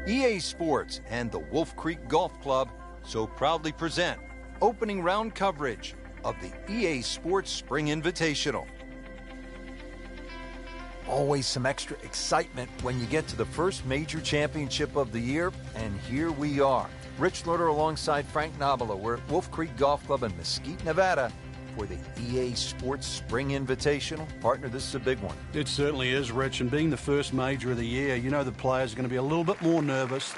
EA Sports and the Wolf Creek Golf Club so proudly present opening round coverage of the EA Sports Spring Invitational. Always some extra excitement when you get to the first major championship of the year, and here we are. Rich Lutter alongside Frank Nobilo. We're at Wolf Creek Golf Club in Mesquite, Nevada for the EA Sports Spring Invitational. Partner, this is a big one. It certainly is, Rich, and being the first major of the year, you know the players are going to be a little bit more nervous.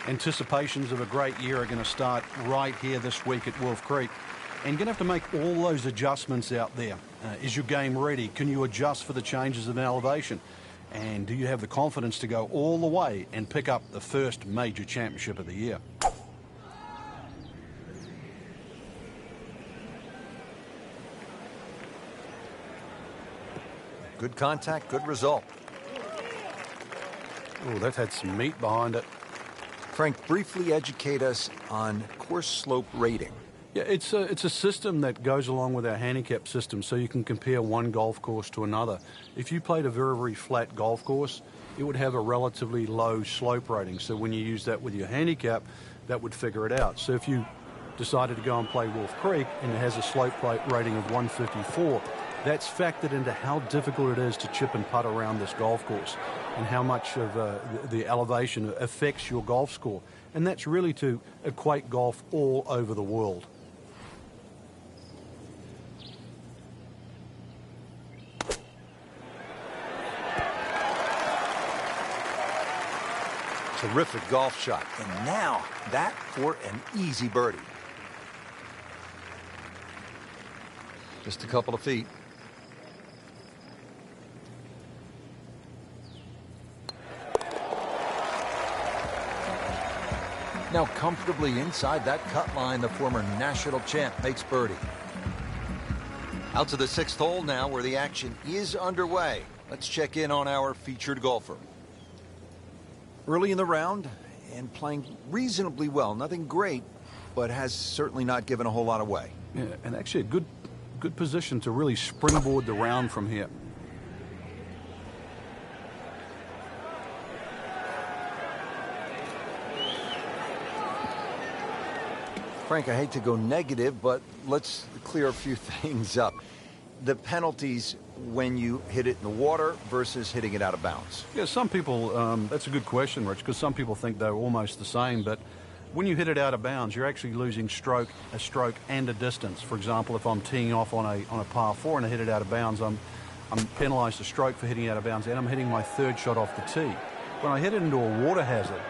Anticipations of a great year are going to start right here this week at Wolf Creek. And you're going to have to make all those adjustments out there. Is your game ready? Can you adjust for the changes of elevation? And do you have the confidence to go all the way and pick up the first major championship of the year? Good contact, good result. Oh, that had some meat behind it. Frank, briefly educate us on course slope rating. Yeah, it's a system that goes along with our handicap system, so you can compare one golf course to another. If you played a very, very flat golf course, it would have a relatively low slope rating. So when you use that with your handicap, that would figure it out. So if you decided to go and play Wolf Creek and it has a slope rating of 154, that's factored into how difficult it is to chip and putt around this golf course and how much of the elevation affects your golf score. And that's really to equate golf all over the world. Terrific golf shot. And now that for an easy birdie. Just a couple of feet. Now comfortably inside that cut line, the former national champ makes birdie. Out to the 6th hole now, where the action is underway. Let's check in on our featured golfer. Early in the round and playing reasonably well. Nothing great, but has certainly not given a whole lot away. Yeah, and actually a good position to really springboard the round from here. Frank, I hate to go negative, but let's clear a few things up. The penalties when you hit it in the water versus hitting it out of bounds. Yeah, some people, that's a good question, Rich, because some people think they're almost the same, but when you hit it out of bounds, you're actually losing a stroke and a distance. For example, if I'm teeing off on a par 4 and I hit it out of bounds, I'm penalised a stroke for hitting it out of bounds, and I'm hitting my 3rd shot off the tee. When I hit it into a water hazard,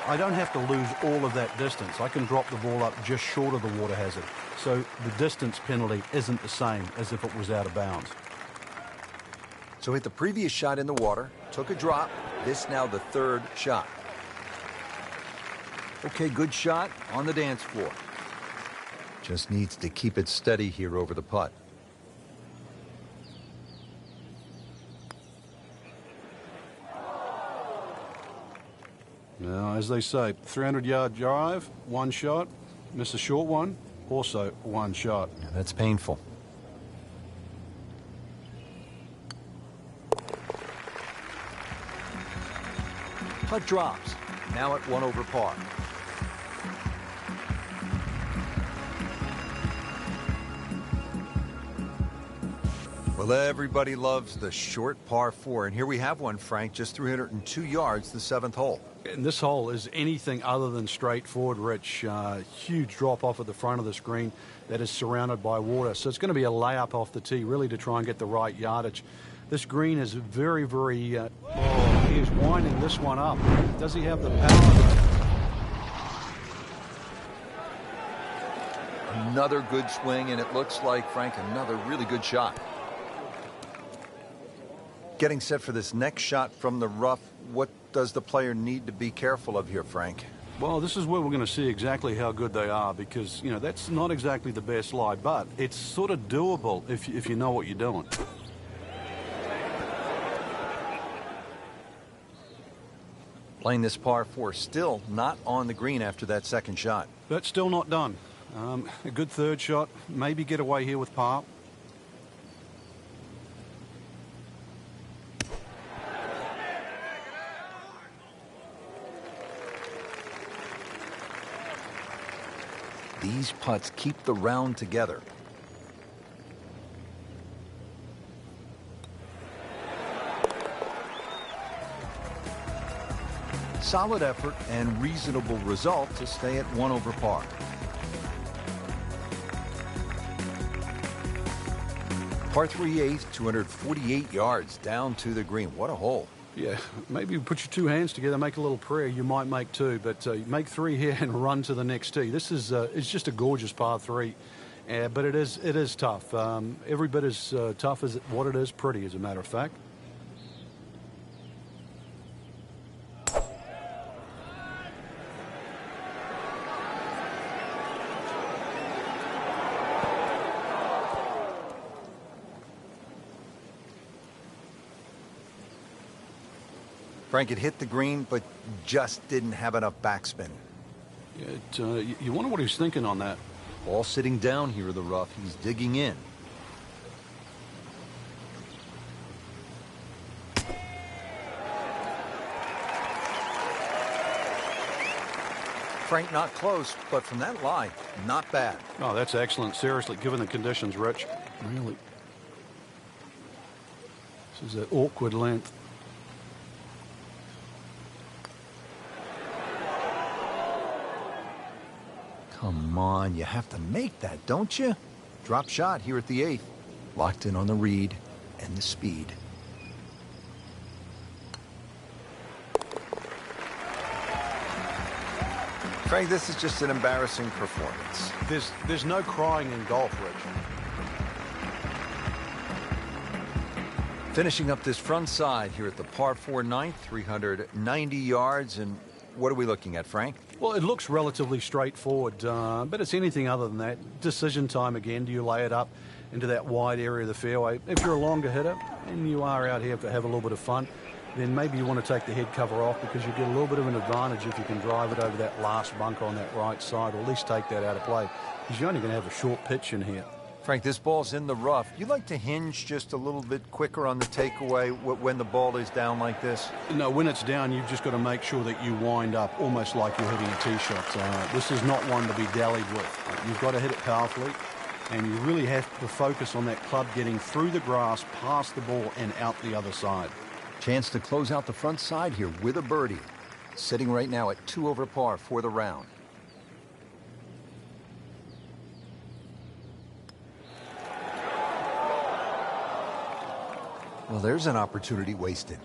I don't have to lose all of that distance. I can drop the ball up just short of the water hazard. So the distance penalty isn't the same as if it was out of bounds. So hit the previous shot in the water, took a drop. This now the 3rd shot. Okay, good shot on the dance floor. Just needs to keep it steady here over the putt. Now, as they say, 300-yard drive, one shot. Miss a short one, also one shot. Yeah, that's painful. Putt drops. Now at 1 over par. Well, everybody loves the short par 4, and here we have one, Frank, just 302 yards, the 7th hole. And this hole is anything other than straightforward, Rich. Huge drop off at the front of the screen that is surrounded by water. So it's going to be a layup off the tee, really, to try and get the right yardage. This green is very, very... he is winding this one up. Does he have the power? Another good swing, and it looks like, Frank, another really good shot. Getting set for this next shot from the rough, what does the player need to be careful of here, Frank? Well, this is where we're going to see exactly how good they are, because, you know, that's not exactly the best lie, but it's sort of doable if you know what you're doing. Playing this par 4, still not on the green after that 2nd shot. But still not done. A good 3rd shot, maybe get away here with par. These putts keep the round together. Solid effort and reasonable result to stay at 1 over par. Par 3 8, 248 yards down to the green. What a hole. Yeah, maybe put your 2 hands together, make a little prayer. You might make 2, but make 3 here and run to the next tee. This is it's just a gorgeous par 3, but it is tough. Every bit as tough as what it is pretty, as a matter of fact. Frank, it hit the green, but just didn't have enough backspin. You wonder what he's thinking on that. Ball sitting down here in the rough. He's digging in. Frank, not close, but from that line, not bad. Oh, that's excellent. Seriously, given the conditions, Rich. Really. This is that awkward length. Come on, you have to make that, don't you? Drop shot here at the 8th. Locked in on the read and the speed. Frank, this is just an embarrassing performance. There's no crying in golf, Rich. Finishing up this front side here at the par 4 ninth, 390 yards. And what are we looking at, Frank? Well, it looks relatively straightforward, but it's anything other than that. Decision time again. Do you lay it up into that wide area of the fairway? If you're a longer hitter and you are out here to have a little bit of fun, then maybe you want to take the head cover off, because you get a little bit of an advantage if you can drive it over that last bunker on that right side, or at least take that out of play, because you're only going to have a short pitch in here. Frank, this ball's in the rough. You like to hinge just a little bit quicker on the takeaway when the ball is down like this? No, when it's down, you've just got to make sure that you wind up almost like you're hitting a tee shot. This is not one to be dallied with. You've got to hit it powerfully, and you really have to focus on that club getting through the grass, past the ball, and out the other side. Chance to close out the front side here with a birdie. Sitting right now at 2 over par for the round. Well, there's an opportunity wasted.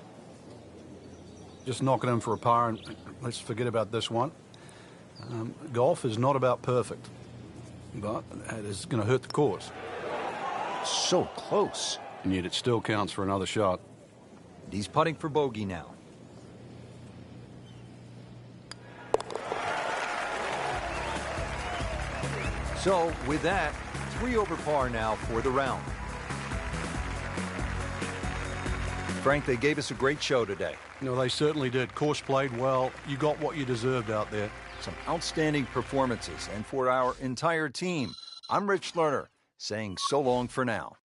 Just knocking in for a par, and let's forget about this one. Golf is not about perfect, but it is going to hurt the course. So close. And yet it still counts for another shot. He's putting for bogey now. So, with that, 3 over par now for the round. Frank, they gave us a great show today. No, they certainly did. Course played well. You got what you deserved out there. Some outstanding performances. And for our entire team, I'm Rich Lerner, saying so long for now.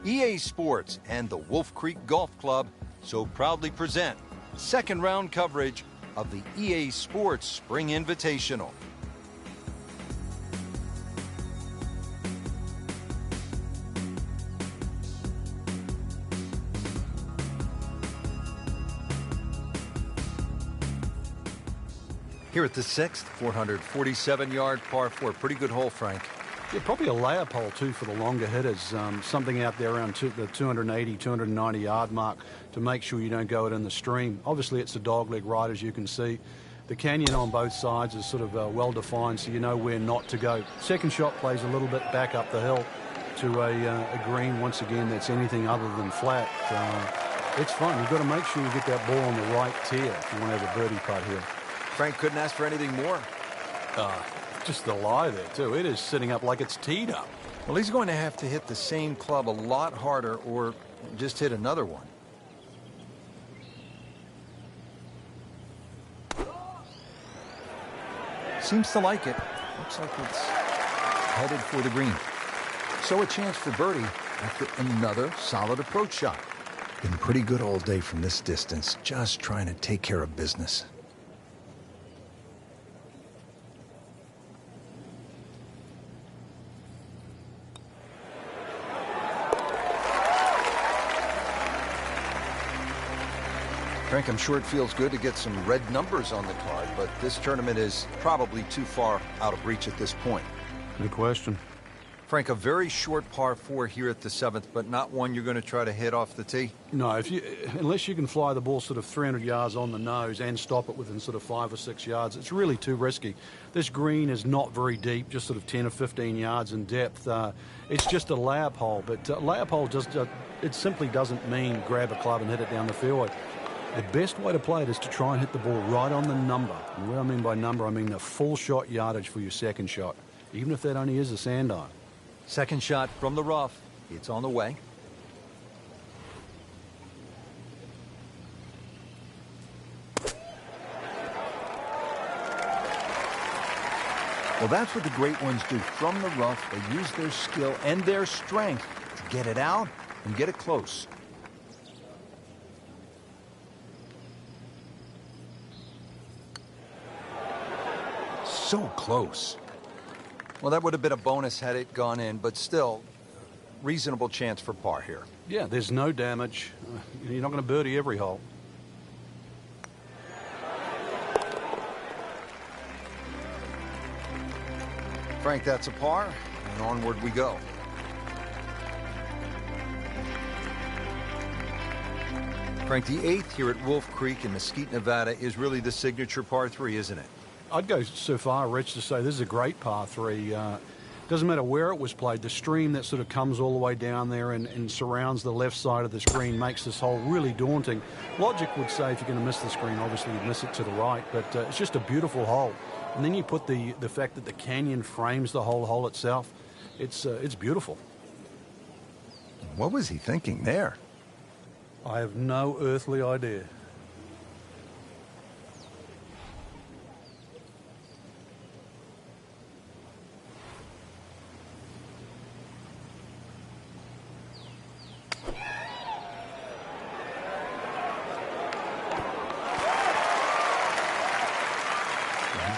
EA Sports and the Wolf Creek Golf Club so proudly present second round coverage of the EA Sports Spring Invitational. Here at the 6th, 447-yard par 4. Pretty good hole, Frank. Yeah, probably a layup hole, too, for the longer hitters. Something out there around the 280, 290-yard mark to make sure you don't go it in the stream. Obviously, it's a dogleg right, as you can see. The canyon on both sides is sort of well-defined, so you know where not to go. Second shot plays a little bit back up the hill to a green, once again, that's anything other than flat. It's fun. You've got to make sure you get that ball on the right tier if you want to have a birdie putt here. Frank couldn't ask for anything more. Just the lie there, too. It is sitting up like it's teed up. Well, he's going to have to hit the same club a lot harder or just hit another one. Seems to like it. Looks like it's headed for the green. So a chance for birdie after another solid approach shot. Been pretty good all day from this distance, just trying to take care of business. Frank, I'm sure it feels good to get some red numbers on the card, but this tournament is probably too far out of reach at this point. Good question. Frank, a very short par 4 here at the 7th, but not one you're going to try to hit off the tee? No, unless you can fly the ball sort of 300 yards on the nose and stop it within sort of 5 or 6 yards, it's really too risky. This green is not very deep, just sort of 10 or 15 yards in depth. It's just a layup hole, but layup hole just it simply doesn't mean grab a club and hit it down the fairway. The best way to play it is to try and hit the ball right on the number. And what I mean by number, I mean the full shot yardage for your second shot, even if that only is a sand iron. Second shot from the rough. It's on the way. Well, that's what the great ones do. From the rough, they use their skill and their strength to get it out and get it close. So close. Well, that would have been a bonus had it gone in, but still, reasonable chance for par here. Yeah, there's no damage. You're not going to birdie every hole. Frank, that's a par, and onward we go. Frank, the 8th here at Wolf Creek in Mesquite, Nevada is really the signature par 3, isn't it? I'd go so far, Rich, to say this is a great par 3. Doesn't matter where it was played. The stream that sort of comes all the way down there and surrounds the left side of the screen makes this hole really daunting. Logic would say if you're going to miss the screen, obviously you'd miss it to the right, but it's just a beautiful hole. And then you put the fact that the canyon frames the whole hole itself. It's beautiful. What was he thinking there? I have no earthly idea.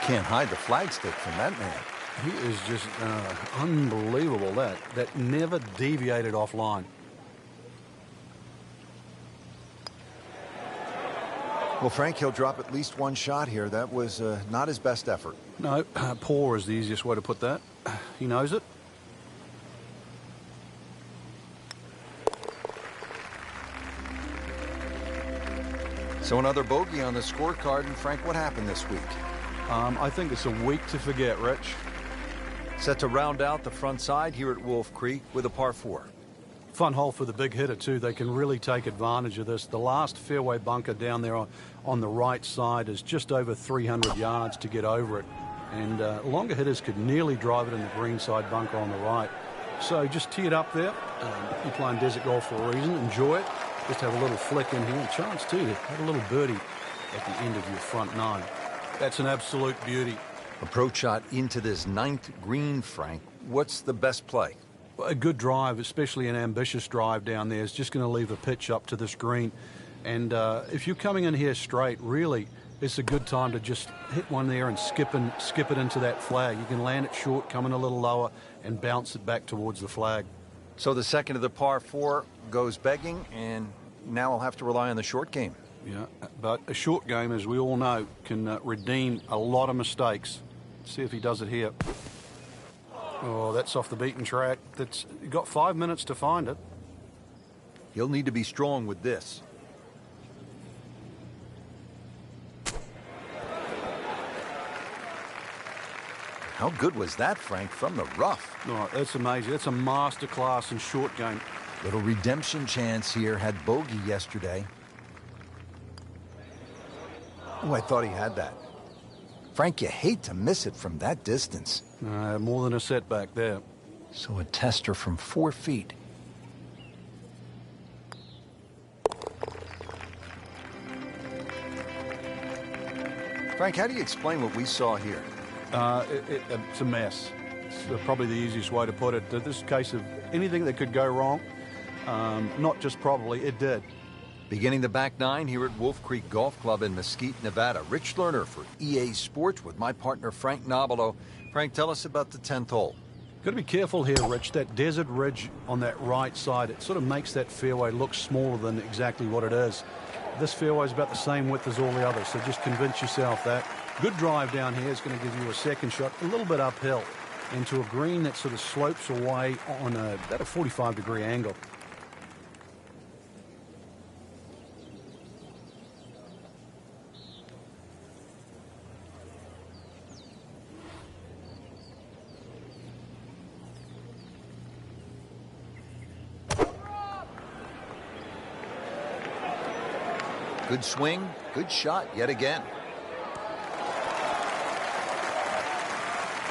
Can't hide the flagstick from that man. He is just unbelievable. That never deviated offline. Well, Frank, he'll drop at least one shot here. That was not his best effort. No, poor is the easiest way to put that. He knows it. So another bogey on the scorecard. And Frank, what happened this week? I think it's a week to forget, Rich. Set to round out the front side here at Wolf Creek with a par 4. Fun hole for the big hitter, too. They can really take advantage of this. The last fairway bunker down there on the right side is just over 300 yards to get over it. And longer hitters could nearly drive it in the green side bunker on the right. So just tee it up there. You're playing desert golf for a reason. Enjoy it. Just have a little flick in here. And chance, too, to have a little birdie at the end of your front 9. That's an absolute beauty. Approach shot into this 9th green, Frank. What's the best play? A good drive, especially an ambitious drive down there, is just going to leave a pitch up to this green. And if you're coming in here straight, really, it's a good time to just hit one there and skip it into that flag. You can land it short, come in a little lower, and bounce it back towards the flag. So the second of the par 4 goes begging, and now I'll have to rely on the short game. Yeah, but a short game, as we all know, can redeem a lot of mistakes. See if he does it here. Oh, that's off the beaten track. You've got 5 minutes to find it. He'll need to be strong with this. How good was that, Frank, from the rough? Oh, that's amazing. That's a masterclass in short game. Little redemption chance here. Had bogey yesterday. Oh, I thought he had that. Frank, you hate to miss it from that distance. More than a setback there. So a tester from 4 feet. Frank, how do you explain what we saw here? It's a mess. It's probably the easiest way to put it. This case of anything that could go wrong, not just probably, it did. Beginning the back 9 here at Wolf Creek Golf Club in Mesquite, Nevada. Rich Lerner for EA Sports with my partner Frank Nobilo. Frank, tell us about the 10th hole. Got to be careful here, Rich. That desert ridge on that right side, it sort of makes that fairway look smaller than exactly what it is. This fairway is about the same width as all the others, so just convince yourself that. Good drive down here is going to give you a second shot, a little bit uphill, into a green that sort of slopes away on about a 45-degree angle. Good swing, good shot yet again.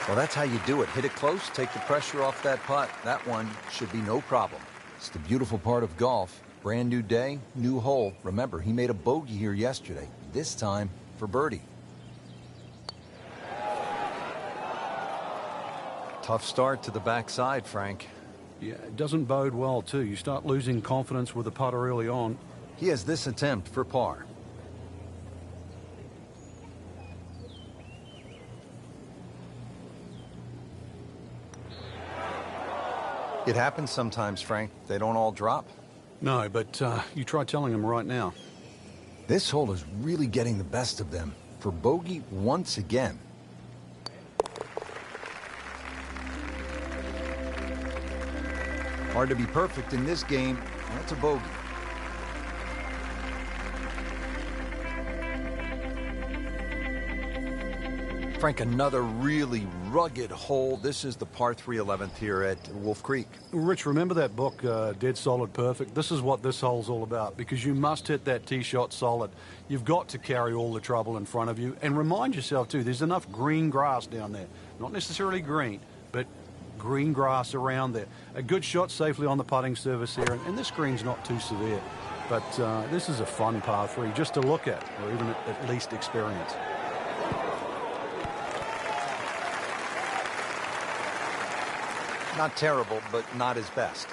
Well, that's how you do it. Hit it close, take the pressure off that putt. That one should be no problem. It's the beautiful part of golf. Brand new day, new hole. Remember, he made a bogey here yesterday, this time for birdie. Tough start to the backside, Frank. Yeah, it doesn't bode well, too. You start losing confidence with the putter early on. He has this attempt for par. It happens sometimes, Frank. They don't all drop. No, but you try telling him right now. This hole is really getting the best of them. For bogey once again. Hard to be perfect in this game. That's a bogey. Frank, another really rugged hole. This is the par 3 11th here at Wolf Creek. Rich, remember that book, Dead Solid Perfect? This is what this hole's all about, because you must hit that tee shot solid. You've got to carry all the trouble in front of you. And remind yourself, too, there's enough green grass down there. Not necessarily green, but green grass around there. A good shot safely on the putting surface here, and this green's not too severe. But this is a fun par 3 just to look at, or even at least experience. Not terrible, but not his best.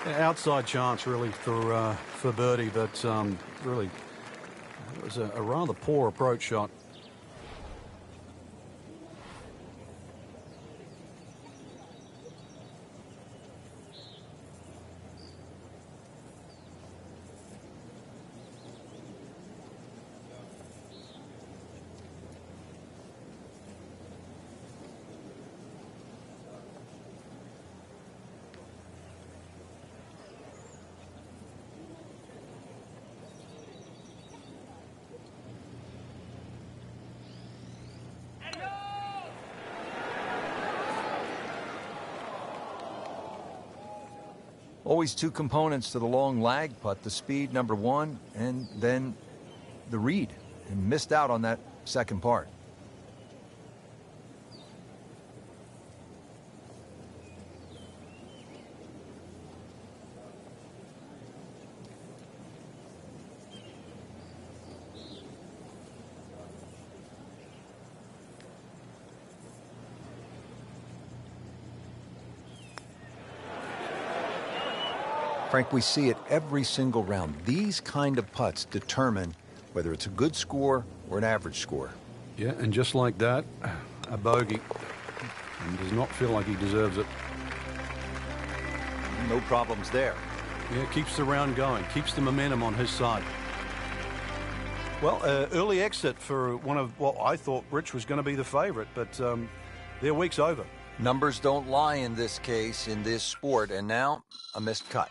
Outside chance, really, for birdie, but really, it was a rather poor approach shot. Always two components to the long lag putt, the speed, number one, and then the read. And missed out on that second part. Frank, we see it every single round. These kind of putts determine whether it's a good score or an average score. Yeah, and just like that, a bogey. And does not feel like he deserves it. No problems there. Yeah, keeps the round going, keeps the momentum on his side. Well, early exit for one of what I thought Rich was going to be the favorite, but their week's over. Numbers don't lie in this case, in this sport, and now a missed cut.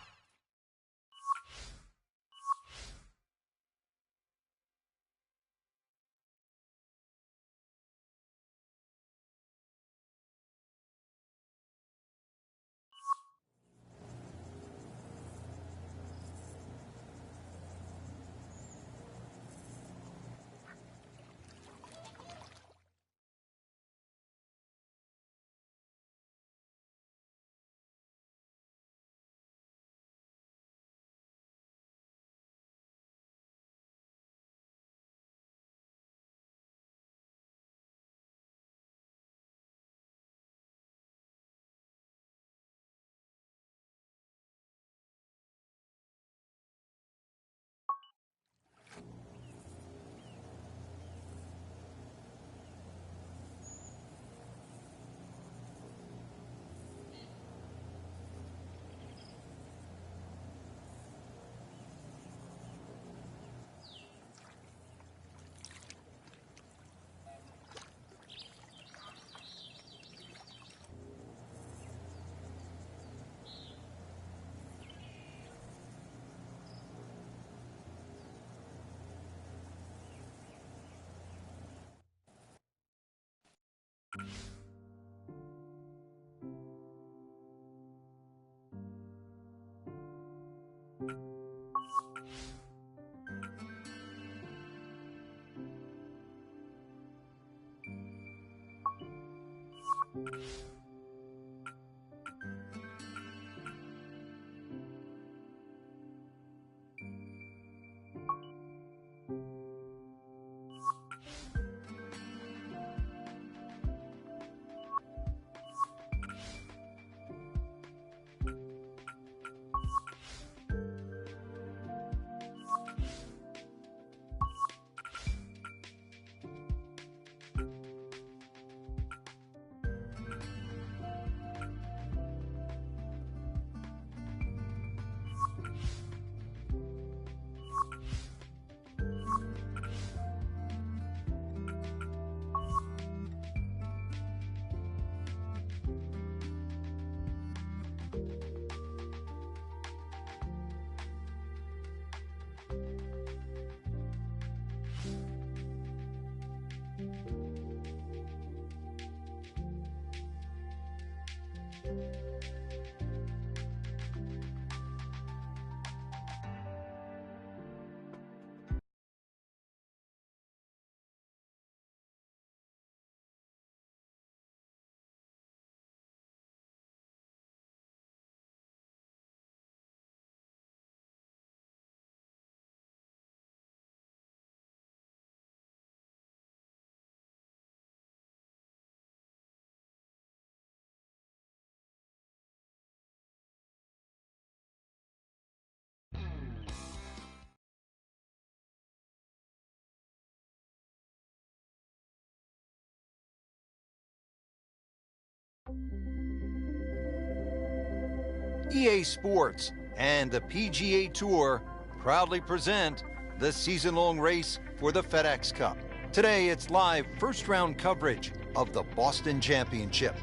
EA Sports and the PGA Tour proudly present the season-long race for the FedEx Cup. Today, it's live first-round coverage of the Boston Championship.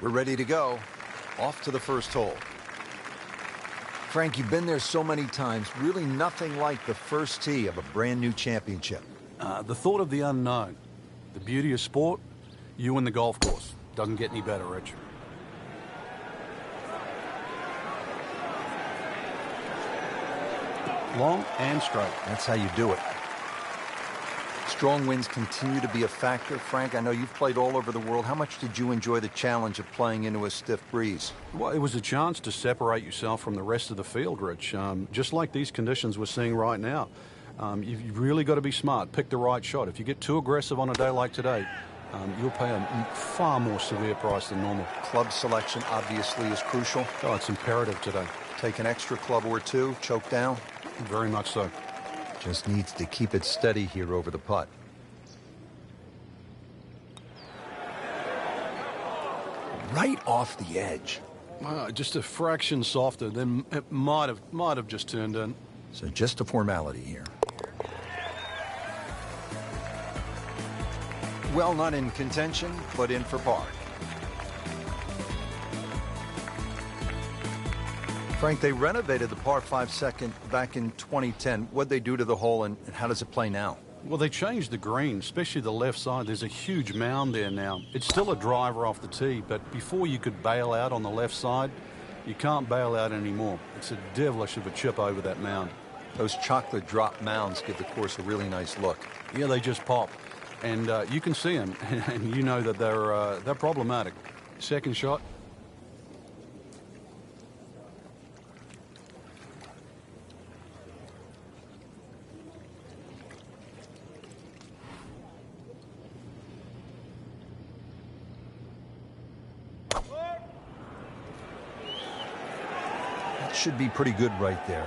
We're ready to go. Off to the first hole. Frank, you've been there so many times. Really nothing like the first tee of a brand-new championship. The thought of the unknown. The beauty of sport, you and the golf course. Doesn't get any better, Rich. Long and straight. That's how you do it. Strong winds continue to be a factor. Frank, I know you've played all over the world. How much did you enjoy the challenge of playing into a stiff breeze? Well, it was a chance to separate yourself from the rest of the field, Rich. Just like these conditions we're seeing right now. You've really got to be smart. Pick the right shot. If you get too aggressive on a day like today, you'll pay a far more severe price than normal. Club selection obviously is crucial. Oh, it's imperative today. Take an extra club or two, choke down. Very much so. Just needs to keep it steady here over the putt. Right off the edge. Just a fraction softer, then it might have just turned in. So just a formality here. Well, not in contention, but in for par. Frank, they renovated the par 5 second back in 2010. What'd they do to the hole, and how does it play now? Well, they changed the green, especially the left side. There's a huge mound there now. It's still a driver off the tee, but before you could bail out on the left side, you can't bail out anymore. It's a devilish of a chip over that mound. Those chocolate drop mounds give the course a really nice look. Yeah, they just pop. And you can see them, and you know that they're problematic. Second shot. That should be pretty good right there.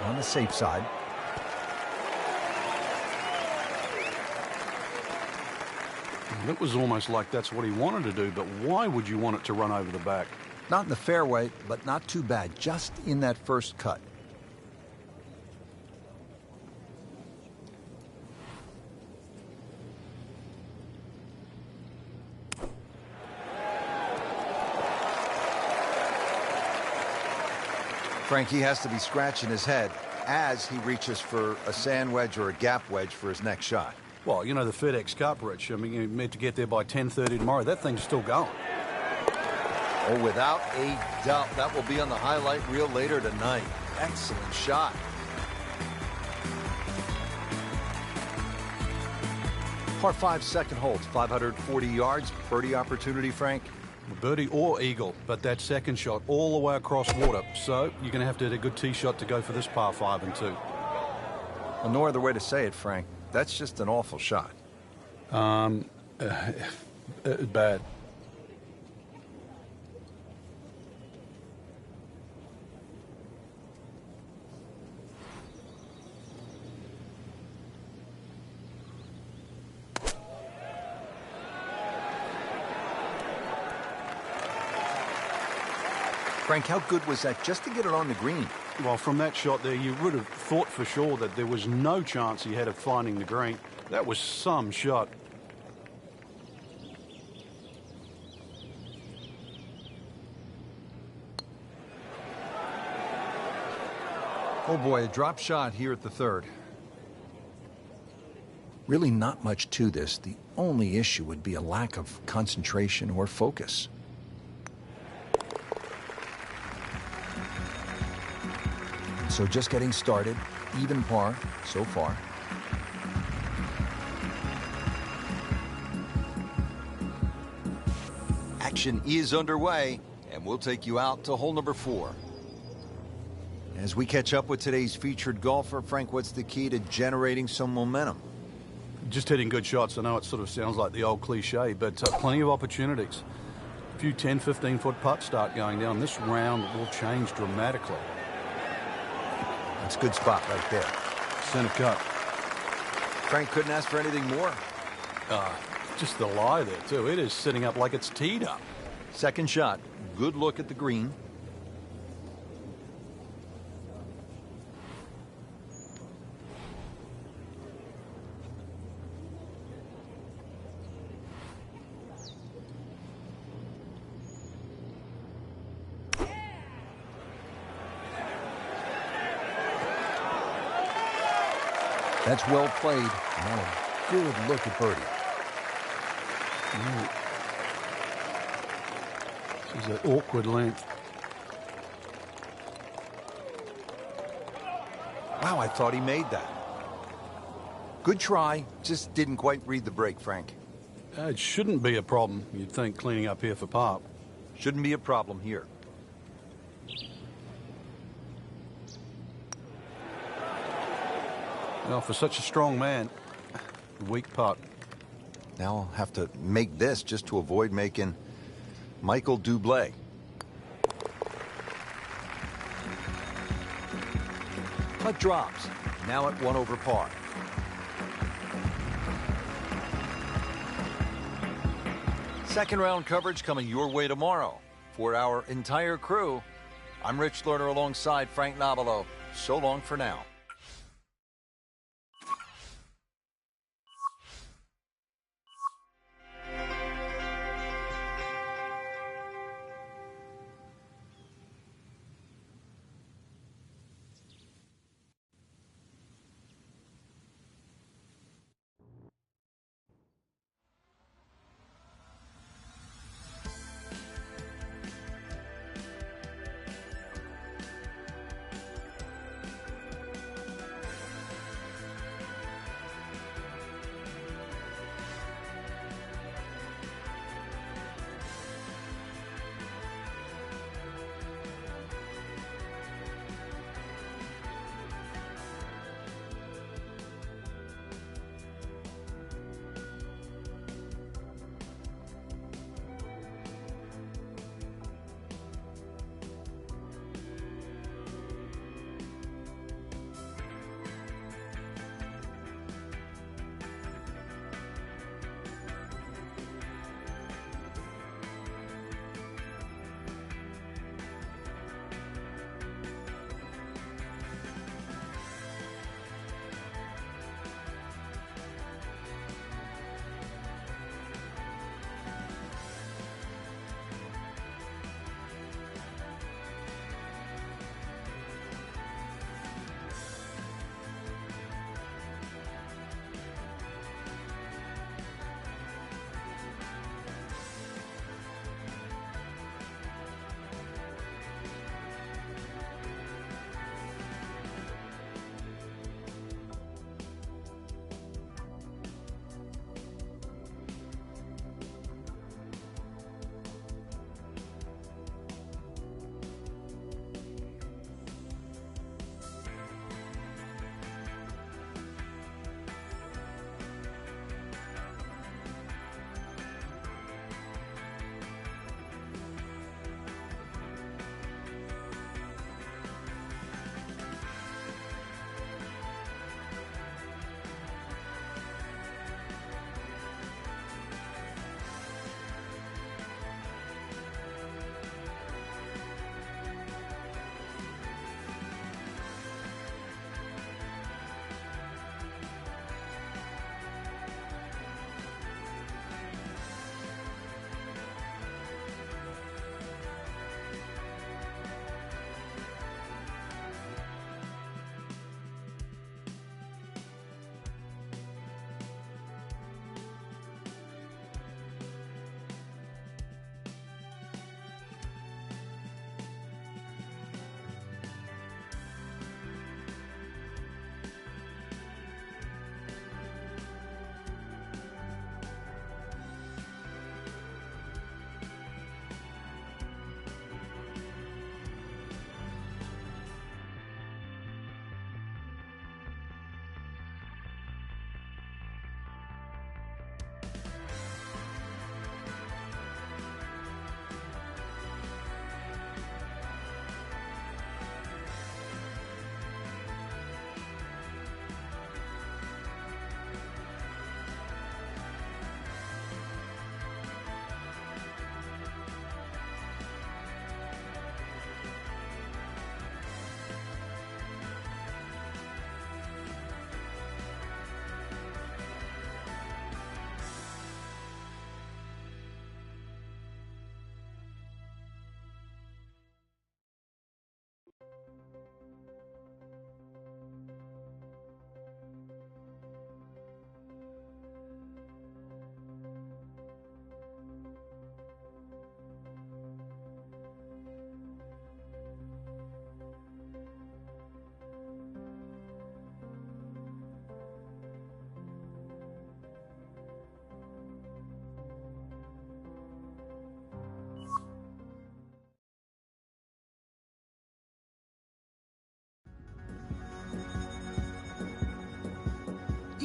On the safe side. It was almost like that's what he wanted to do, but why would you want it to run over the back? Not in the fairway, but not too bad. Just in that first cut. Frankie has to be scratching his head as he reaches for a sand wedge or a gap wedge for his next shot. Well, you know, the FedEx Cup, Rich. I mean, you're meant to get there by 10:30 tomorrow. That thing's still going. Oh, without a doubt. That will be on the highlight reel later tonight. Excellent shot. Par 5 second hole, 540 yards. Birdie opportunity, Frank? Birdie or eagle, but that second shot all the way across water. So you're going to have to hit a good tee shot to go for this par 5 and 2. Well, no other way to say it, Frank. That's just an awful shot. Bad. Frank, how good was that just to get it on the green? Well, from that shot there, you would have thought for sure that there was no chance he had of finding the green. That was some shot. Oh boy, a drop shot here at the third. Really not much to this. The only issue would be a lack of concentration or focus. So just getting started, even par so far. Action is underway, and we'll take you out to hole number 4. As we catch up with today's featured golfer, Frank, what's the key to generating some momentum? Just hitting good shots. I know it sort of sounds like the old cliche, but plenty of opportunities. A few 10, 15-foot putts start going down. This round will change dramatically. That's a good spot right there. Center cut. Frank couldn't ask for anything more. Just the lie there, too. It is sitting up like it's teed up. Second shot. Good look at the green. That's well played. Now a good look at birdie. This is an awkward length. Wow, I thought he made that. Good try, just didn't quite read the break, Frank. It shouldn't be a problem, you'd think, cleaning up here for par. Shouldn't be a problem here. Well, for such a strong man, weak putt. Now I'll have to make this just to avoid making Michael Bublé. Putt drops. Now at 1 over par. Second round coverage coming your way tomorrow. For our entire crew, I'm Rich Lerner alongside Frank Nobilo. So long for now.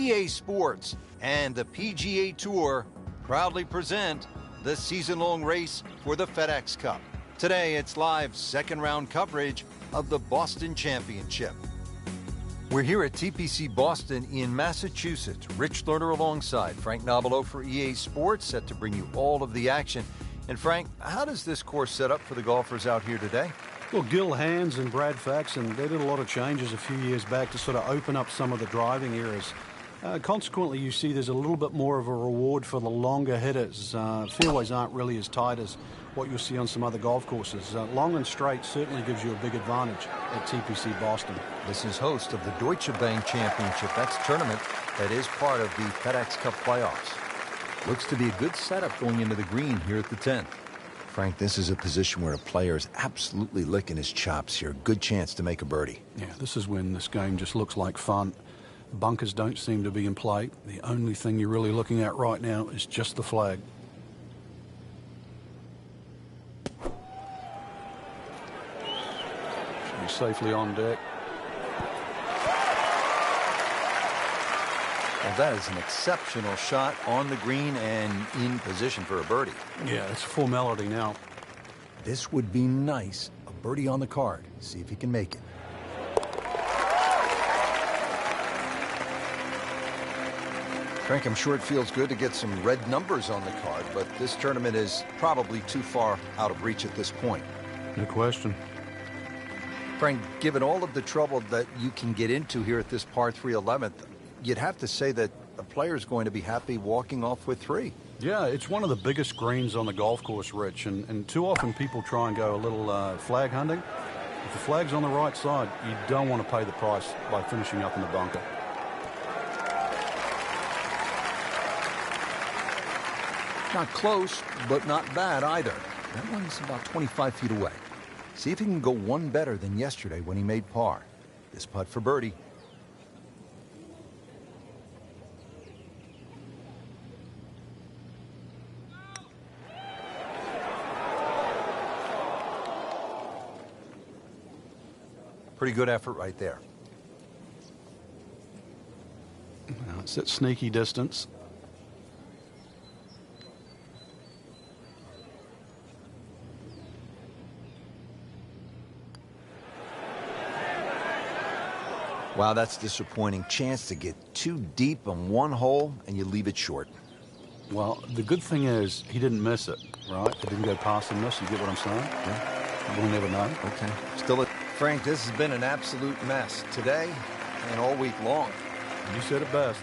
EA Sports and the PGA Tour proudly present the season-long race for the FedEx Cup. Today, it's live second-round coverage of the Boston Championship. We're here at TPC Boston in Massachusetts. Rich Lerner alongside Frank Nobilo for EA Sports, set to bring you all of the action. And Frank, how does this course set up for the golfers out here today? Well, Gil Hands and Brad Faxon, they did a lot of changes a few years back to sort of open up some of the driving areas. Consequently, you see there's a little bit more of a reward for the longer hitters. Fairways aren't really as tight as what you'll see on some other golf courses. Long and straight certainly gives you a big advantage at TPC Boston. This is host of the Deutsche Bank Championship. That's a tournament that is part of the FedEx Cup playoffs. Looks to be a good setup going into the green here at the 10th. Frank, this is a position where a player is absolutely licking his chops here. Good chance to make a birdie. Yeah, this is when this game just looks like fun. Bunkers don't seem to be in play. The only thing you're really looking at right now is just the flag. Should be safely on deck. Well, that is an exceptional shot on the green and in position for a birdie. Yeah, it's a formality now. This would be nice. A birdie on the card. See if he can make it. Frank, I'm sure it feels good to get some red numbers on the card, but this tournament is probably too far out of reach at this point. No question. Frank, given all of the trouble that you can get into here at this par 3 11th, you'd have to say that a player is going to be happy walking off with 3. Yeah, it's one of the biggest greens on the golf course, Rich, and too often people try and go a little flag hunting. If the flag's on the right side, you don't want to pay the price by finishing up in the bunker. Not close, but not bad either. That one's about 25 feet away. See if he can go one better than yesterday when he made par. This putt for birdie. Pretty good effort right there. Now it's at sneaky distance. Wow, that's disappointing. Chance to get too deep on one hole, and you leave it short. Well, the good thing is he didn't miss it, right? He didn't go past and miss. You get what I'm saying? Yeah. We'll never know. Okay. Still, Frank, this has been an absolute mess today and all week long. You said it best.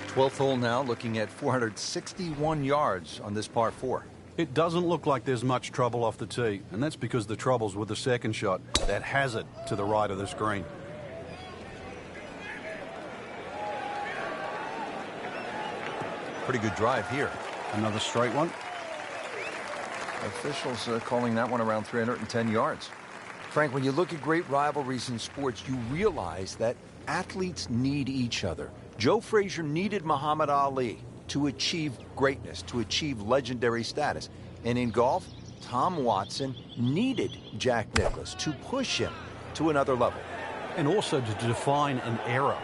12th hole now, looking at 461 yards on this par 4. It doesn't look like there's much trouble off the tee, and that's because the trouble's with the second shot, that hazard to the right of the screen. Pretty good drive here. Another straight one. Officials calling that one around 310 yards. Frank, when you look at great rivalries in sports, you realize that athletes need each other. Joe Frazier needed Muhammad Ali to achieve greatness, to achieve legendary status. And in golf, Tom Watson needed Jack Nicklaus to push him to another level. And also to define an era.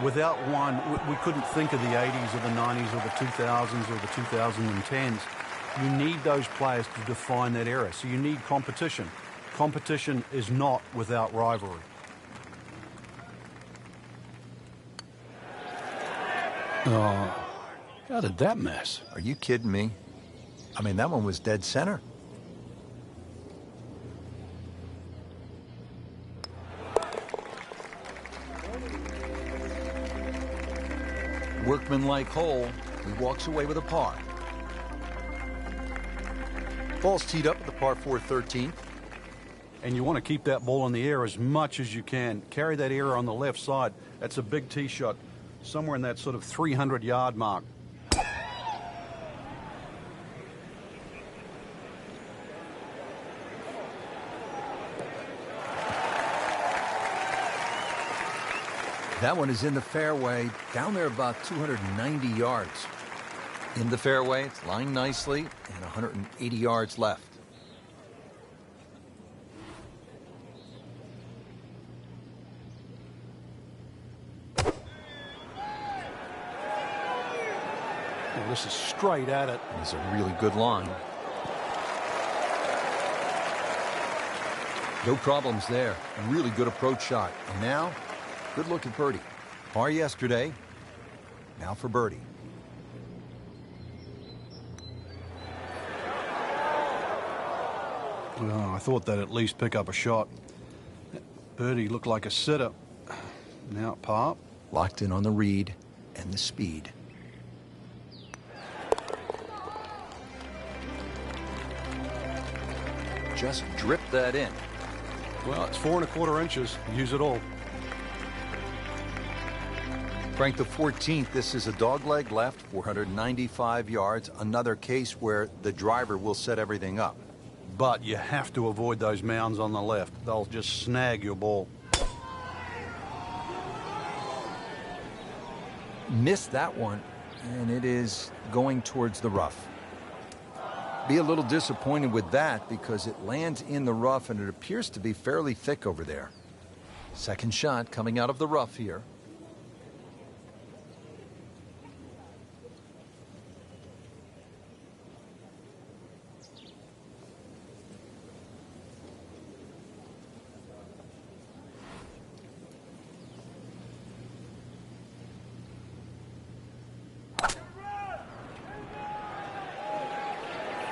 Without one, we couldn't think of the 80s or the 90s or the 2000s or the 2010s. You need those players to define that era. So you need competition. Competition is not without rivalry. Oh, how did that miss? Are you kidding me? I mean, that one was dead center. Workmanlike hole. He walks away with a par. Ball's teed up at the par 4 13th. And you want to keep that ball in the air as much as you can. Carry that air on the left side. That's a big tee shot, somewhere in that sort of 300-yard mark. That one is in the fairway, down there about 290 yards. In the fairway, it's lying nicely, and 180 yards left. Oh, this is straight at it. It's a really good line. No problems there. Really good approach shot. And now, good look at birdie. Par yesterday. Now for birdie. Oh, I thought they'd at least pick up a shot. Birdie looked like a sitter. Now at par. Locked in on the read and the speed. Just drip that in. Well, it's 4 1/4 inches. Use it all. Frank, the 14th, this is a dogleg left, 495 yards. Another case where the driver will set everything up. But you have to avoid those mounds on the left. They'll just snag your ball. Missed that one, and it is going towards the rough. Be a little disappointed with that because it lands in the rough and it appears to be fairly thick over there. Second shot coming out of the rough here.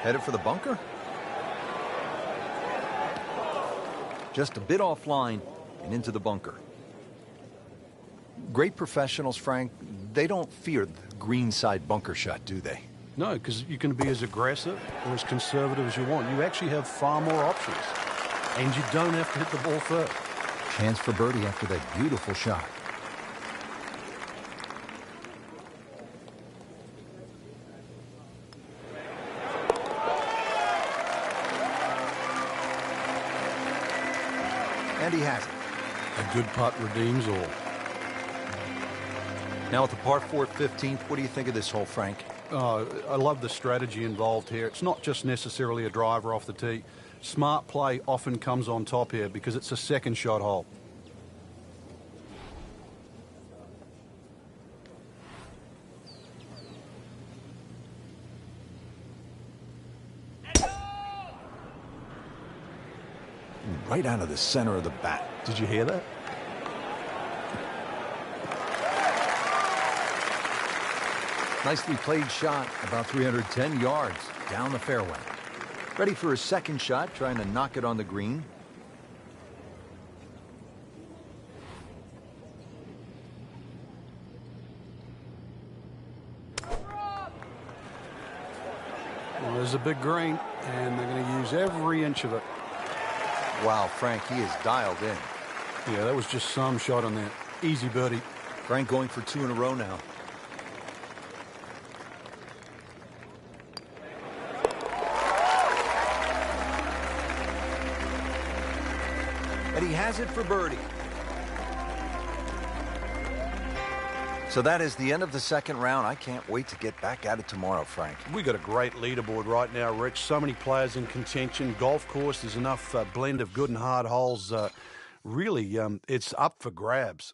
Headed for the bunker. Just a bit offline and into the bunker. Great professionals, Frank, they don't fear the green side bunker shot, do they? No, because you can be as aggressive or as conservative as you want. You actually have far more options. And you don't have to hit the ball first. Chance for birdie after that beautiful shot. And he has it. A good putt redeems all. Now at the par 4 15th, what do you think of this hole, Frank? I love the strategy involved here. It's not just necessarily a driver off the tee. Smart play often comes on top here because it's a second shot hole. Right out of the center of the bat. Did you hear that? Nicely played shot, about 310 yards down the fairway. Ready for his second shot, trying to knock it on the green. Well, there's a big green, and they're going to use every inch of it. Wow, Frank, he is dialed in. Yeah, that was just some shot on that. Easy birdie. Frank going for 2 in a row now. And he has it for birdie. So that is the end of the second round. I can't wait to get back at it tomorrow, Frank. We got a great leaderboard right now, Rich. So many players in contention. Golf course, there's enough blend of good and hard holes. Really, it's up for grabs.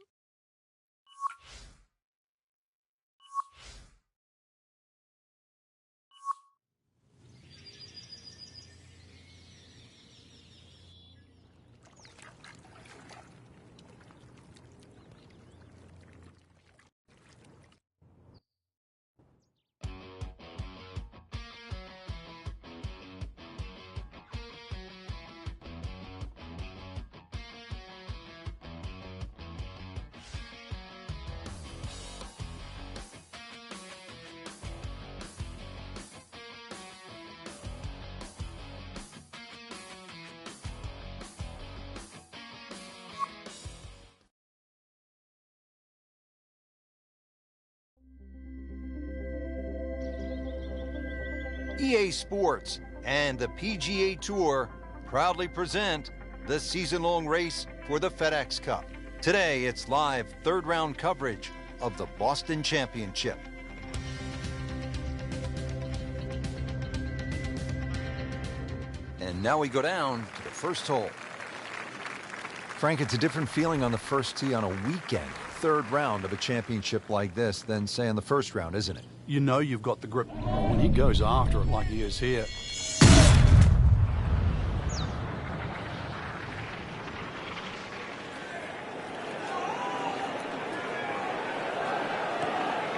EA Sports and the PGA Tour proudly present the season-long race for the FedEx Cup. Today, it's live third-round coverage of the Boston Championship. And now we go down to the first hole. Frank, it's a different feeling on the first tee on a weekend, third round of a championship like this than, say, on the first round, isn't it? you know you've got the grip. When he goes after it like he is here.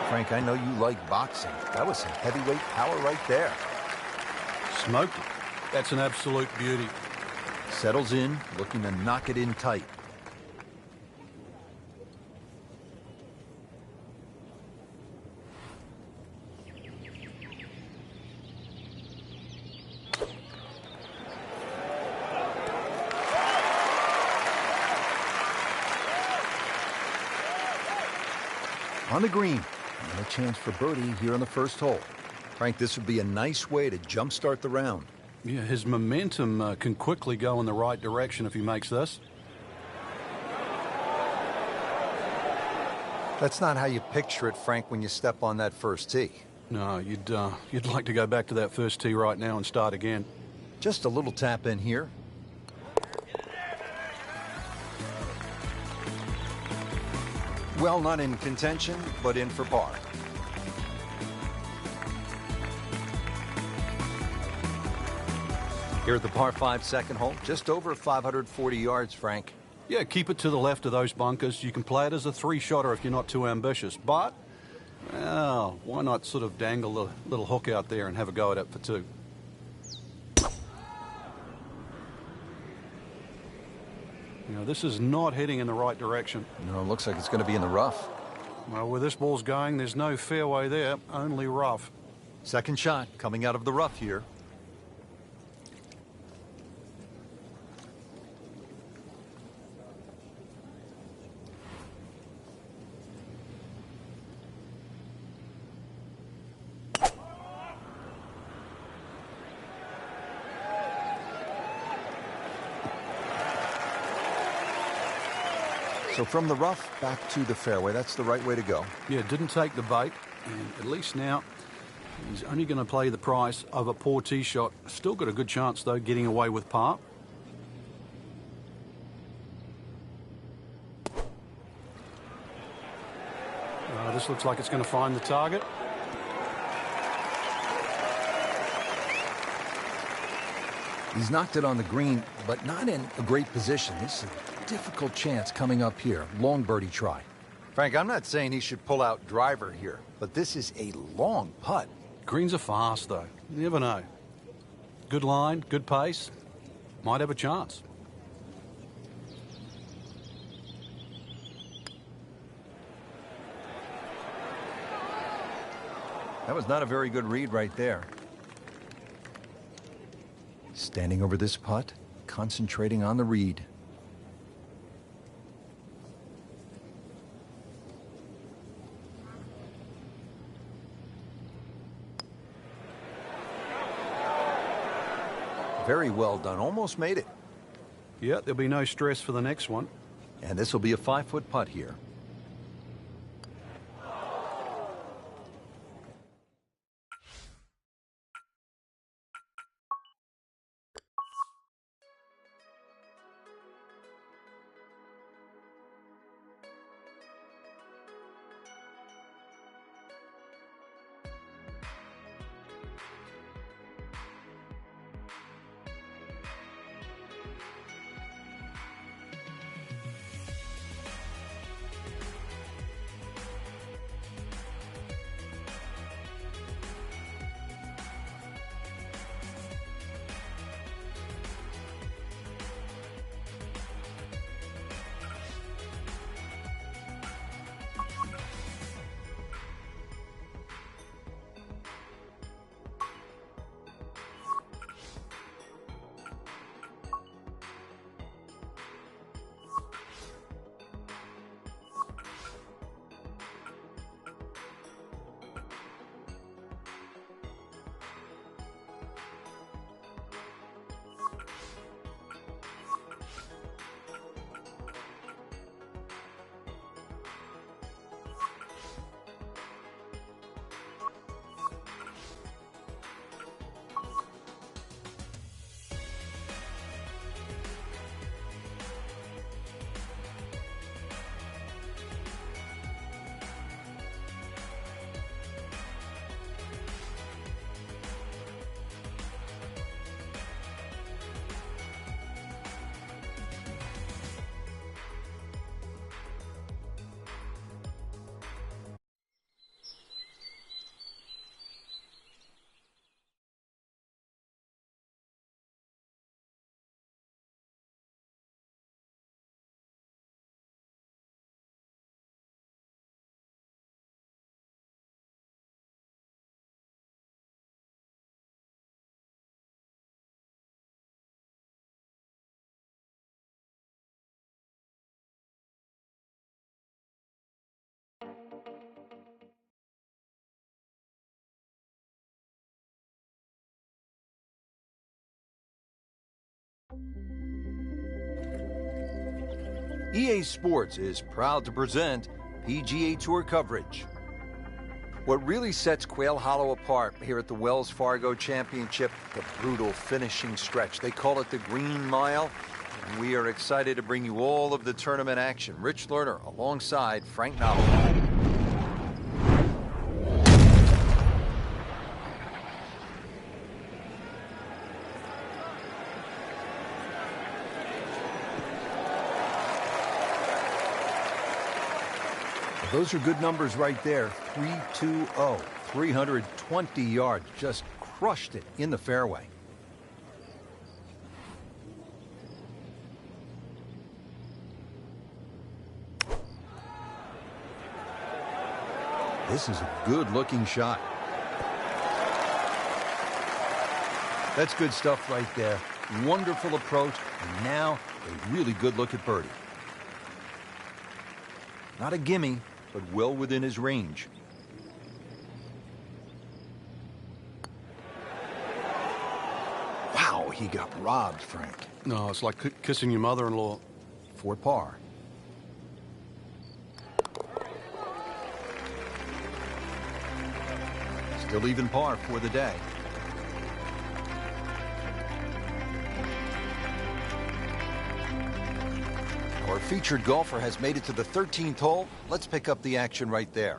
Frank, I know you like boxing. That was some heavyweight power right there. Smoked it. That's an absolute beauty. Settles in, looking to knock it in tight. On the green, and a chance for birdie here on the first hole. Frank, this would be a nice way to jumpstart the round. Yeah, his momentum can quickly go in the right direction if he makes this. That's not how you picture it, Frank, when you step on that first tee. No, you'd like to go back to that first tee right now and start again. Just a little tap in here. Well, not in contention, but in for par. Here at the par 5 second hole, just over 540 yards, Frank. Yeah, keep it to the left of those bunkers. You can play it as a three-shotter if you're not too ambitious. But, well, why not sort of dangle the little hook out there and have a go at it for two? You know, this is not heading in the right direction. No, it looks like it's going to be in the rough. Well, where this ball's going, there's no fairway there, only rough. Second shot coming out of the rough here. So from the rough back to the fairway, that's the right way to go. Yeah, didn't take the bait, and at least now he's only going to play the price of a poor tee shot. Still got a good chance, though, getting away with par. This looks like it's going to find the target. He's knocked it on the green, but not in a great position. This is a difficult chance coming up here. Long birdie try. Frank, I'm not saying he should pull out driver here, but this is a long putt. Greens are fast, though. You never know. Good line, good pace. Might have a chance. That was not a very good read right there. Standing over this putt, concentrating on the read. Very well done. Almost made it. Yeah, there'll be no stress for the next one. And this will be a 5-foot putt here. EA Sports is proud to present PGA Tour coverage. What really sets Quail Hollow apart here at the Wells Fargo Championship, the brutal finishing stretch. They call it the Green Mile, and we are excited to bring you all of the tournament action. Rich Lerner alongside Frank Nobile. Those are good numbers right there. 320, 320 yards. Just crushed it in the fairway. This is a good-looking shot. That's good stuff right there. Wonderful approach, and now a really good look at birdie. Not a gimme, but well within his range. Wow, he got robbed, Frank. No, it's like kissing your mother-in-law. For par. Still even par for the day. Our featured golfer has made it to the 13th hole. Let's pick up the action right there.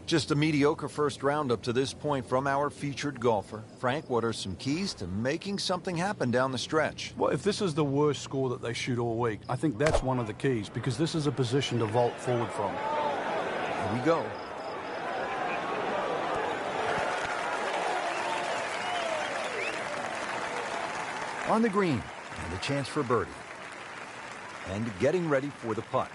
Just a mediocre first round up to this point from our featured golfer. Frank, what are some keys to making something happen down the stretch? Well, if this is the worst score that they shoot all week, I think that's one of the keys, because this is a position to vault forward from. Here we go. On the green, and a chance for birdie. And getting ready for the putt.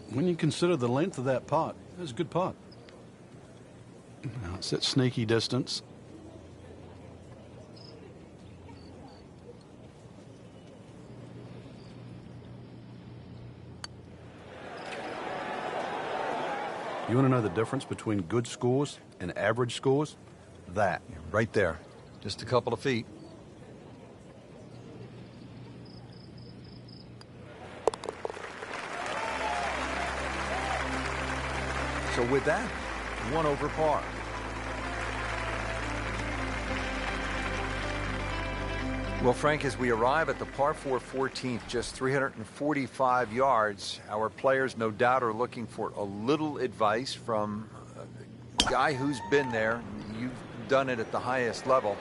When you consider the length of that putt, it was a good putt. Now it's at sneaky distance. You want to know the difference between good scores and average scores? That, right there. Just a couple of feet. So with that, 1 over par. Well, Frank, as we arrive at the par 4 14th, just 345 yards, our players no doubt are looking for a little advice from a guy who's been there. You've done it at the highest level.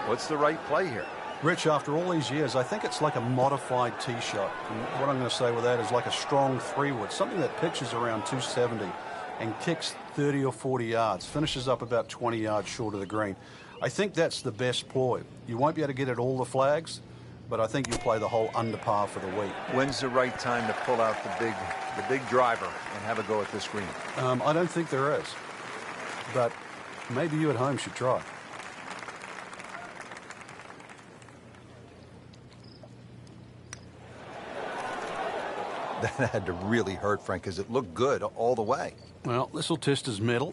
What's the right play here? Rich, after all these years, I think it's like a modified tee shot. And what I'm going to say with that is like a strong 3-wood, something that pitches around 270 and kicks 30 or 40 yards, finishes up about 20 yards short of the green. I think that's the best ploy. You won't be able to get at all the flags, but I think you'll play the whole under par for the week. When's the right time to pull out the big driver and have a go at this green? I don't think there is, but maybe you at home should try. That had to really hurt, Frank, because it looked good all the way. Well, this will test his mettle.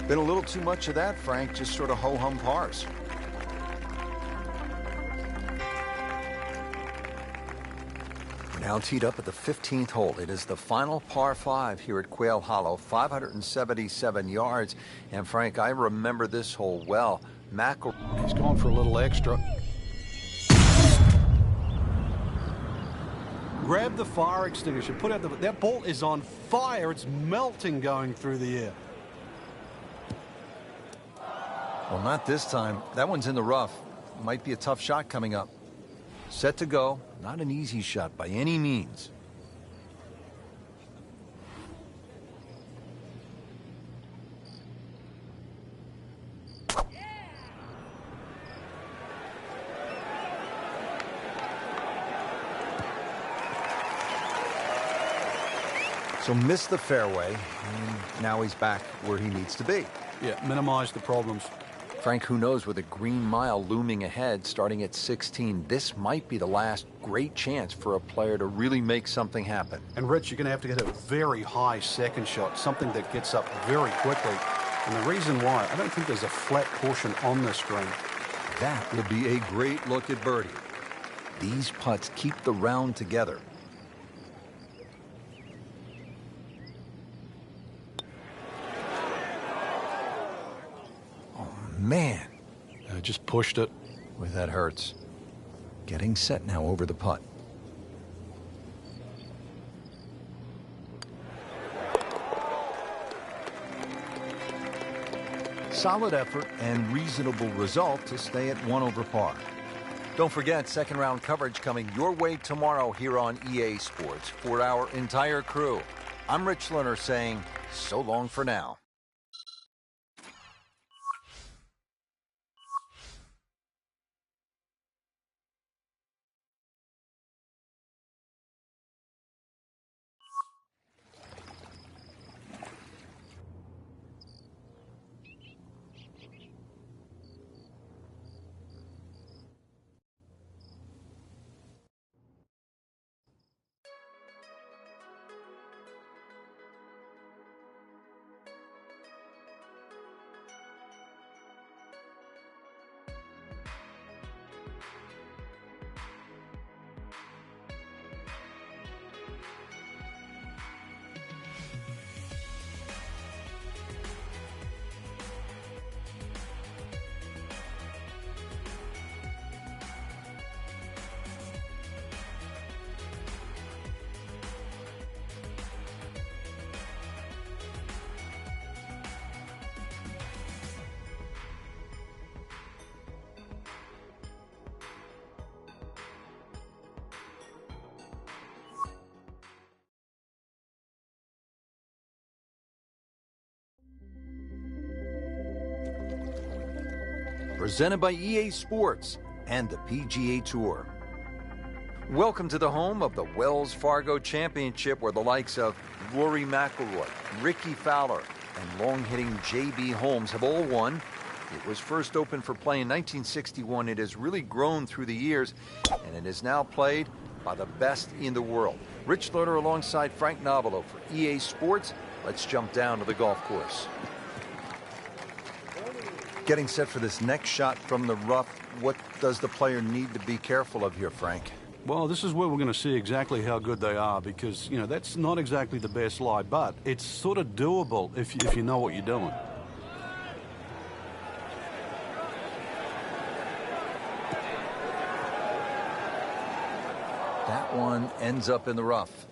Been a little too much of that, Frank, just sort of ho-hum pars. We're now teed up at the 15th hole. It is the final par 5 here at Quail Hollow, 577 yards. And Frank, I remember this hole well. He's gone for a little extra. Grab the fire extinguisher. Put out that ball is on fire. It's melting going through the air. Well, not this time. That one's in the rough. Might be a tough shot coming up. Set to go. Not an easy shot by any means. So missed the fairway, and now he's back where he needs to be. Yeah, minimize the problems. Frank, who knows, with a green mile looming ahead starting at 16, this might be the last great chance for a player to really make something happen. And Rich, you're going to have to get a very high second shot, something that gets up very quickly. And the reason why, I don't think there's a flat portion on this green. That would be a great look at birdie. These putts keep the round together. Oh, man. Just pushed it. Boy, that hurts. Getting set now over the putt. Solid effort and reasonable result to stay at 1 over par. Don't forget, second round coverage coming your way tomorrow here on EA Sports for our entire crew. I'm Rich Lerner saying so long for now. Presented by EA Sports and the PGA Tour. Welcome to the home of the Wells Fargo Championship, where the likes of Rory McIlroy, Ricky Fowler, and long-hitting J.B. Holmes have all won. It was first opened for play in 1961. It has really grown through the years, and it is now played by the best in the world. Rich Lerner alongside Frank Nobilo for EA Sports. Let's jump down to the golf course. Getting set for this next shot from the rough, what does the player need to be careful of here, Frank? Well, this is where we're going to see exactly how good they are, because, you know, that's not exactly the best lie, but it's sort of doable if you know what you're doing. That one ends up in the rough.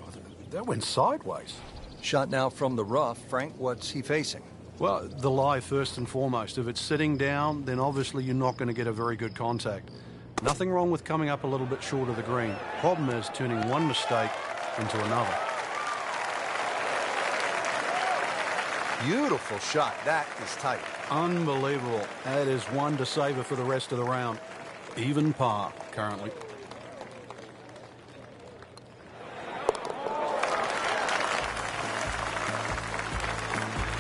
Oh, that went sideways. Shot now from the rough. Frank, what's he facing? Well, the lie first and foremost. If it's sitting down, then obviously you're not going to get a very good contact. Nothing wrong with coming up a little bit short of the green. Problem is turning one mistake into another. Beautiful shot. That is tight. Unbelievable. That is one to savor for the rest of the round. Even par currently.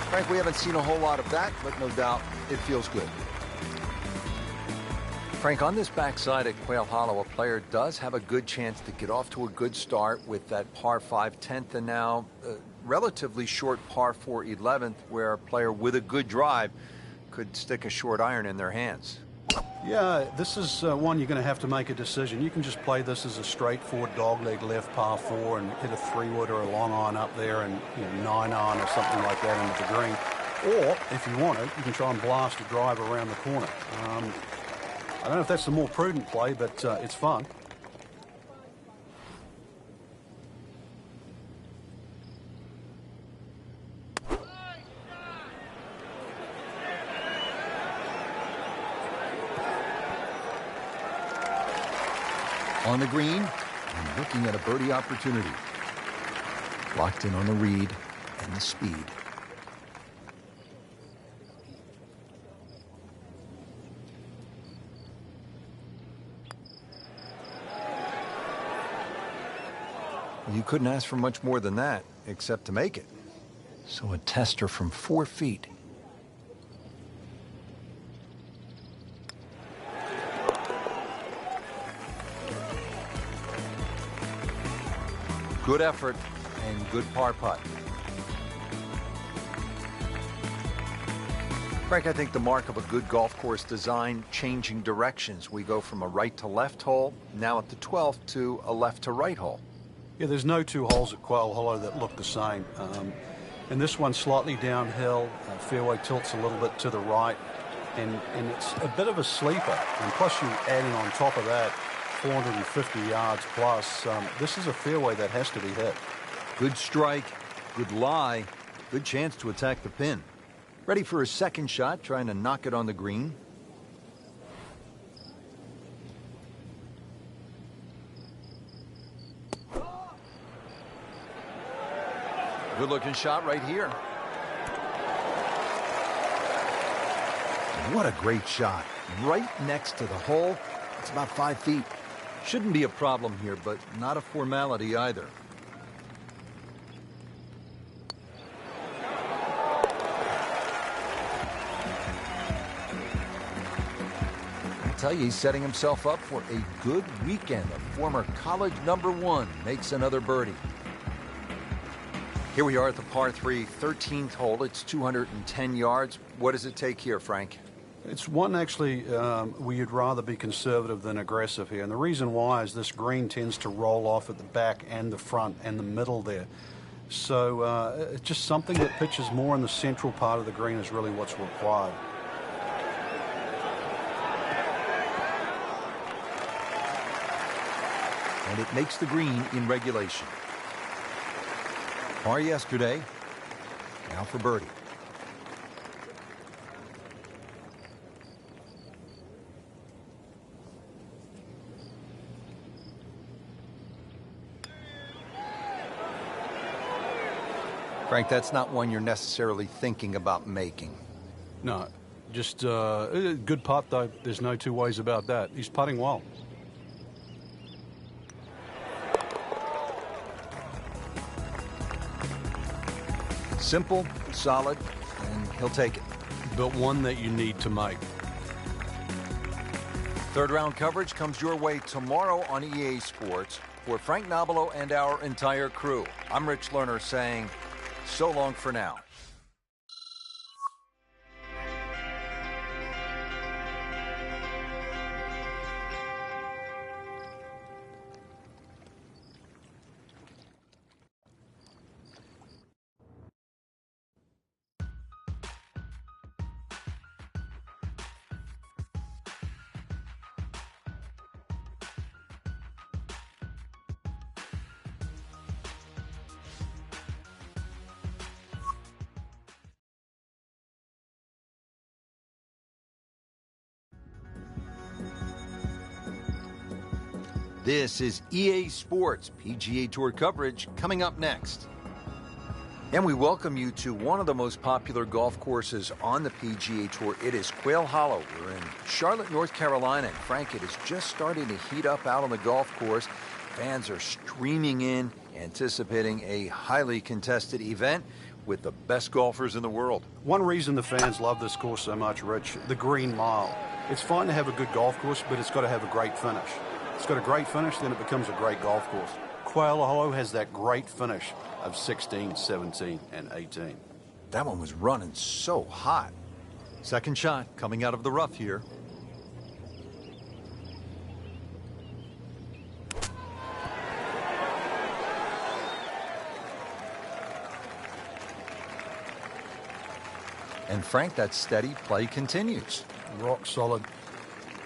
Frank, we haven't seen a whole lot of that, but no doubt it feels good. Frank, on this backside at Quail Hollow, a player does have a good chance to get off to a good start with that par 5 10th and now relatively short par 4 11th, where a player with a good drive could stick a short iron in their hands. Yeah, this is one you're going to have to make a decision. You can just play this as a straightforward dogleg left par 4 and hit a 3-wood or a long iron up there and 9-iron or something like that into the green. Or, if you want it, you can try and blast a drive around the corner. I don't know if that's the more prudent play, but it's fun. On the green, and looking at a birdie opportunity. Locked in on the read and the speed. You couldn't ask for much more than that, except to make it. So a tester from 4 feet. Good effort and good par putt. Frank, I think the mark of a good golf course design, changing directions. We go from a right to left hole, now at the 12th, to a left to right hole. Yeah, there's no two holes at Quail Hollow that look the same. And this one's slightly downhill, fairway tilts a little bit to the right, and it's a bit of a sleeper. And plus you adding on top of that 450 yards plus, this is a fairway that has to be hit. Good strike, good lie, good chance to attack the pin. Ready for a second shot, trying to knock it on the green. Good-looking shot right here. What a great shot. Right next to the hole. It's about 5 feet. Shouldn't be a problem here, but not a formality either. I'll tell you, he's setting himself up for a good weekend. A former college #1 makes another birdie. Here we are at the par 3, 13th hole. It's 210 yards. What does it take here, Frank? It's one actually where you'd rather be conservative than aggressive here. And the reason why is this green tends to roll off at the back and the front and the middle there. So it's just something that pitches more in the central part of the green is really what's required. And it makes the green in regulation. Par yesterday, now for birdie. Frank, that's not one you're necessarily thinking about making. No, just a good putt, though. There's no two ways about that. He's putting well. Simple, solid, and he'll take it. But one that you need to make. Third round coverage comes your way tomorrow on EA Sports. For Frank Nobilo and our entire crew, I'm Rich Lerner saying so long for now. This is EA Sports PGA Tour coverage coming up next. And we welcome you to one of the most popular golf courses on the PGA Tour. It is Quail Hollow. We're in Charlotte, North Carolina. And Frank, it is just starting to heat up out on the golf course. Fans are streaming in, anticipating a highly contested event with the best golfers in the world. One reason the fans love this course so much, Rich, the Green Mile. It's fine to have a good golf course, but it's got to have a great finish. It's got a great finish, then it becomes a great golf course. Quail Hollow has that great finish of 16, 17, and 18. That one was running so hot. Second shot coming out of the rough here. And Frank, that steady play continues. Rock solid.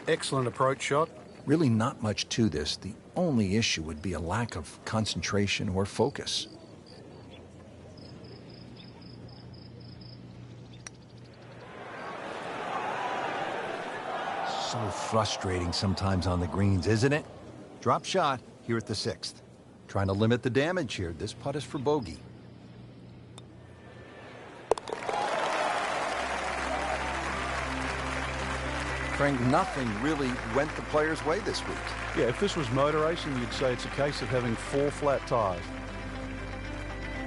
Excellent approach shot. Really not much to this. The only issue would be a lack of concentration or focus. So frustrating sometimes on the greens, isn't it? Drop shot here at the 6th. Trying to limit the damage here. This putt is for bogey. Frank, nothing really went the player's way this week. Yeah, if this was motor racing, you'd say it's a case of having 4 flat tires.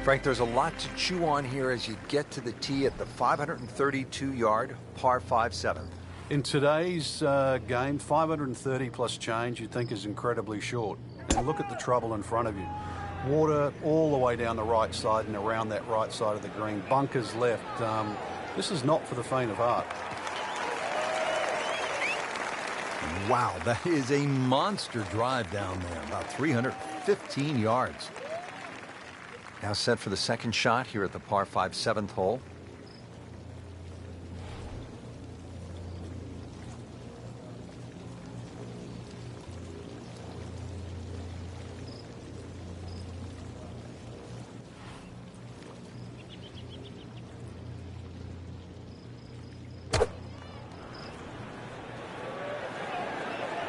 Frank, there's a lot to chew on here as you get to the tee at the 532-yard par 5/7. In today's game, 530 plus change you'd think is incredibly short. And look at the trouble in front of you. Water all the way down the right side and around that right side of the green. Bunkers left. This is not for the faint of heart. Wow, that is a monster drive down there, about 315 yards. Now set for the second shot here at the par 5 7th hole.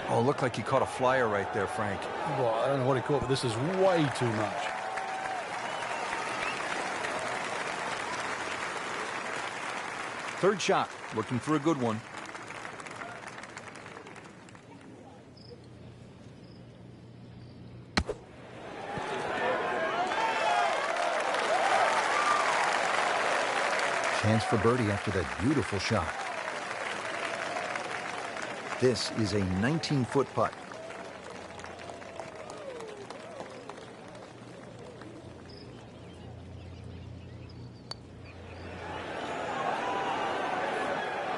Oh, looked like he caught a flyer right there, Frank. Well, I don't know what he caught, but this is way too much. Third shot, looking for a good one. Chance for birdie after that beautiful shot. This is a 19-foot putt.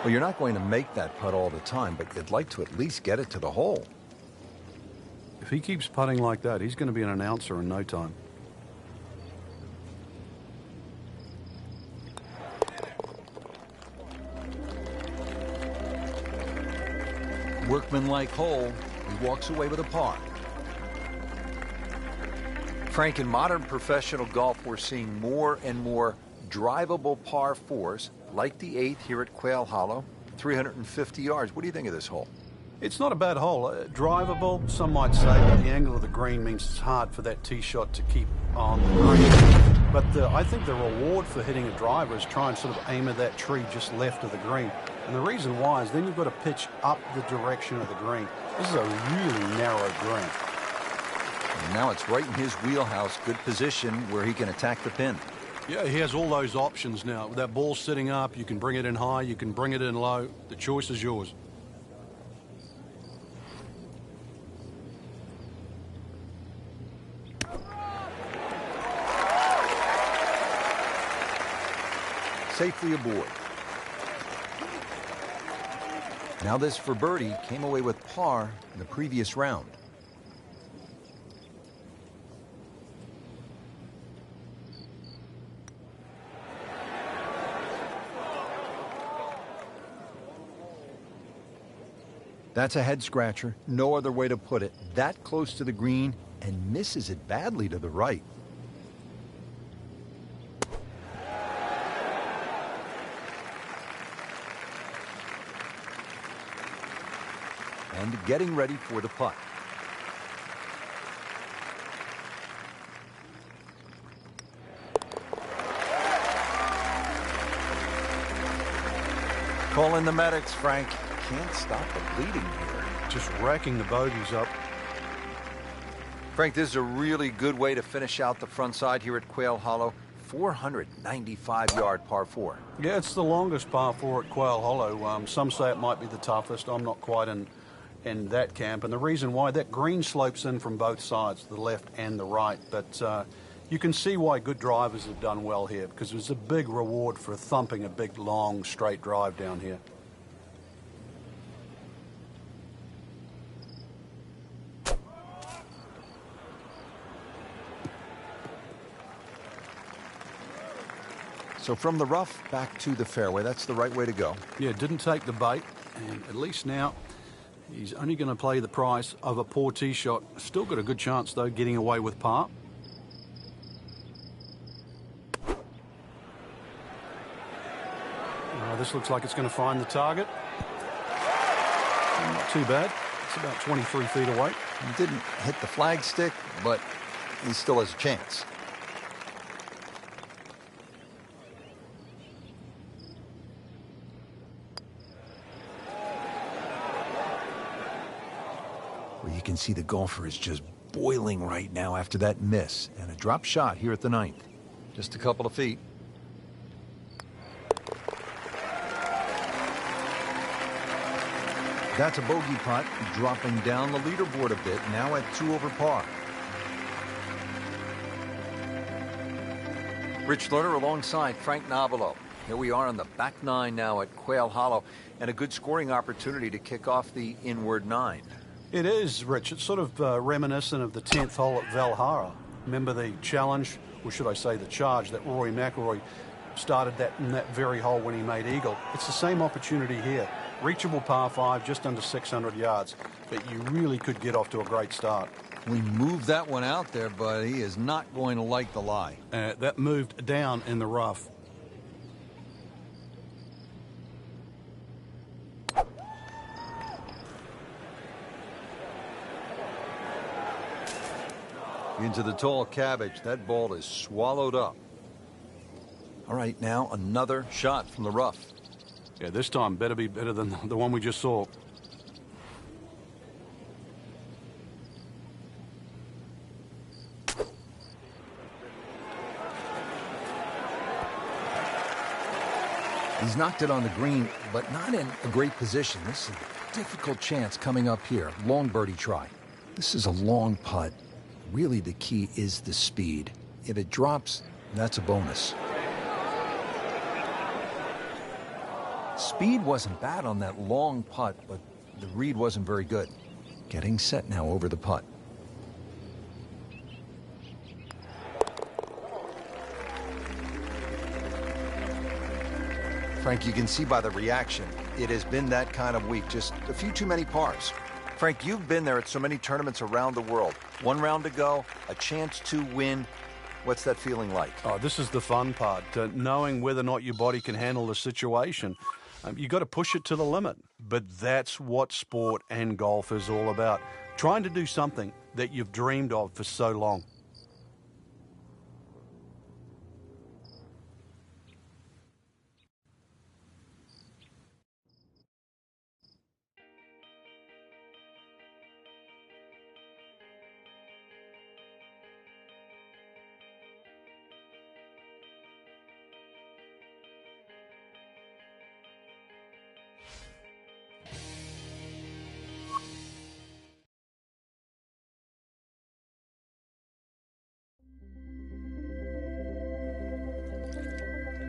Well, you're not going to make that putt all the time, but you'd like to at least get it to the hole. If he keeps putting like that, he's going to be an announcer in no time. Workmanlike hole. He walks away with a par. Frank, in modern professional golf, we're seeing more and more drivable par 4s, like the 8th here at Quail Hollow, 350 yards. What do you think of this hole? It's not a bad hole. Drivable, some might say, but the angle of the green means it's hard for that tee shot to keep on the green. But I think the reward for hitting a driver is try and sort of aim at that tree just left of the green. And the reason why is then you've got to pitch up the direction of the green. This is a really narrow green. And now it's right in his wheelhouse. Good position where he can attack the pin. Yeah, he has all those options now. With that ball sitting up, you can bring it in high, you can bring it in low. The choice is yours. Safely aboard. Now this for birdie. Came away with par in the previous round. That's a head scratcher. No other way to put it. That close to the green and misses it badly to the right. And getting ready for the putt. Call in the medics, Frank. Can't stop the bleeding here. Just racking the bogeys up. Frank, this is a really good way to finish out the front side here at Quail Hollow. 495-yard par 4. Yeah, it's the longest par 4 at Quail Hollow. Some say it might be the toughest. I'm not quite in that camp. And the reason why, that green slopes in from both sides, the left and the right. But you can see why good drivers have done well here, because there's a big reward for thumping a big, long, straight drive down here. So from the rough back to the fairway, that's the right way to go. Yeah, didn't take the bait, and at least now he's only going to play the price of a poor tee shot. Still got a good chance, though, getting away with par. This looks like it's going to find the target. Not too bad. It's about 23 feet away. He didn't hit the flagstick, but he still has a chance. Well, you can see the golfer is just boiling right now after that miss and a drop shot here at the 9th. Just a couple of feet. That's a bogey putt, dropping down the leaderboard a bit, now at 2 over par. Rich Lerner alongside Frank Nobilo. Here we are on the back 9 now at Quail Hollow, and a good scoring opportunity to kick off the inward 9. It is, Rich. It's sort of reminiscent of the 10th hole at Valhalla. Remember the challenge, or should I say the charge, that Rory McIlroy started that in that very hole when he made eagle. It's the same opportunity here. Reachable par 5, just under 600 yards, but you really could get off to a great start. We moved that one out there, but he is not going to like the lie. That moved down in the rough. Into the tall cabbage. That ball is swallowed up. All right, now another shot from the rough. Yeah, this time better be better than the one we just saw. He's knocked it on the green, but not in a great position. This is a difficult chance coming up here. Long birdie try. This is a long putt. Really, the key is the speed. If it drops, that's a bonus. Speed wasn't bad on that long putt, but the read wasn't very good. Getting set now over the putt. Frank, you can see by the reaction, it has been that kind of week. Just a few too many pars. Frank, you've been there at so many tournaments around the world. One round to go, a chance to win. What's that feeling like? Oh, this is the fun part, knowing whether or not your body can handle the situation. You got to push it to the limit. But that's what sport and golf is all about. Trying to do something that you've dreamed of for so long.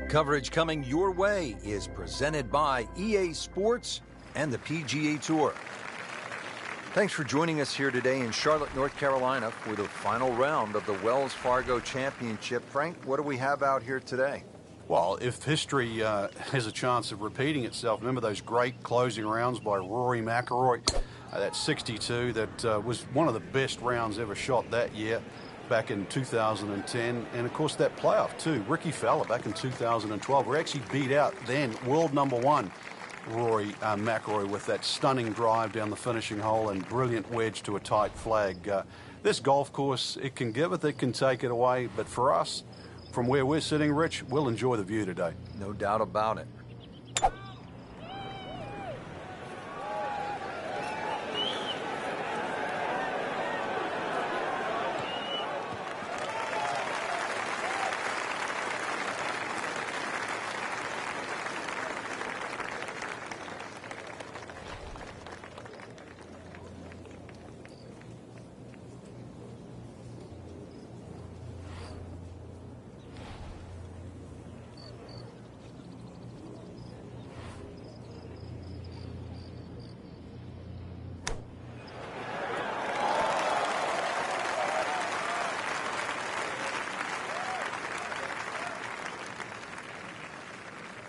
Coverage coming your way is presented by EA Sports and the PGA Tour. Thanks for joining us here today in Charlotte, North Carolina for the final round of the Wells Fargo Championship. Frank, what do we have out here today? Well, if history has a chance of repeating itself, remember those great closing rounds by Rory McIlroy? That 62, that was one of the best rounds ever shot that year, back in 2010, and of course that playoff too. Ricky Fowler back in 2012. We actually beat out then world number 1 Rory McIlroy with that stunning drive down the finishing hole and brilliant wedge to a tight flag. This golf course, it can give it, it can take it away, but for us, from where we're sitting, Rich, we'll enjoy the view today. No doubt about it.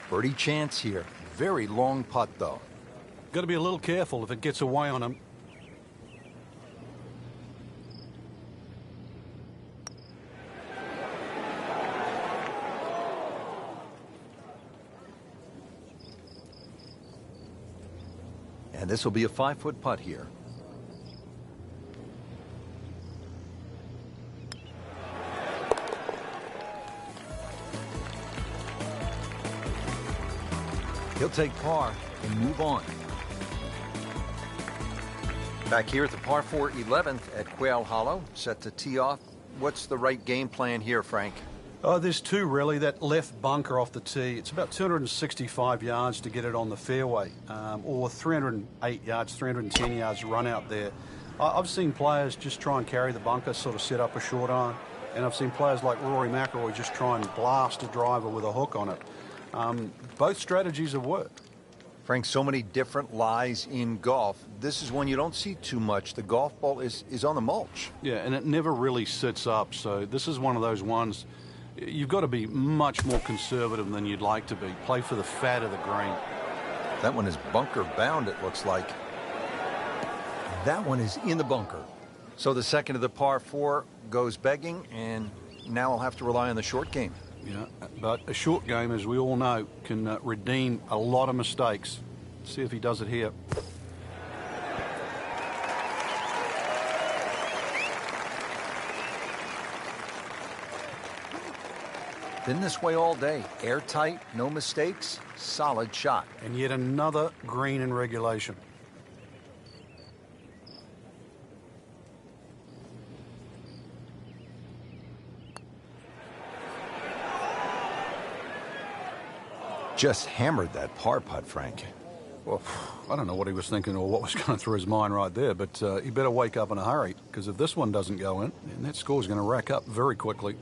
Birdie chance here. Very long putt, though. Got to be a little careful if it gets away on him. And this will be a 5-foot putt here. He'll take par and move on. Back here at the par 4 11th at Quail Hollow, set to tee off. What's the right game plan here, Frank? Oh, there's two really. That left bunker off the tee, it's about 265 yards to get it on the fairway, or 308 yards, 310 yards run out there. I've seen players just try and carry the bunker, sort of set up a short iron, and I've seen players like Rory McIlroy just try and blast a driver with a hook on it. Both strategies have worked. Frank, so many different lies in golf. This is one you don't see too much. The golf ball is on the mulch. Yeah, and it never really sits up, so this is one of those ones you've got to be much more conservative than you'd like to be. Play for the fat of the green. That one is bunker bound, it looks like. That one is in the bunker. So the second of the par 4 goes begging, and now I'll have to rely on the short game. Yeah, but a short game, as we all know, can redeem a lot of mistakes. See if he does it here. Been this way all day. Airtight, no mistakes, solid shot. And yet another green in regulation. Just hammered that par putt, Frank. Well, I don't know what he was thinking or what was going through his mind right there, but he better wake up in a hurry, because if this one doesn't go in, then that score's going to rack up very quickly.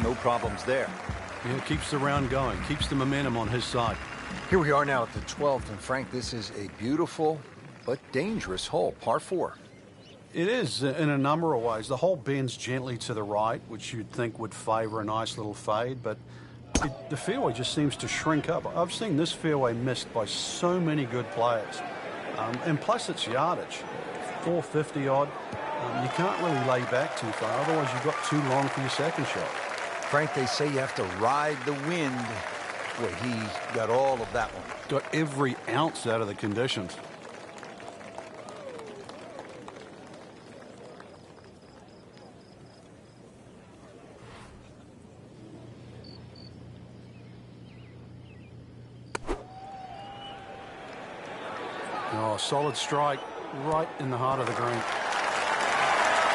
No problems there. Yeah, keeps the round going, keeps the momentum on his side. Here we are now at the 12th, and Frank, this is a beautiful but dangerous hole, par 4. It is in a number of ways. The hole bends gently to the right, which you'd think would favour a nice little fade, but the fairway just seems to shrink up. I've seen this fairway missed by so many good players. And plus it's yardage, 450 odd. You can't really lay back too far, otherwise you've got too long for your second shot. Frank, they say you have to ride the wind. Boy, he got all of that one. Got every ounce out of the conditions. Oh, solid strike right in the heart of the green.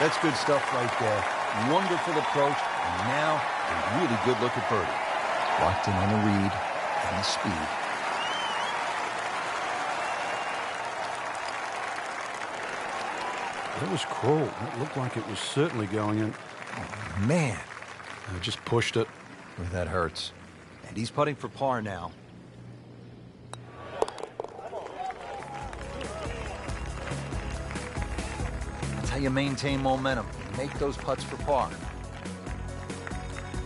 That's good stuff right there. Wonderful approach, and now a really good look at birdie. Locked in on the read and the speed. It was cruel. It looked like it was certainly going in. Oh, man. I just pushed it. Boy, that hurts. And he's putting for par now. That's how you maintain momentum. Make those putts for par.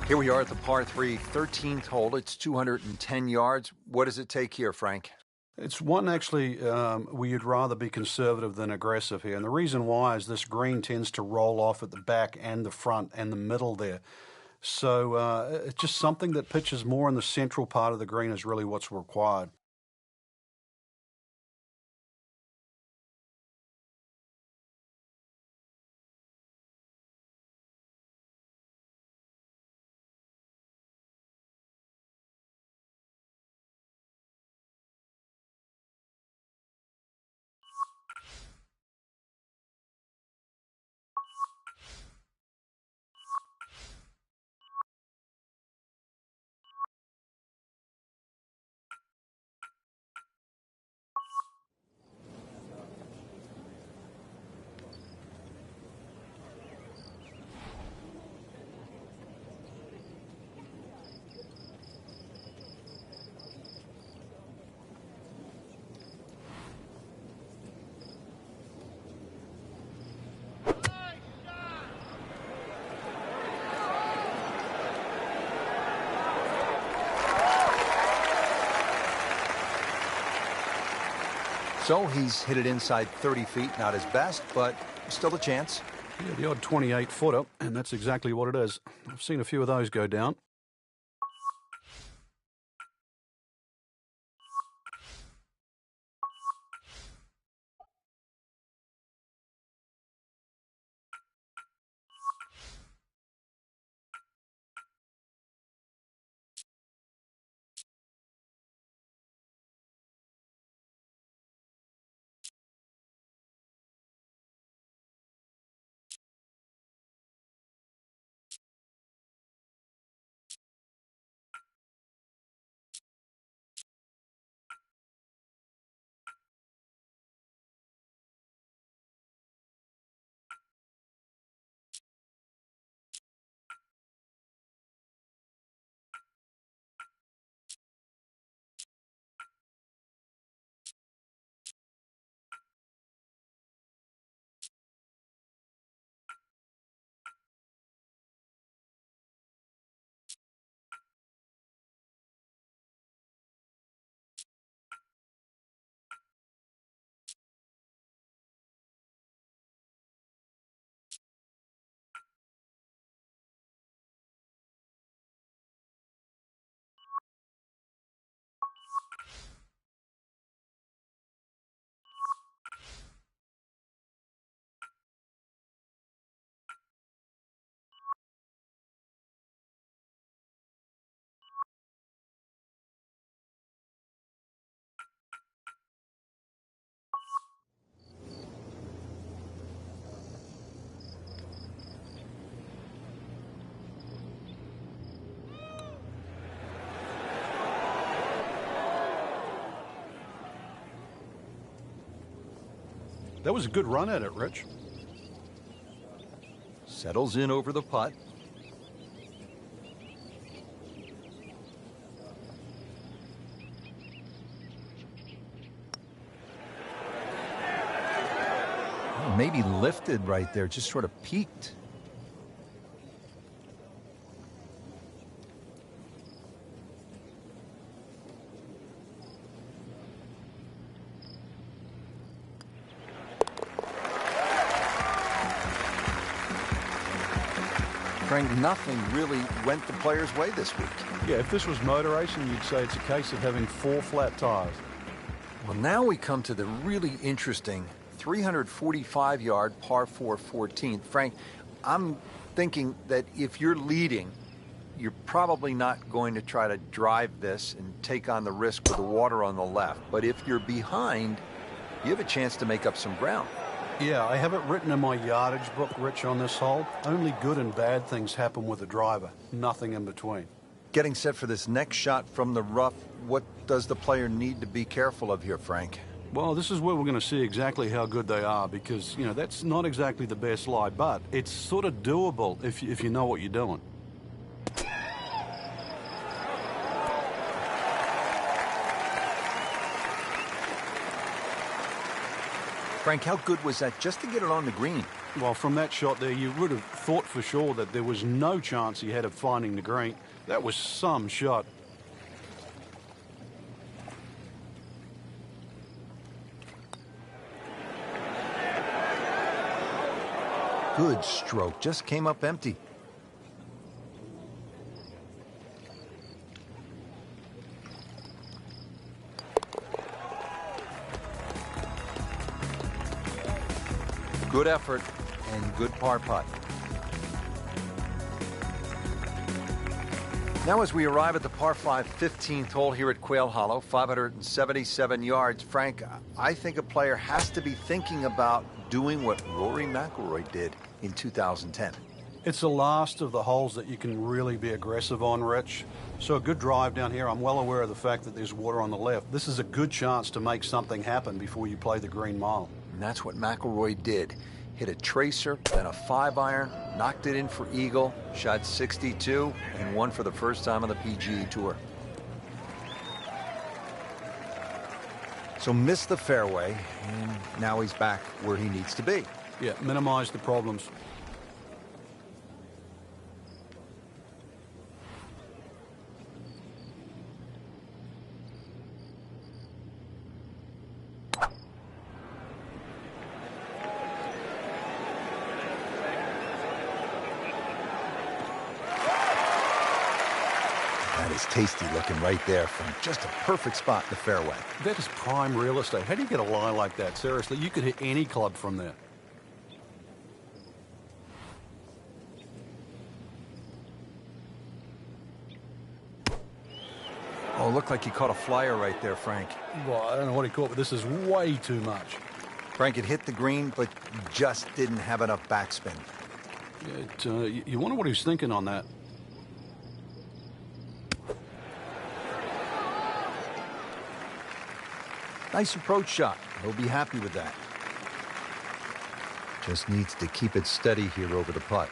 Here we are at the par 3, 13th hole. It's 210 yards. What does it take here, Frank? It's one actually where you'd rather be conservative than aggressive here. And the reason why is this green tends to roll off at the back and the front and the middle there. So it's just something that pitches more in the central part of the green is really what's required. So he's hit it inside 30 feet. Not his best, but still a chance. Yeah, the odd 28-footer, and that's exactly what it is. I've seen a few of those go down. That was a good run at it, Rich. Settles in over the putt. Oh, maybe lifted right there, just sort of peaked. Frank, nothing really went the player's way this week. Yeah, if this was motor racing, you'd say it's a case of having 4 flat tires. Well, now we come to the really interesting 345-yard par 4 14th. Frank, I'm thinking that if you're leading, you're probably not going to try to drive this and take on the risk with the water on the left. But if you're behind, you have a chance to make up some ground. Yeah, I have it written in my yardage book, Rich, on this hole. Only good and bad things happen with a driver. Nothing in between. Getting set for this next shot from the rough, what does the player need to be careful of here, Frank? Well, this is where we're going to see exactly how good they are because, you know, that's not exactly the best lie, but it's sort of doable if you know what you're doing. Frank, how good was that just to get it on the green? Well, from that shot there, you would have thought for sure that there was no chance he had of finding the green. That was some shot. Good stroke, just came up empty. Good effort and good par putt. Now as we arrive at the par 5 15th hole here at Quail Hollow, 577 yards, Frank, I think a player has to be thinking about doing what Rory McIlroy did in 2010. It's the last of the holes that you can really be aggressive on, Rich. So a good drive down here. I'm well aware of the fact that there's water on the left. This is a good chance to make something happen before you play the green mile. And that's what McIlroy did. Hit a tracer, then a 5-iron, knocked it in for eagle, shot 62, and won for the first time on the PGA Tour. So missed the fairway, and now he's back where he needs to be. Yeah, minimize the problems. That is tasty looking right there from just a perfect spot in the fairway. That is prime real estate. How do you get a lie like that? Seriously, you could hit any club from there. Oh, looked like he caught a flyer right there, Frank. Well, I don't know what he caught, but this is way too much. Frank, it hit the green, but just didn't have enough backspin. You wonder what he was thinking on that. Nice approach shot. He'll be happy with that. Just needs to keep it steady here over the putt.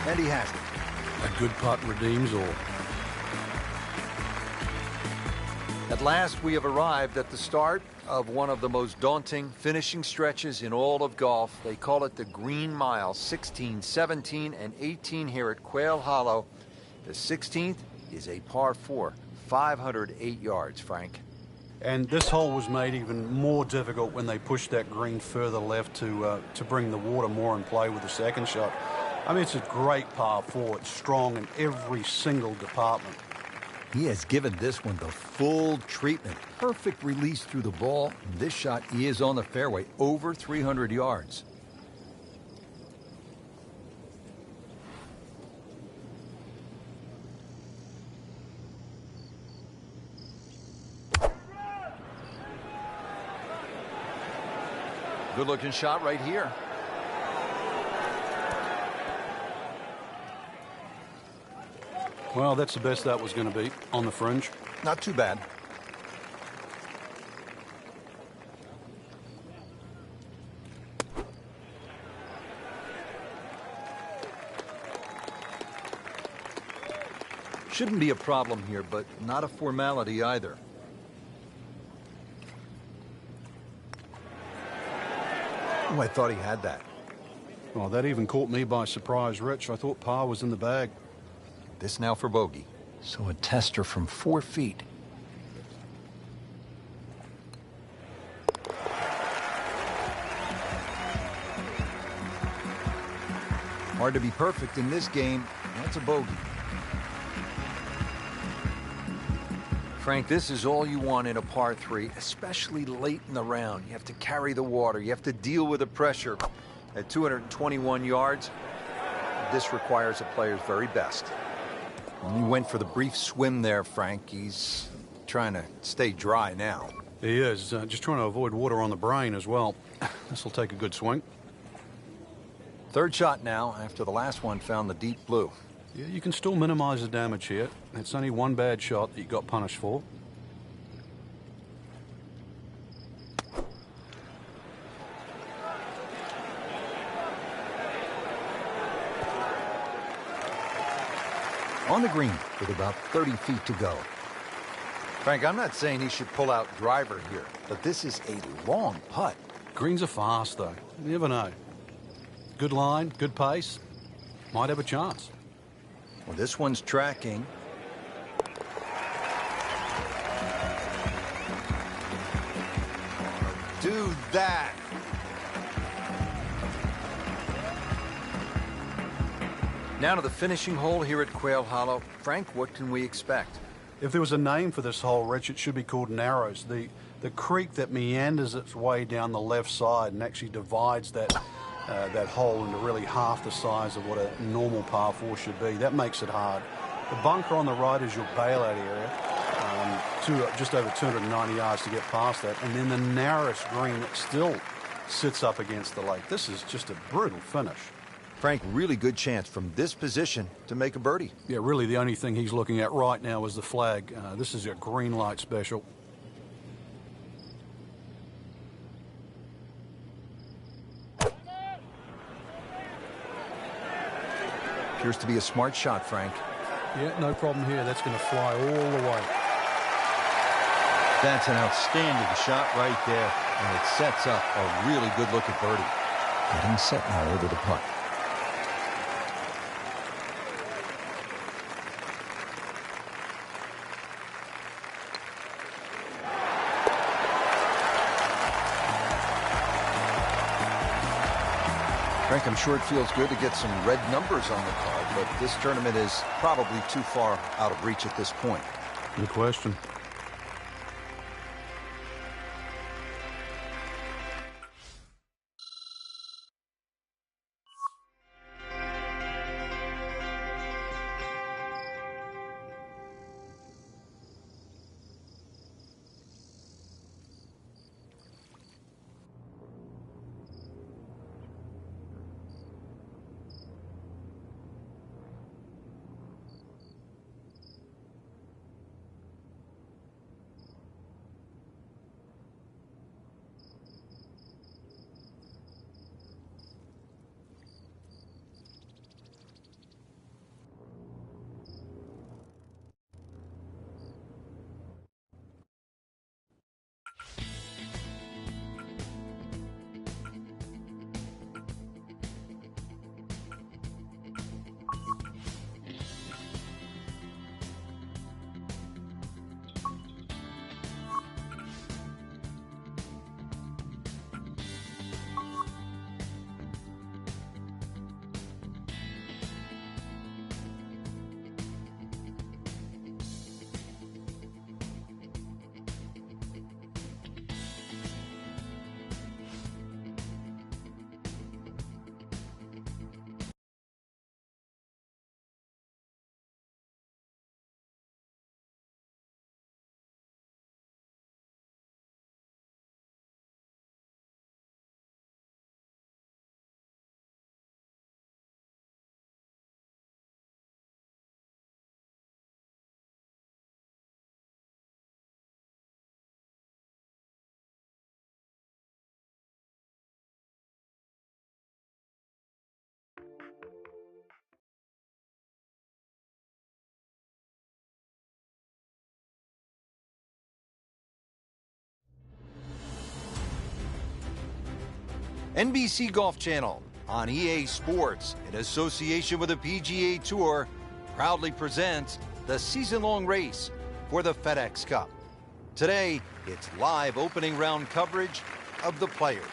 And he has it. A good putt redeems all. At last, we have arrived at the start of one of the most daunting finishing stretches in all of golf. They call it the Green Mile, 16, 17, and 18 here at Quail Hollow. The 16th is a par 4, 508 yards, Frank. And this hole was made even more difficult when they pushed that green further left to bring the water more in play with the second shot. I mean, it's a great par 4. It's strong in every single department. He has given this one the full treatment. Perfect release through the ball. This shot is on the fairway, over 300 yards. Good-looking shot right here. Well, that's the best that was going to be, on the fringe. Not too bad. Shouldn't be a problem here, but not a formality either. Oh, I thought he had that. Well, that even caught me by surprise, Rich. I thought par was in the bag. This now for bogey. So a tester from 4 feet. Hard to be perfect in this game. That's a bogey. Frank, this is all you want in a par 3, especially late in the round. You have to carry the water. You have to deal with the pressure. At 221 yards, this requires a player's very best. And he went for the brief swim there, Frank. He's trying to stay dry now. He is. Just trying to avoid water on the brain as well. This will take a good swing. Third shot now, after the last one found the deep blue. Yeah, you can still minimize the damage here. It's only one bad shot that you got punished for. On the green with about 30 feet to go. Frank, I'm not saying he should pull out driver here, but this is a long putt. Greens are fast, though. You never know. Good line, good pace. Might have a chance. Well, this one's tracking. Do that. Now to the finishing hole here at Quail Hollow. Frank, what can we expect? If there was a name for this hole, Rich, it should be called Narrows. The creek that meanders its way down the left side and actually divides that hole into really half the size of what a normal par 4 should be. That makes it hard. The bunker on the right is your bailout area, just over 290 yards to get past that, and then the narrowest green that still sits up against the lake. This is just a brutal finish. Frank, really good chance from this position to make a birdie. Yeah, really the only thing he's looking at right now is the flag. This is a green light special. Appears to be a smart shot, Frank. Yeah, no problem here. That's going to fly all the way. That's an outstanding shot right there, and it sets up a really good look at birdie. Getting set now over the putt. Frank, I'm sure it feels good to get some red numbers on the card, but this tournament is probably too far out of reach at this point. Good question. NBC Golf Channel on EA Sports, in association with the PGA Tour, proudly presents the season-long race for the FedEx Cup. Today, it's live opening round coverage of the Players.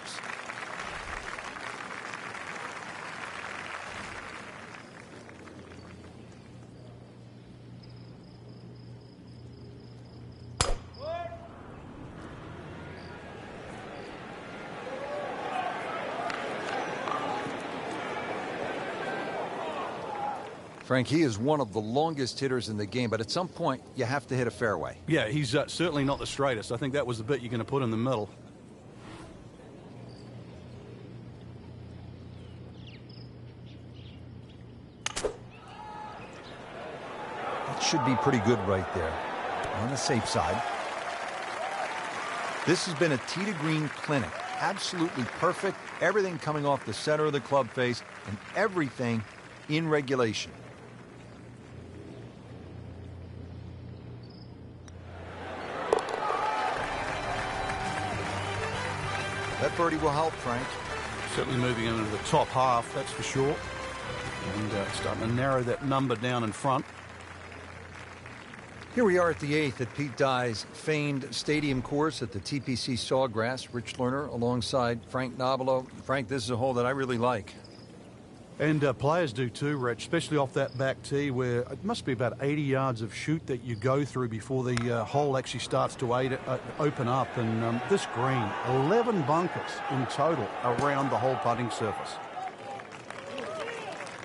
Frank, he is one of the longest hitters in the game, but at some point, you have to hit a fairway. Yeah, he's certainly not the straightest. I think that was the bit you're going to put in the middle. That should be pretty good right there, on the safe side. This has been a tee to green clinic. Absolutely perfect. Everything coming off the center of the club face and everything in regulation. That birdie will help, Frank. Certainly moving into the top half, that's for sure. And starting to narrow that number down in front. Here we are at the 8th at Pete Dye's famed stadium course at the TPC Sawgrass. Rich Lerner alongside Frank Nobilo. Frank, this is a hole that I really like. And players do too, Rich, especially off that back tee where it must be about 80 yards of shoot that you go through before the hole actually starts to open up. And this green, 11 bunkers in total around the whole putting surface.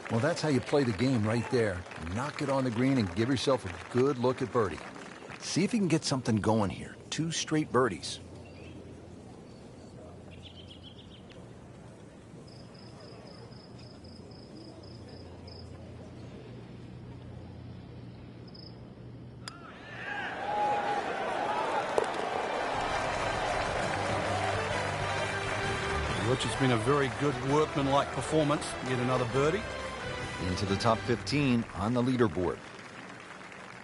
Well, that's how you play the game right there. Knock it on the green and give yourself a good look at birdie. See if you can get something going here. 2 straight birdies. Which has been a very good workmanlike performance. Yet another birdie. Into the top 15 on the leaderboard.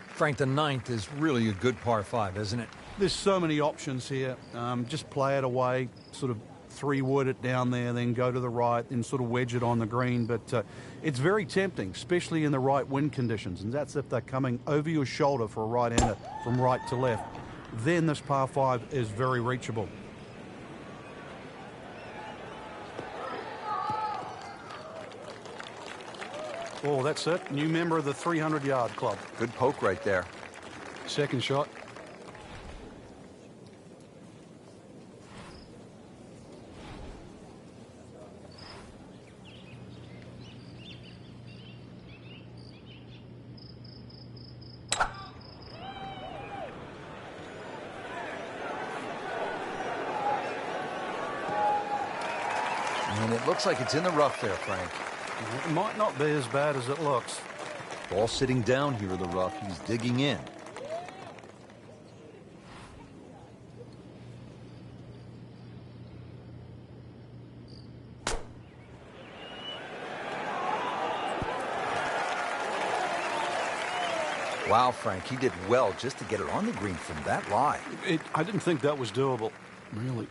Frank, the 9th is really a good par 5, isn't it? There's so many options here. Just play it away, sort of 3-wood it down there, then go to the right, and sort of wedge it on the green. But it's very tempting, especially in the right wind conditions. And that's if they're coming over your shoulder for a right-hander from right to left. Then this par 5 is very reachable. Oh, that's it. New member of the 300-yard club. Good poke right there. Second shot. And it looks like it's in the rough there, Frank. It might not be as bad as it looks. Ball sitting down here in the rough. He's digging in. Wow, Frank, he did well just to get it on the green from that lie. I didn't think that was doable, really.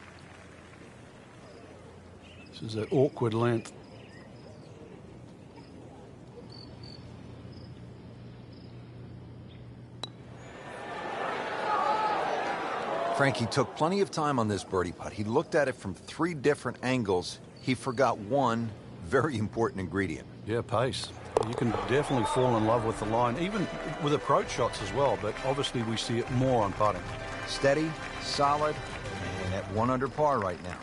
This is an awkward length. Frankie took plenty of time on this birdie putt. He looked at it from 3 different angles. He forgot one very important ingredient. Yeah, pace. You can definitely fall in love with the line, even with approach shots as well, but obviously we see it more on putting. Steady, solid, and at 1 under par right now.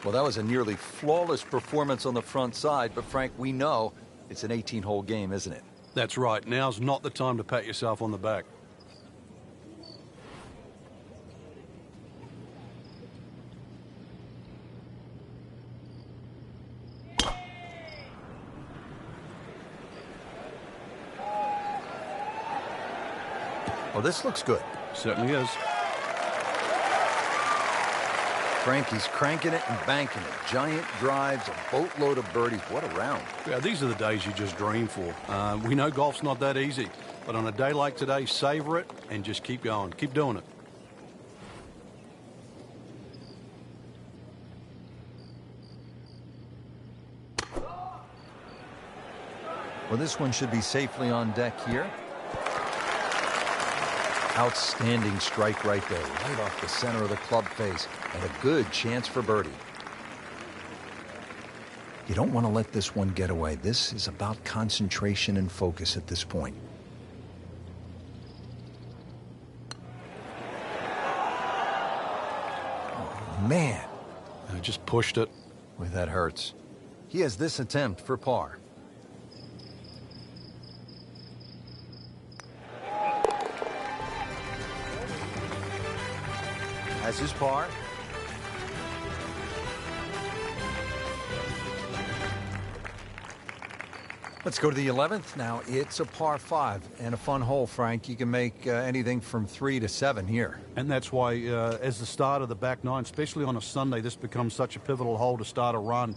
Well, that was a nearly flawless performance on the front side, but Frank, we know it's an 18-hole game, isn't it? That's right. Now's not the time to pat yourself on the back. Well, this looks good. Certainly is. Frankie's cranking it and banking it. Giant drives, a boatload of birdies. What a round. Yeah, these are the days you just dream for. We know golf's not that easy, but on a day like today, savor it and just keep going. Keep doing it. Well, this one should be safely on deck here. Outstanding strike right there, right off the center of the club face, and a good chance for birdie. You don't want to let this one get away. This is about concentration and focus at this point. Oh, man. I just pushed it. Boy, that hurts. He has this attempt for par. Has his par. Let's go to the 11th. Now, it's a par 5 and a fun hole, Frank. You can make anything from 3 to 7 here. And that's why, as the start of the back nine, especially on a Sunday, this becomes such a pivotal hole to start a run.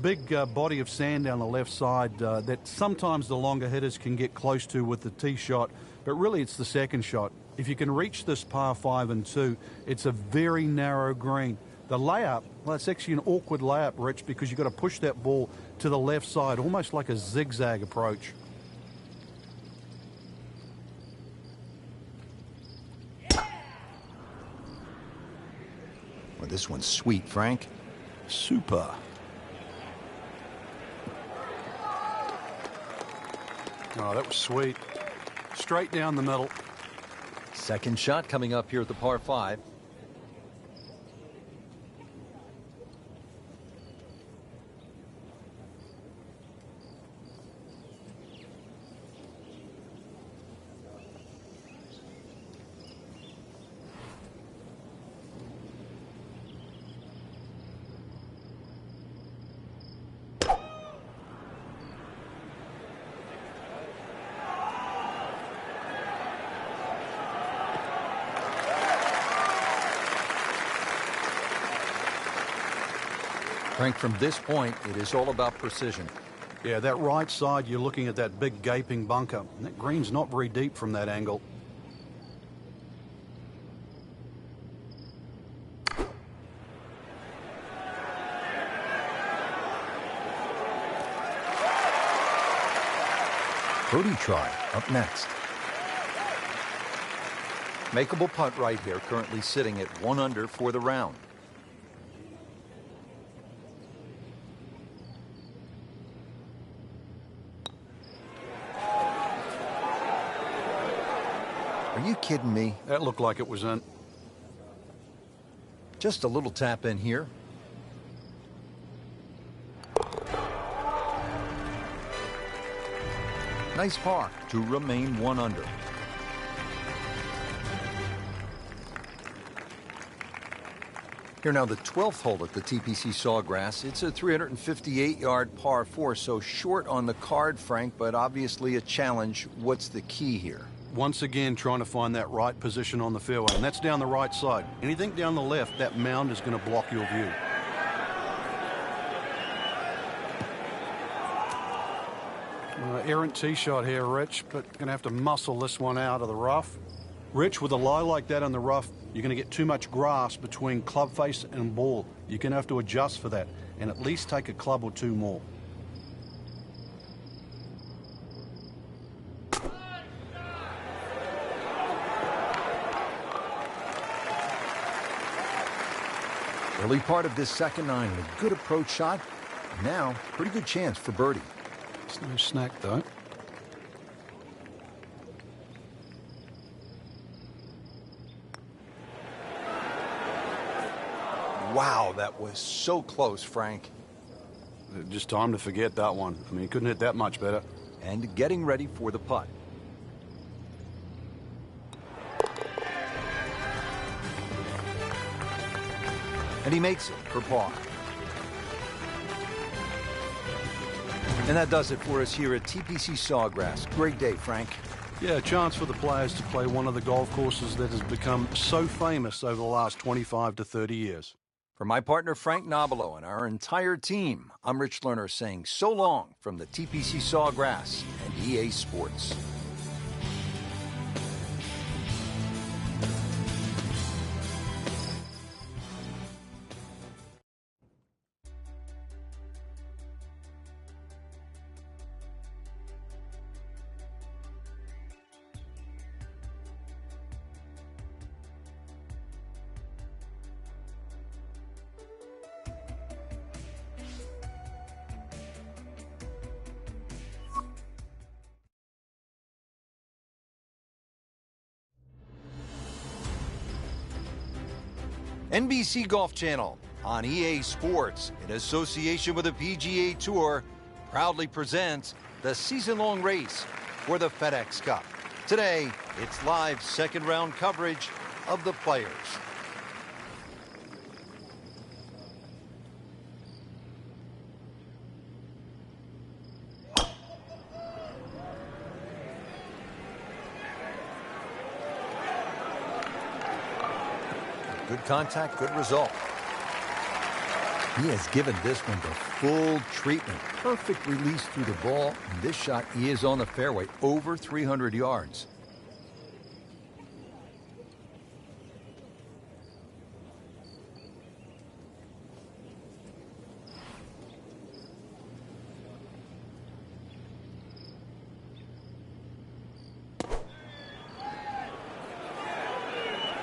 Big body of sand down the left side that sometimes the longer hitters can get close to with the tee shot, but really it's the second shot. If you can reach this par 5 and 2, it's a very narrow green. The layup, well, it's actually an awkward layup, Rich, because you've got to push that ball to the left side, almost like a zigzag approach. Well, this one's sweet, Frank. Super. Oh, that was sweet. Straight down the middle. Second shot coming up here at the par 5. Frank, from this point, it is all about precision. Yeah, that right side, you're looking at that big gaping bunker. And that green's not very deep from that angle. Birdie try up next. Makeable putt right here, currently sitting at 1 under for the round. Are you kidding me? That looked like it was in. Just a little tap in here. Nice par to remain 1 under. Here now, the 12th hole at the TPC Sawgrass. It's a 358-yard par 4, so short on the card, Frank, but obviously a challenge. What's the key here? Once again, trying to find that right position on the fairway, and that's down the right side. Anything down the left, that mound is going to block your view. Errant tee shot here, Rich, but going to have to muscle this one out of the rough. Rich, with a lie like that in the rough, you're going to get too much grass between club face and ball. You're going to have to adjust for that and at least take a club or two more. Early part of this second nine, a good approach shot. Now, pretty good chance for birdie. It's no snack, though. Wow, that was so close, Frank. Just time to forget that one. I mean, he couldn't hit that much better. And getting ready for the putt. And he makes it for par. And that does it for us here at TPC Sawgrass. Great day, Frank. Yeah, a chance for the players to play one of the golf courses that has become so famous over the last 25 to 30 years. For my partner, Frank Nobilo, and our entire team, I'm Rich Lerner saying so long from the TPC Sawgrass and EA Sports. NBC Golf Channel on EA Sports, in association with the PGA Tour, proudly presents the season-long race for the FedEx Cup. Today, it's live second-round coverage of the Players. Good contact, good result. He has given this one the full treatment. Perfect release through the ball. And this shot is on the fairway, over 300 yards.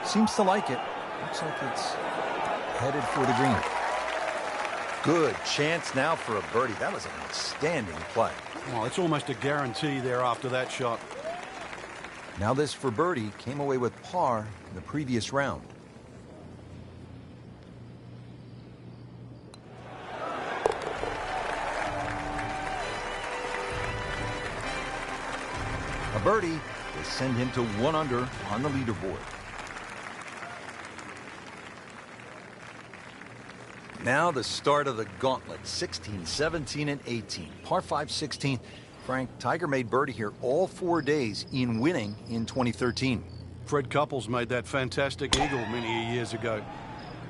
Seems to like it. Looks like it's headed for the green. Good chance now for a birdie. That was an outstanding play. Well, it's almost a guarantee there after that shot. Now this for birdie. Came away with par in the previous round. A birdie will send him to 1 under on the leaderboard. Now the start of the gauntlet, 16, 17, and 18. Par 5, 16. Frank, Tiger made birdie here all 4 days in winning in 2013. Fred Couples made that fantastic eagle many years ago.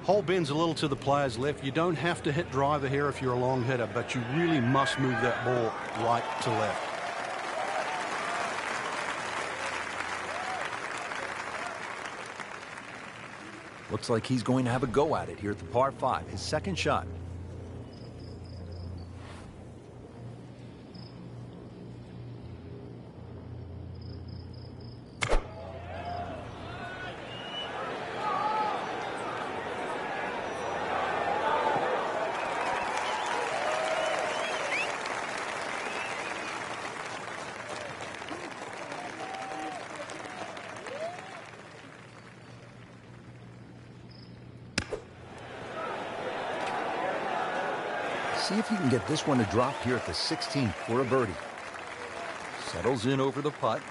Hole bends a little to the player's left. You don't have to hit driver here if you're a long hitter, but you really must move that ball right to left. Looks like he's going to have a go at it here at the par 5, his second shot. See if he can get this one to drop here at the 16th for a birdie. Settles in over the putt.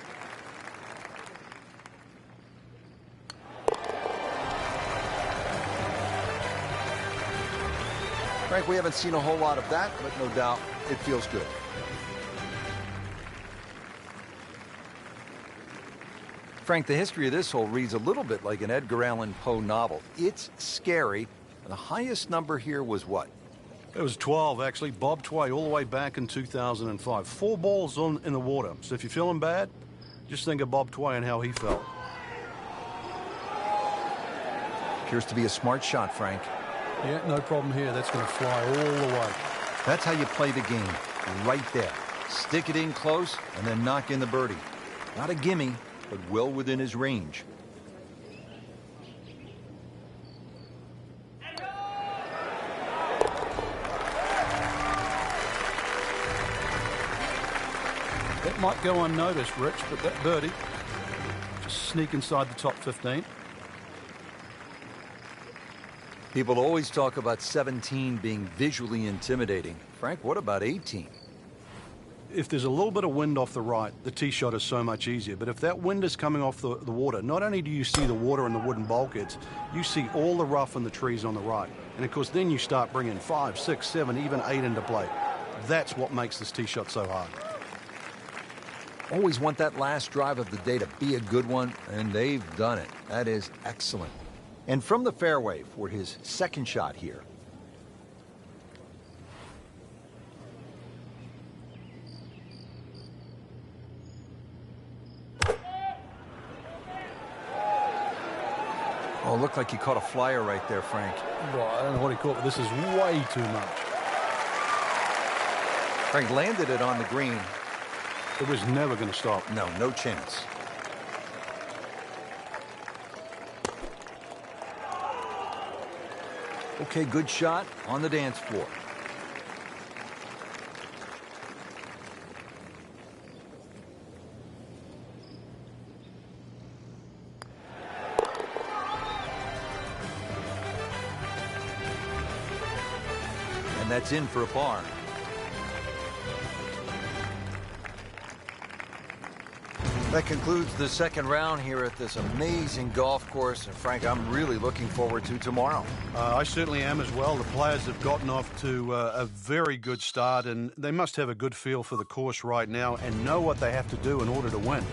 Frank, we haven't seen a whole lot of that, but no doubt it feels good. Frank, the history of this hole reads a little bit like an Edgar Allan Poe novel. It's scary, and the highest number here was what? It was 12, actually. Bob Tway, all the way back in 2005. 4 balls in the water. So if you're feeling bad, just think of Bob Tway and how he felt. Appears to be a smart shot, Frank. Yeah, no problem here. That's going to fly all the way. That's how you play the game, right there. Stick it in close and then knock in the birdie. Not a gimme, but well within his range. That might go unnoticed, Rich, but that birdie just sneak inside the top 15. People always talk about 17 being visually intimidating. Frank, what about 18? If there's a little bit of wind off the right, the tee shot is so much easier. But if that wind is coming off the water, not only do you see the water and the wooden bulkheads, you see all the rough and the trees on the right. And, of course, then you start bringing 5, 6, 7, even 8 into play. That's what makes this tee shot so hard. Always want that last drive of the day to be a good one, and they've done it. That is excellent. And from the fairway for his second shot here. Oh, looked like he caught a flyer right there, Frank. Well, I don't know what he caught, but this is way too much. Frank landed it on the green. It was never going to stop. No, no chance. Okay, good shot on the dance floor. that's in for a par. That concludes the second round here at this amazing golf course. And Frank, I'm really looking forward to tomorrow. I certainly am as well. The players have gotten off to a very good start, and they must have a good feel for the course right now and know what they have to do in order to win.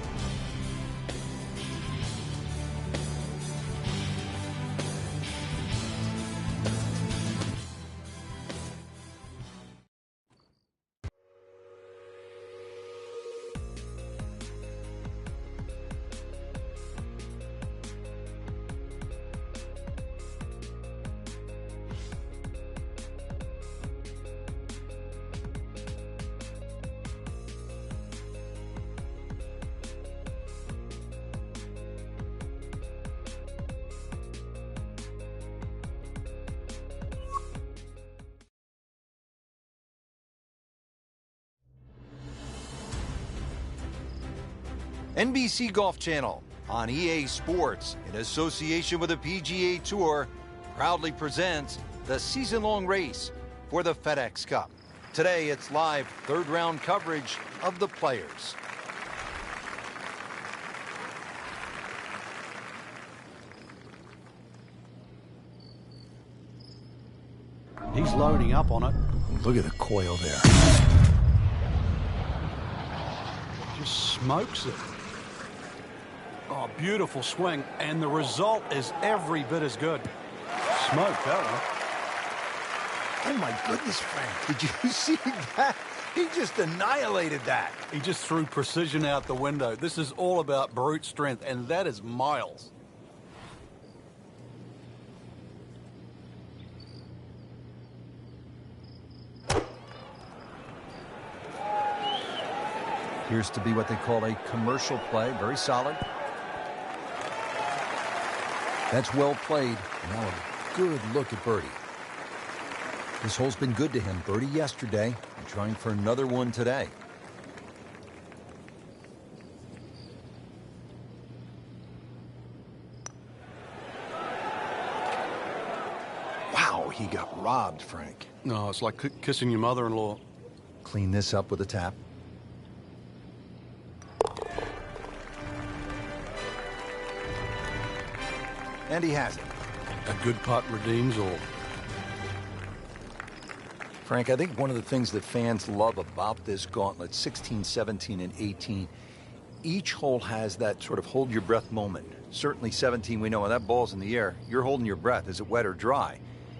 NBC Golf Channel on EA Sports, in association with the PGA Tour, proudly presents the season-long race for the FedEx Cup. Today, it's live third-round coverage of the Players. He's loading up on it. Look at the coil there. Just smokes it. Oh, beautiful swing, and the result is every bit as good. Smoked that one. Oh, my goodness, Frank. Did you see that? He just annihilated that. He just threw precision out the window. This is all about brute strength, and that is miles. Appears to be what they call a commercial play. Very solid. That's well played. Now a good look at birdie. This hole's been good to him. Birdie yesterday and trying for another one today. Wow, he got robbed, Frank. No, it's like kissing your mother-in-law. Clean this up with a tap. And he has it. A good putt redeems all. Frank, I think one of the things that fans love about this gauntlet, 16, 17, and 18, each hole has that sort of hold your breath moment. Certainly 17, we know when that ball's in the air, you're holding your breath. Is it wet or dry?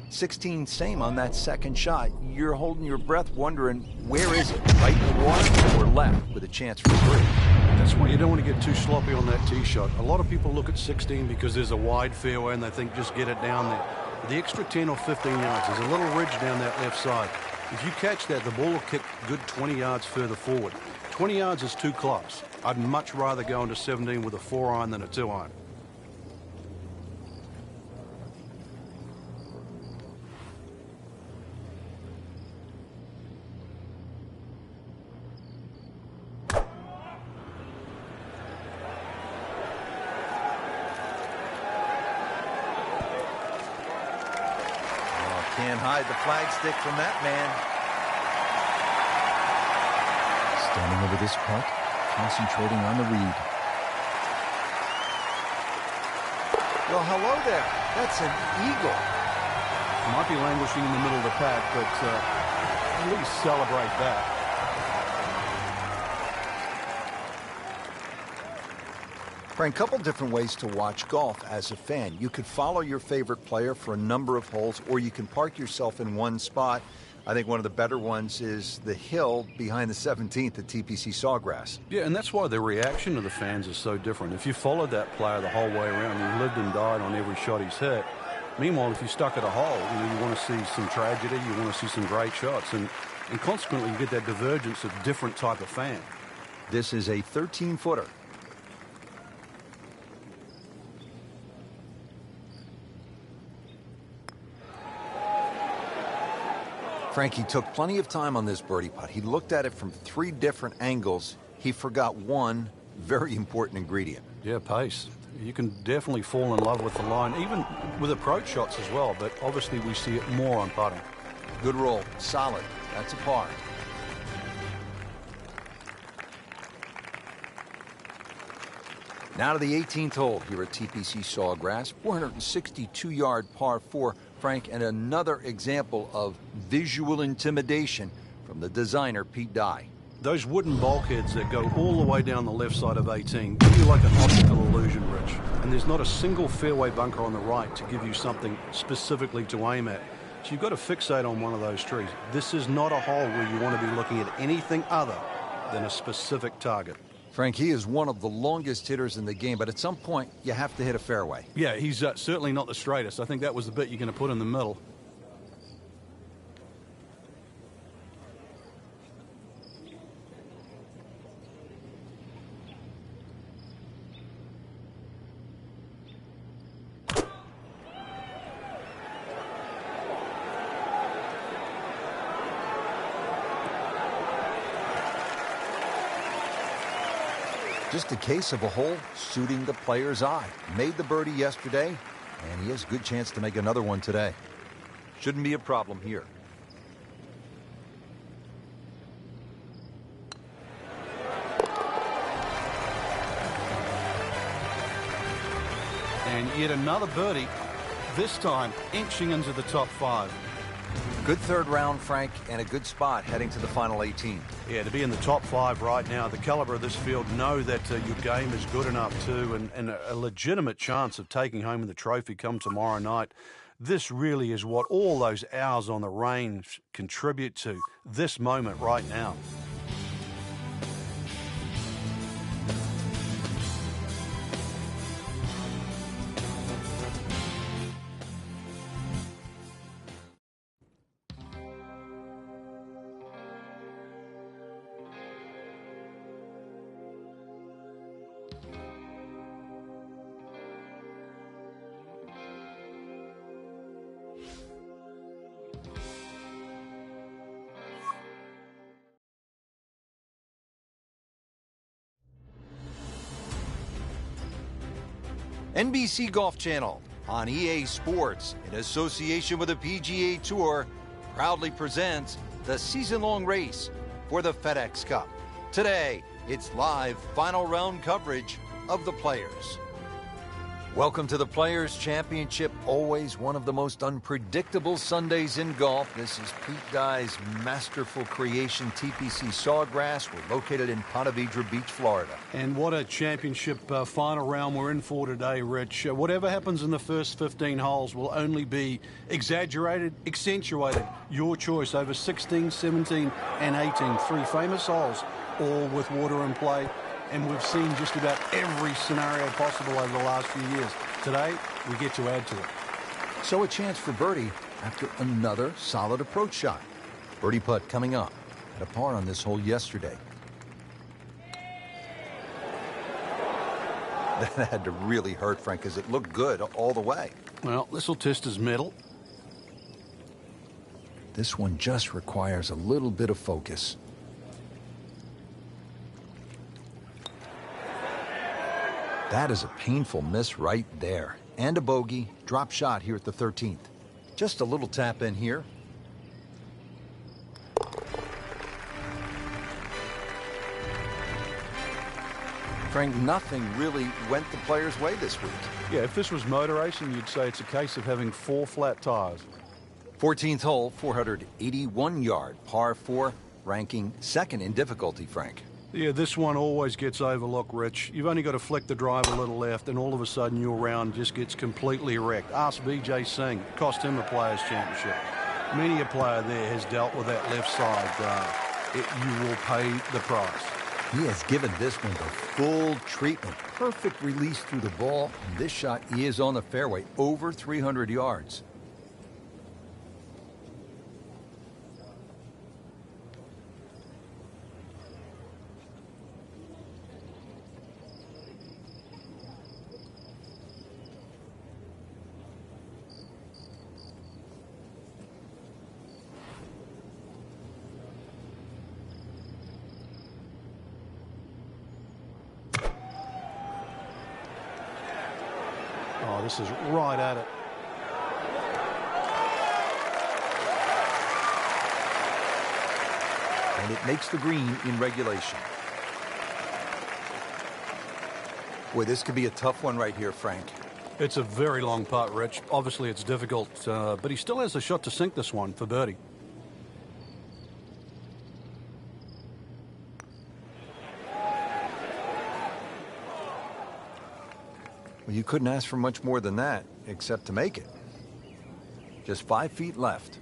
16, same on that second shot. You're holding your breath wondering, where is it? Right in the water or left with a chance for three? That's why you don't want to get too sloppy on that tee shot. A lot of people look at 16 because there's a wide fairway and they think just get it down there. The extra 10 or 15 yards, there's a little ridge down that left side. If you catch that, the ball will kick good 20 yards further forward. 20 yards is too close. I'd much rather go into 17 with a 4-iron than a 2-iron. Can't hide the flagstick from that man. Standing over this putt, concentrating on the read. Well, hello there. That's an eagle. Might be languishing in the middle of the pack, but at least celebrate that. Frank, a couple different ways to watch golf as a fan. You could follow your favorite player for a number of holes, or you can park yourself in one spot. I think one of the better ones is the hill behind the 17th at TPC Sawgrass. Yeah, and that's why the reaction of the fans is so different. If you followed that player the whole way around, you lived and died on every shot he's hit. Meanwhile, if you stuck at a hole, you want to see some tragedy, you want to see some great shots, and consequently you get that divergence of different type of fan. This is a 13-footer. Frankie took plenty of time on this birdie putt. He looked at it from 3 different angles. He forgot one very important ingredient. Yeah, pace. You can definitely fall in love with the line, even with approach shots as well, but obviously we see it more on putting. Good roll. Solid. That's a par. Now to the 18th hole here at TPC Sawgrass. 462-yard par 4, Frank, and another example of visual intimidation from the designer, Pete Dye. Those wooden bulkheads that go all the way down the left side of 18 give you like an optical illusion, Rich. And there's not a single fairway bunker on the right to give you something specifically to aim at. So you've got to fixate on one of those trees. This is not a hole where you want to be looking at anything other than a specific target. Frank, he is one of the longest hitters in the game, but at some point, you have to hit a fairway. Yeah, he's certainly not the straightest. I think that was the bit you're going to put in the middle. Just a case of a hole suiting the player's eye. Made the birdie yesterday, and he has a good chance to make another one today. Shouldn't be a problem here. And yet another birdie, this time inching into the top 5. Good third round, Frank, and a good spot heading to the final 18. Yeah, to be in the top 5 right now, the caliber of this field, know that your game is good enough too, and a legitimate chance of taking home the trophy come tomorrow night. This really is what all those hours on the range contribute to, this moment right now. NBC Golf Channel on EA Sports, in association with the PGA Tour, proudly presents the season-long race for the FedEx Cup. Today, it's live final round coverage of the Players. Welcome to the Players Championship, always one of the most unpredictable Sundays in golf. This is Pete Dye's masterful creation, TPC Sawgrass. We're located in Ponte Vedra Beach, Florida. And what a championship final round we're in for today, Rich. Whatever happens in the first 15 holes will only be exaggerated, accentuated. Your choice over 16, 17, and 18. 3 famous holes, all with water in play. And we've seen just about every scenario possible over the last few years. Today, we get to add to it. So a chance for birdie after another solid approach shot. Birdie putt coming up. Had a par on this hole yesterday. That had to really hurt, Frank, because it looked good all the way. Well, this will test his mettle. This one just requires a little bit of focus. That is a painful miss right there. And a bogey. Drop shot here at the 13th. Just a little tap in here. Frank, nothing really went the player's way this week. Yeah, if this was motor racing, you'd say it's a case of having 4 flat tires. 14th hole, 481-yard par 4, ranking second in difficulty, Frank. Yeah, this one always gets overlooked, Rich. You've only got to flick the drive a little left, and all of a sudden your round just gets completely wrecked. Ask Vijay Singh. It cost him a Players' Championship. Many a player there has dealt with that left side. You will pay the price. He has given this one the full treatment. Perfect release through the ball. And this shot is on the fairway, over 300 yards. Oh, this is right at it. and it makes the green in regulation. Boy, this could be a tough one right here, Frank. It's a very long putt, Rich. Obviously, it's difficult, but he still has a shot to sink this one for birdie. Well, you couldn't ask for much more than that, except to make it. Just 5 feet left.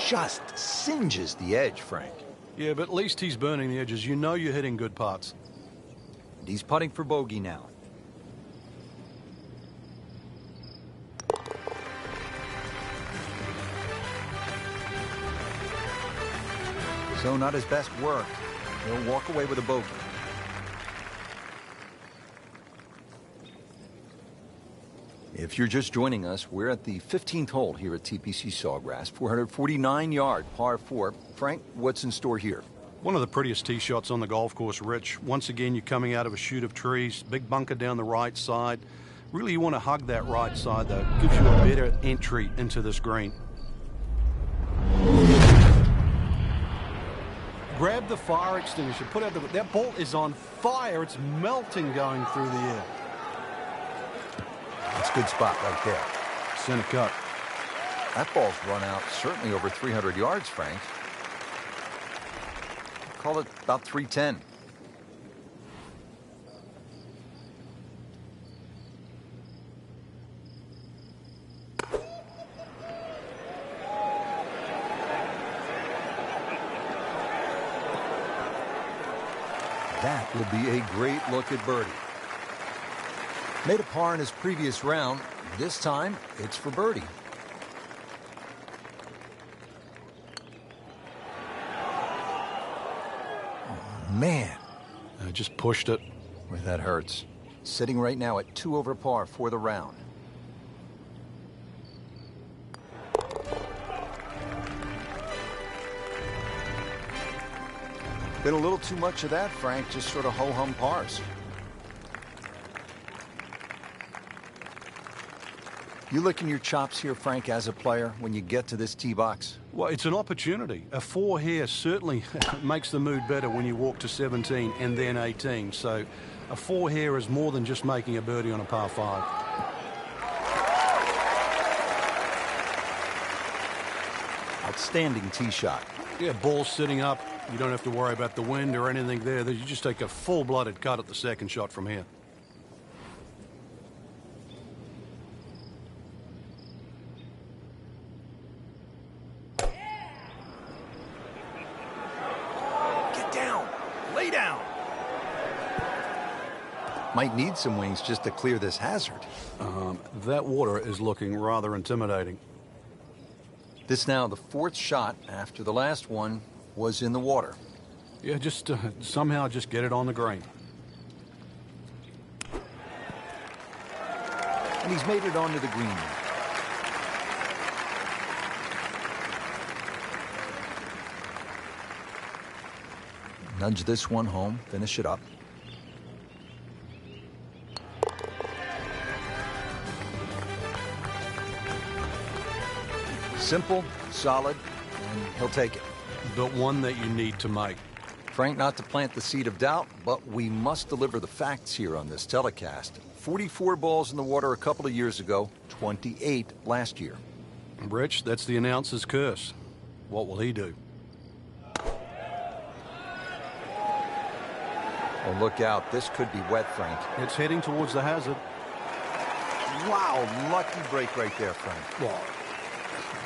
Just singes the edge, Frank. Yeah, but at least he's burning the edges. You know you're hitting good putts. And he's putting for bogey now. So not his best work. He'll walk away with a bogey. If you're just joining us, we're at the 15th hole here at TPC Sawgrass, 449-yard par 4. Frank, what's in store here? One of the prettiest tee shots on the golf course, Rich. Once again, you're coming out of a chute of trees, big bunker down the right side. Really, you want to hug that right side, though. It gives you a better entry into this green. Grab the fire extinguisher. Put out that ball is on fire. It's melting going through the air. That's a good spot right there. Center cut. That ball's run out certainly over 300 yards, Frank. Call it about 310. That will be a great look at birdie. Made a par in his previous round. This time, it's for birdie. Oh, man. I just pushed it. Boy, that hurts. Sitting right now at 2 over par for the round. Been a little too much of that, Frank. Just sort of ho-hum pars. You licking your chops here, Frank, as a player, when you get to this tee box? Well, it's an opportunity. A 4 here certainly makes the mood better when you walk to 17 and then 18. So a 4 here is more than just making a birdie on a par 5. Outstanding tee shot. Yeah, ball sitting up. You don't have to worry about the wind or anything there. You just take a full-blooded cut at the second shot from here. Get down. Lay down. Might need some wings just to clear this hazard. That water is looking rather intimidating. This now the 4th shot after the last one was in the water. Yeah, just somehow just get it on the green. And he's made it onto the green. Nudge this one home, finish it up. Simple, solid, and he'll take it. But one that you need to make. Frank, not to plant the seed of doubt, but we must deliver the facts here on this telecast. 44 balls in the water a couple of years ago, 28 last year. Rich, that's the announcer's curse. What will he do? Oh, look out. This could be wet, Frank. It's heading towards the hazard. Wow, lucky break right there, Frank. Well,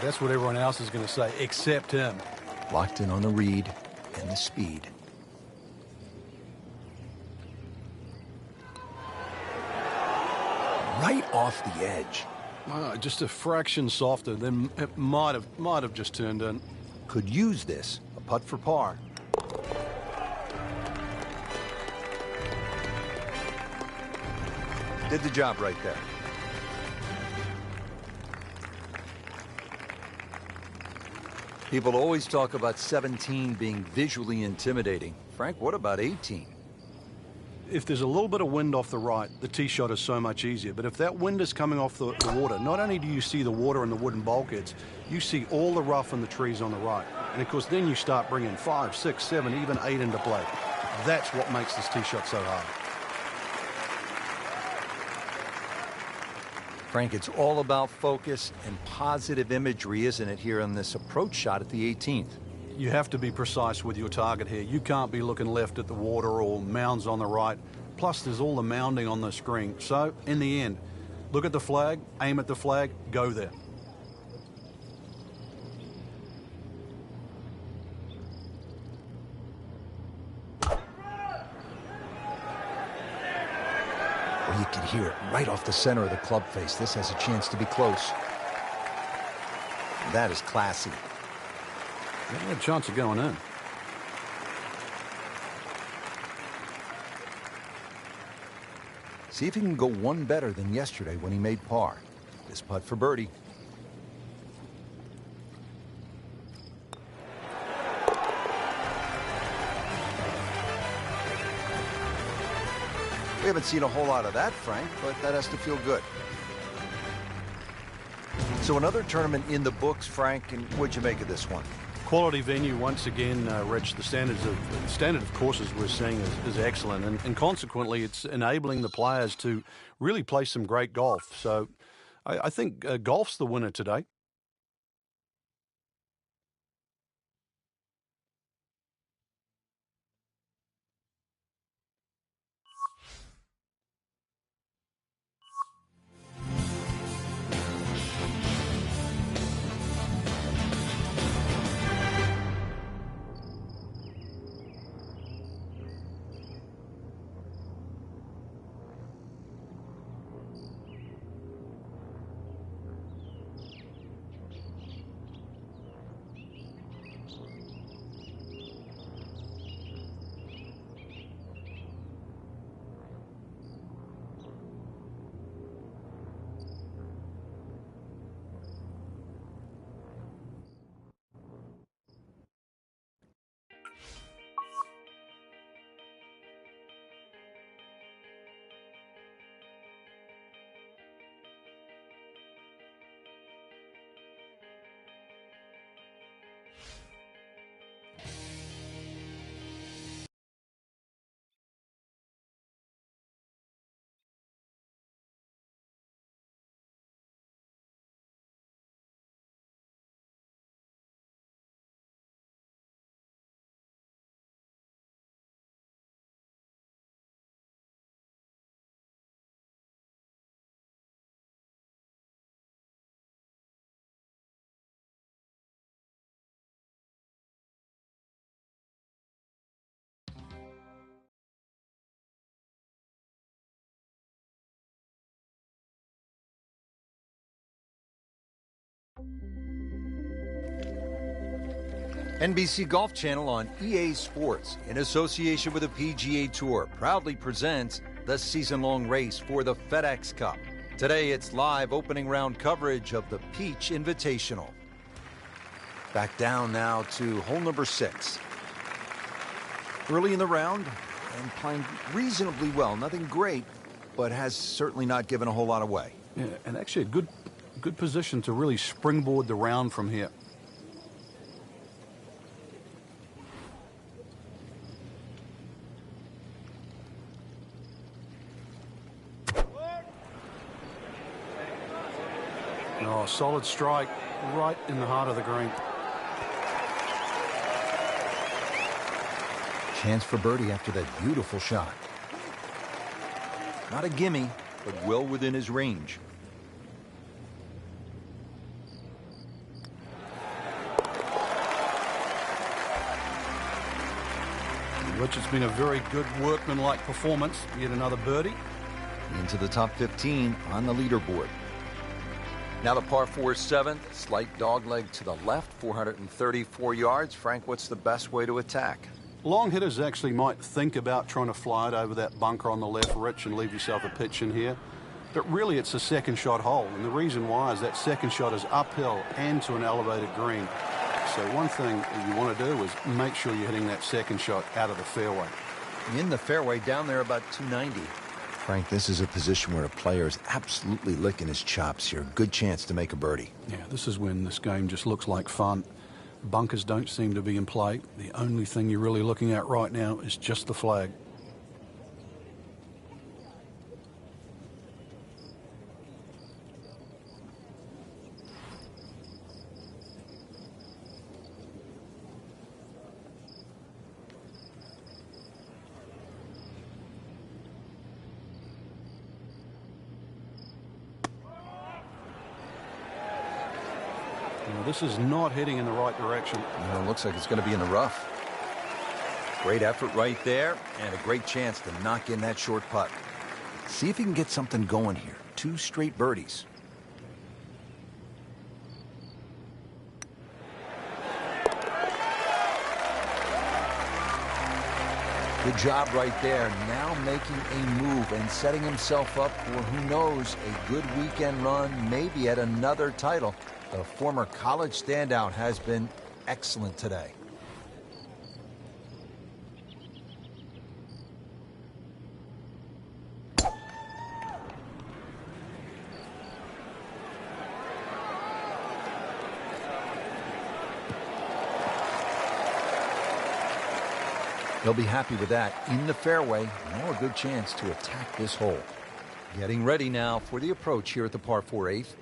that's what everyone else is going to say, except him. Locked in on the read and the speed. Right off the edge. Just a fraction softer, then it might have just turned in. Could use this. A putt for par. Did the job right there. People always talk about 17 being visually intimidating. Frank, what about 18? If there's a little bit of wind off the right, the tee shot is so much easier. But if that wind is coming off the water, not only do you see the water and the wooden bulkheads, you see all the rough and the trees on the right. And of course, then you start bringing 5, 6, 7, even 8 into play. That's what makes this tee shot so hard. Frank, it's all about focus and positive imagery, isn't it, here on this approach shot at the 18th? You have to be precise with your target here. You can't be looking left at the water or mounds on the right. Plus, there's all the mounding on the screen. So, in the end, look at the flag, aim at the flag, go there. Well, you can hear it right off the center of the club face. This has a chance to be close. That is classy. They had a chance of going in. See if he can go one better than yesterday when he made par. This putt for birdie. We haven't seen a whole lot of that, Frank, but that has to feel good. So another tournament in the books, Frank, and what'd you make of this one? Quality venue once again, Rich. The standard of courses we're seeing is excellent, and consequently, it's enabling the players to really play some great golf. So, I think golf's the winner today. NBC Golf Channel on EA Sports, in association with the PGA Tour, proudly presents the season-long race for the FedEx Cup. Today, it's live opening round coverage of the Peach Invitational. Back down now to hole number 6. Early in the round, and playing reasonably well. Nothing great, but has certainly not given a whole lot away. Yeah, and actually a good position to really springboard the round from here. Oh, solid strike right in the heart of the green. Chance for birdie after that beautiful shot. Not a gimme, but well within his range. Rich, it's been a very good workmanlike performance. Yet another birdie. Into the top 15 on the leaderboard. Now the par 4 7th, slight dogleg to the left, 434 yards. Frank, what's the best way to attack? Long hitters actually might think about trying to fly it over that bunker on the left, Rich, and leave yourself a pitch in here. But really, it's a second shot hole. And the reason why is that second shot is uphill and to an elevated green. So one thing you want to do is make sure you're hitting that second shot out of the fairway. In the fairway, down there about 290. Frank, this is a position where a player is absolutely licking his chops here. Good chance to make a birdie. Yeah, this is when this game just looks like fun. Bunkers don't seem to be in play. The only thing you're really looking at right now is just the flag. This is not heading in the right direction. No, it looks like it's going to be in the rough. Great effort right there, and a great chance to knock in that short putt. See if he can get something going here. 2 straight birdies. Good job right there. Now making a move and setting himself up for, who knows, a good weekend run, maybe at another title. The former college standout has been excellent today. He'll be happy with that. In the fairway, now a good chance to attack this hole. Getting ready now for the approach here at the par 4 8th.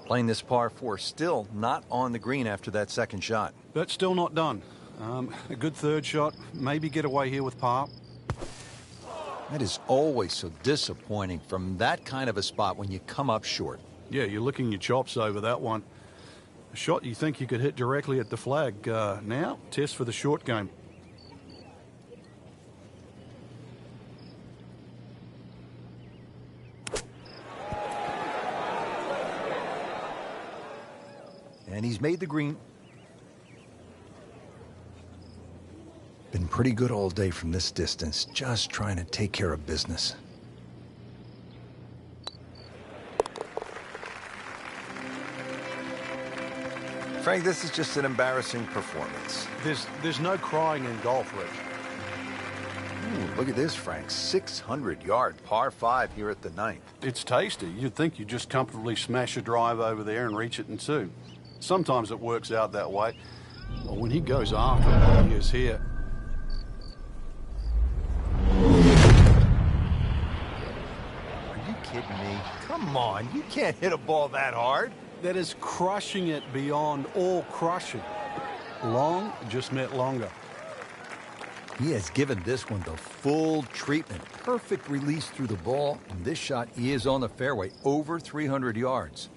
Playing this par 4, still not on the green after that second shot. But still not done. A good third shot. Maybe get away here with par. That is always so disappointing from that kind of a spot when you come up short. Yeah, you're licking your chops over that one. A shot you think you could hit directly at the flag. Now, test for the short game. And he's made the green. Been pretty good all day from this distance, just trying to take care of business. Frank, this is just an embarrassing performance. There's no crying in golf, Rich. Ooh, look at this, Frank. 600-yard par 5 here at the 9th. It's tasty. You'd think you'd just comfortably smash a drive over there and reach it in 2. Sometimes it works out that way. But when he goes after it like he is here. Are you kidding me? Come on, you can't hit a ball that hard. That is crushing it beyond all crushing. Long just meant longer. He has given this one the full treatment. Perfect release through the ball. And this shot is on the fairway, over 300 yards.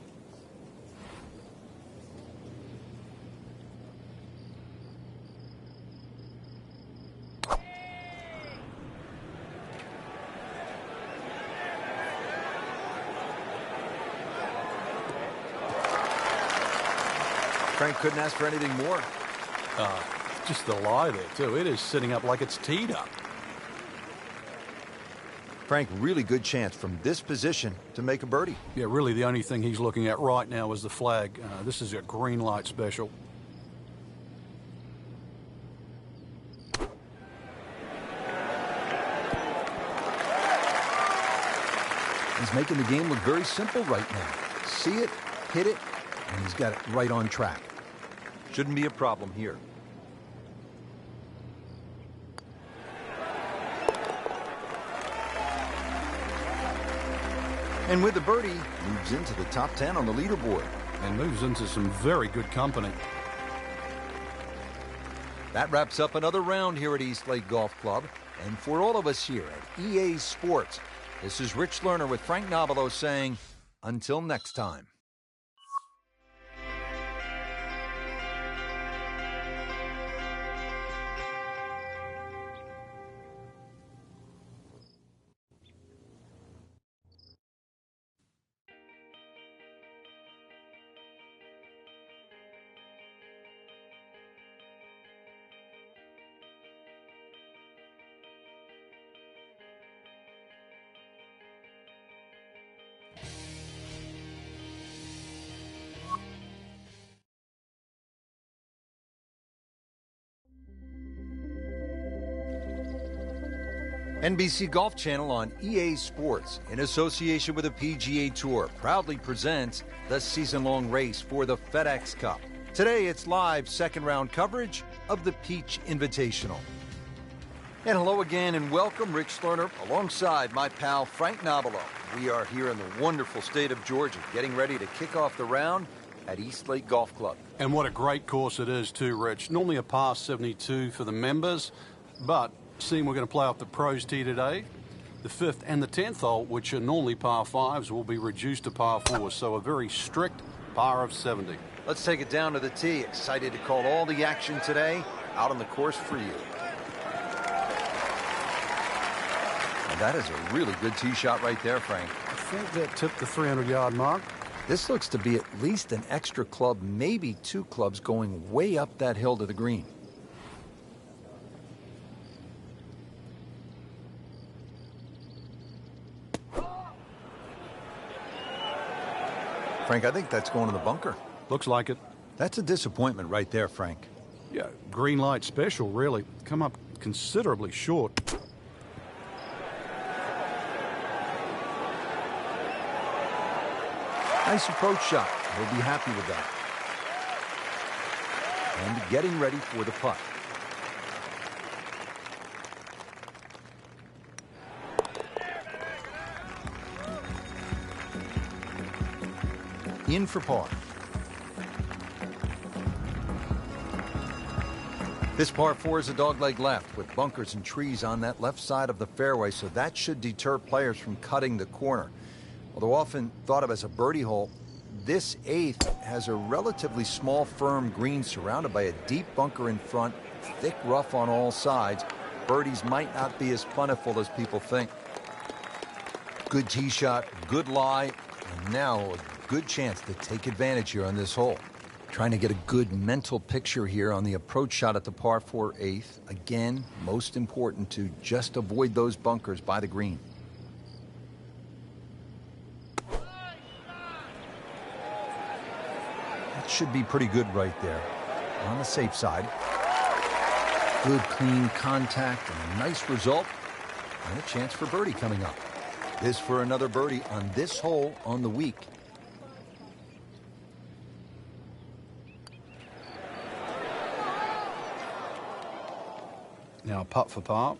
Frank couldn't ask for anything more. Just the lie there, too. It is sitting up like it's teed up. Frank, really good chance from this position to make a birdie. Yeah, really the only thing he's looking at right now is the flag. This is a green light special. He's making the game look very simple right now. See it, hit it, and he's got it right on track. Shouldn't be a problem here. And with the birdie, moves into the top 10 on the leaderboard. And moves into some very good company. That wraps up another round here at Eastlake Golf Club. And for all of us here at EA Sports, this is Rich Lerner with Frank Nobilo saying, until next time. NBC Golf Channel on EA Sports, in association with the PGA Tour, proudly presents the season-long race for the FedEx Cup. Today, it's live second-round coverage of the Peach Invitational. And hello again and welcome, Rich Lerner, alongside my pal Frank Nobilo. We are here in the wonderful state of Georgia, getting ready to kick off the round at East Lake Golf Club. And what a great course it is too, Rich. Normally a par 72 for the members, but seeing we're going to play off the pros tee today, the 5th and the 10th hole, which are normally par 5s, will be reduced to par 4s, so a very strict par of 70. Let's take it down to the tee. Excited to call all the action today out on the course for you. And that is a really good tee shot right there, Frank. I think that tipped the 300-yard mark. This looks to be at least an extra club, maybe 2 clubs going way up that hill to the green. Frank, I think that's going to the bunker. Looks like it. That's a disappointment right there, Frank. Yeah, green light special, really. Come up considerably short. Nice approach shot. He'll be happy with that. And getting ready for the putt. In for par. This par 4 is a dogleg left with bunkers and trees on that left side of the fairway, so that should deter players from cutting the corner. Although often thought of as a birdie hole, this 8th has a relatively small, firm green surrounded by a deep bunker in front, thick rough on all sides. Birdies might not be as plentiful as people think. Good tee shot, good lie, and now a good chance to take advantage here on this hole. Trying to get a good mental picture here on the approach shot at the par 4 8th. Again, most important to just avoid those bunkers by the green. That should be pretty good right there. On the safe side. Good clean contact and a nice result. And a chance for birdie coming up. This for another birdie on this hole on the week. Now putt for par.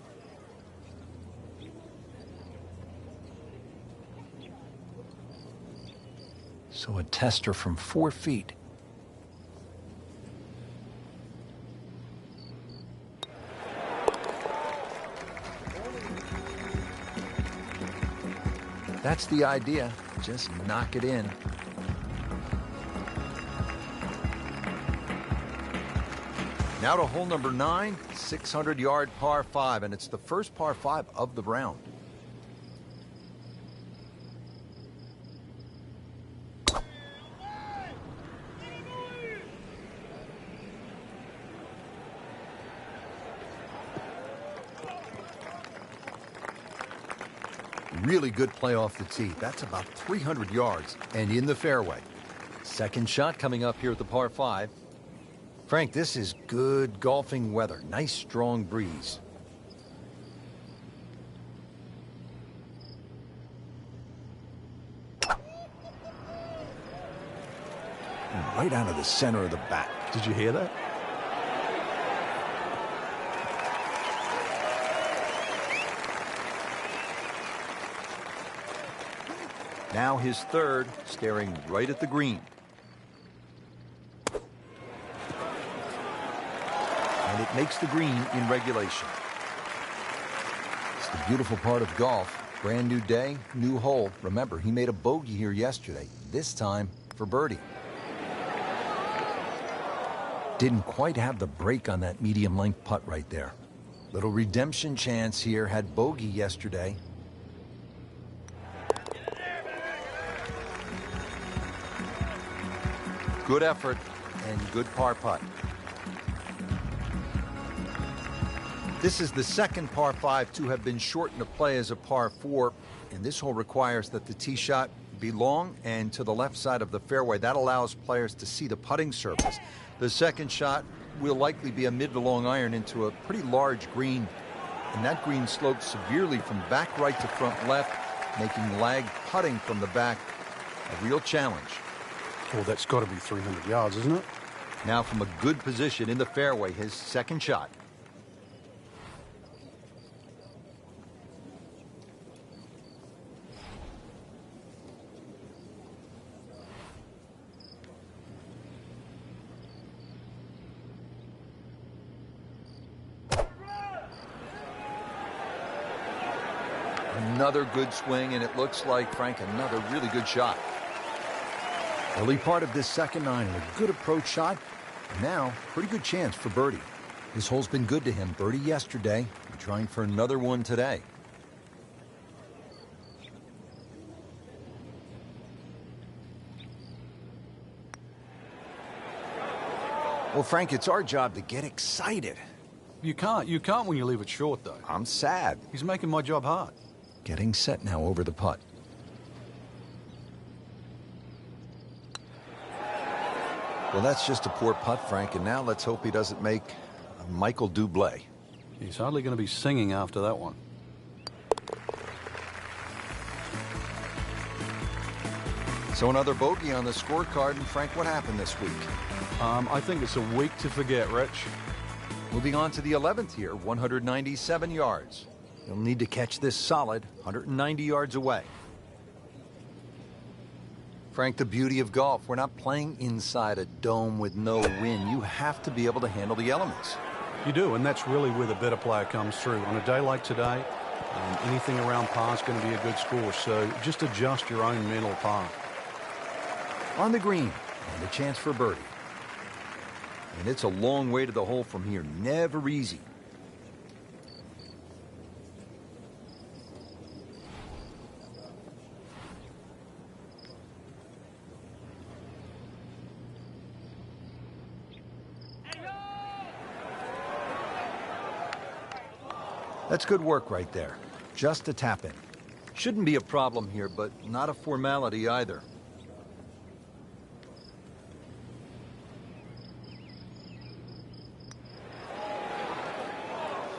So a tester from 4 feet. That's the idea. Just knock it in. Now to hole number 9, 600-yard par 5, and it's the first par 5 of the round. Really good play off the tee. That's about 300 yards and in the fairway. Second shot coming up here at the par 5. Frank, this is good golfing weather. Nice strong breeze. Right out of the center of the bat. Did you hear that? Now his third, staring right at the green. And it makes the green in regulation. It's the beautiful part of golf. Brand new day, new hole. Remember, he made a bogey here yesterday, this time for birdie. Didn't quite have the break on that medium length putt right there. Little redemption chance here, had bogey yesterday. Good effort and good par putt. This is the second par 5 to have been shortened to play as a par 4, and this hole requires that the tee shot be long and to the left side of the fairway. That allows players to see the putting surface. The second shot will likely be a mid to long iron into a pretty large green. And that green slopes severely from back right to front left, making lag putting from the back a real challenge. Well, that's got to be 300 yards, isn't it? Now from a good position in the fairway, his second shot. Another good swing, and it looks like, Frank, another really good shot. Early part of this second nine, and a good approach shot. Now, pretty good chance for birdie. This hole's been good to him. Birdie yesterday, and trying for another one today. Well, Frank, it's our job to get excited. You can't when you leave it short, though. I'm sad. He's making my job hard. Getting set now over the putt. Well, that's just a poor putt, Frank, and now let's hope he doesn't make a Michael Bublé. He's hardly going to be singing after that one. So another bogey on the scorecard, and Frank, what happened this week? I think it's a week to forget, Rich. Moving on to the 11th here, 197 yards. You'll need to catch this solid 190 yards away. Frank, the beauty of golf, we're not playing inside a dome with no wind. You have to be able to handle the elements. You do, and that's really where the better player comes through. On a day like today, anything around par is going to be a good score, so just adjust your own mental par. On the green, and a chance for birdie. And it's a long way to the hole from here. Never easy. That's good work right there. Just a tap in. Shouldn't be a problem here, but not a formality either.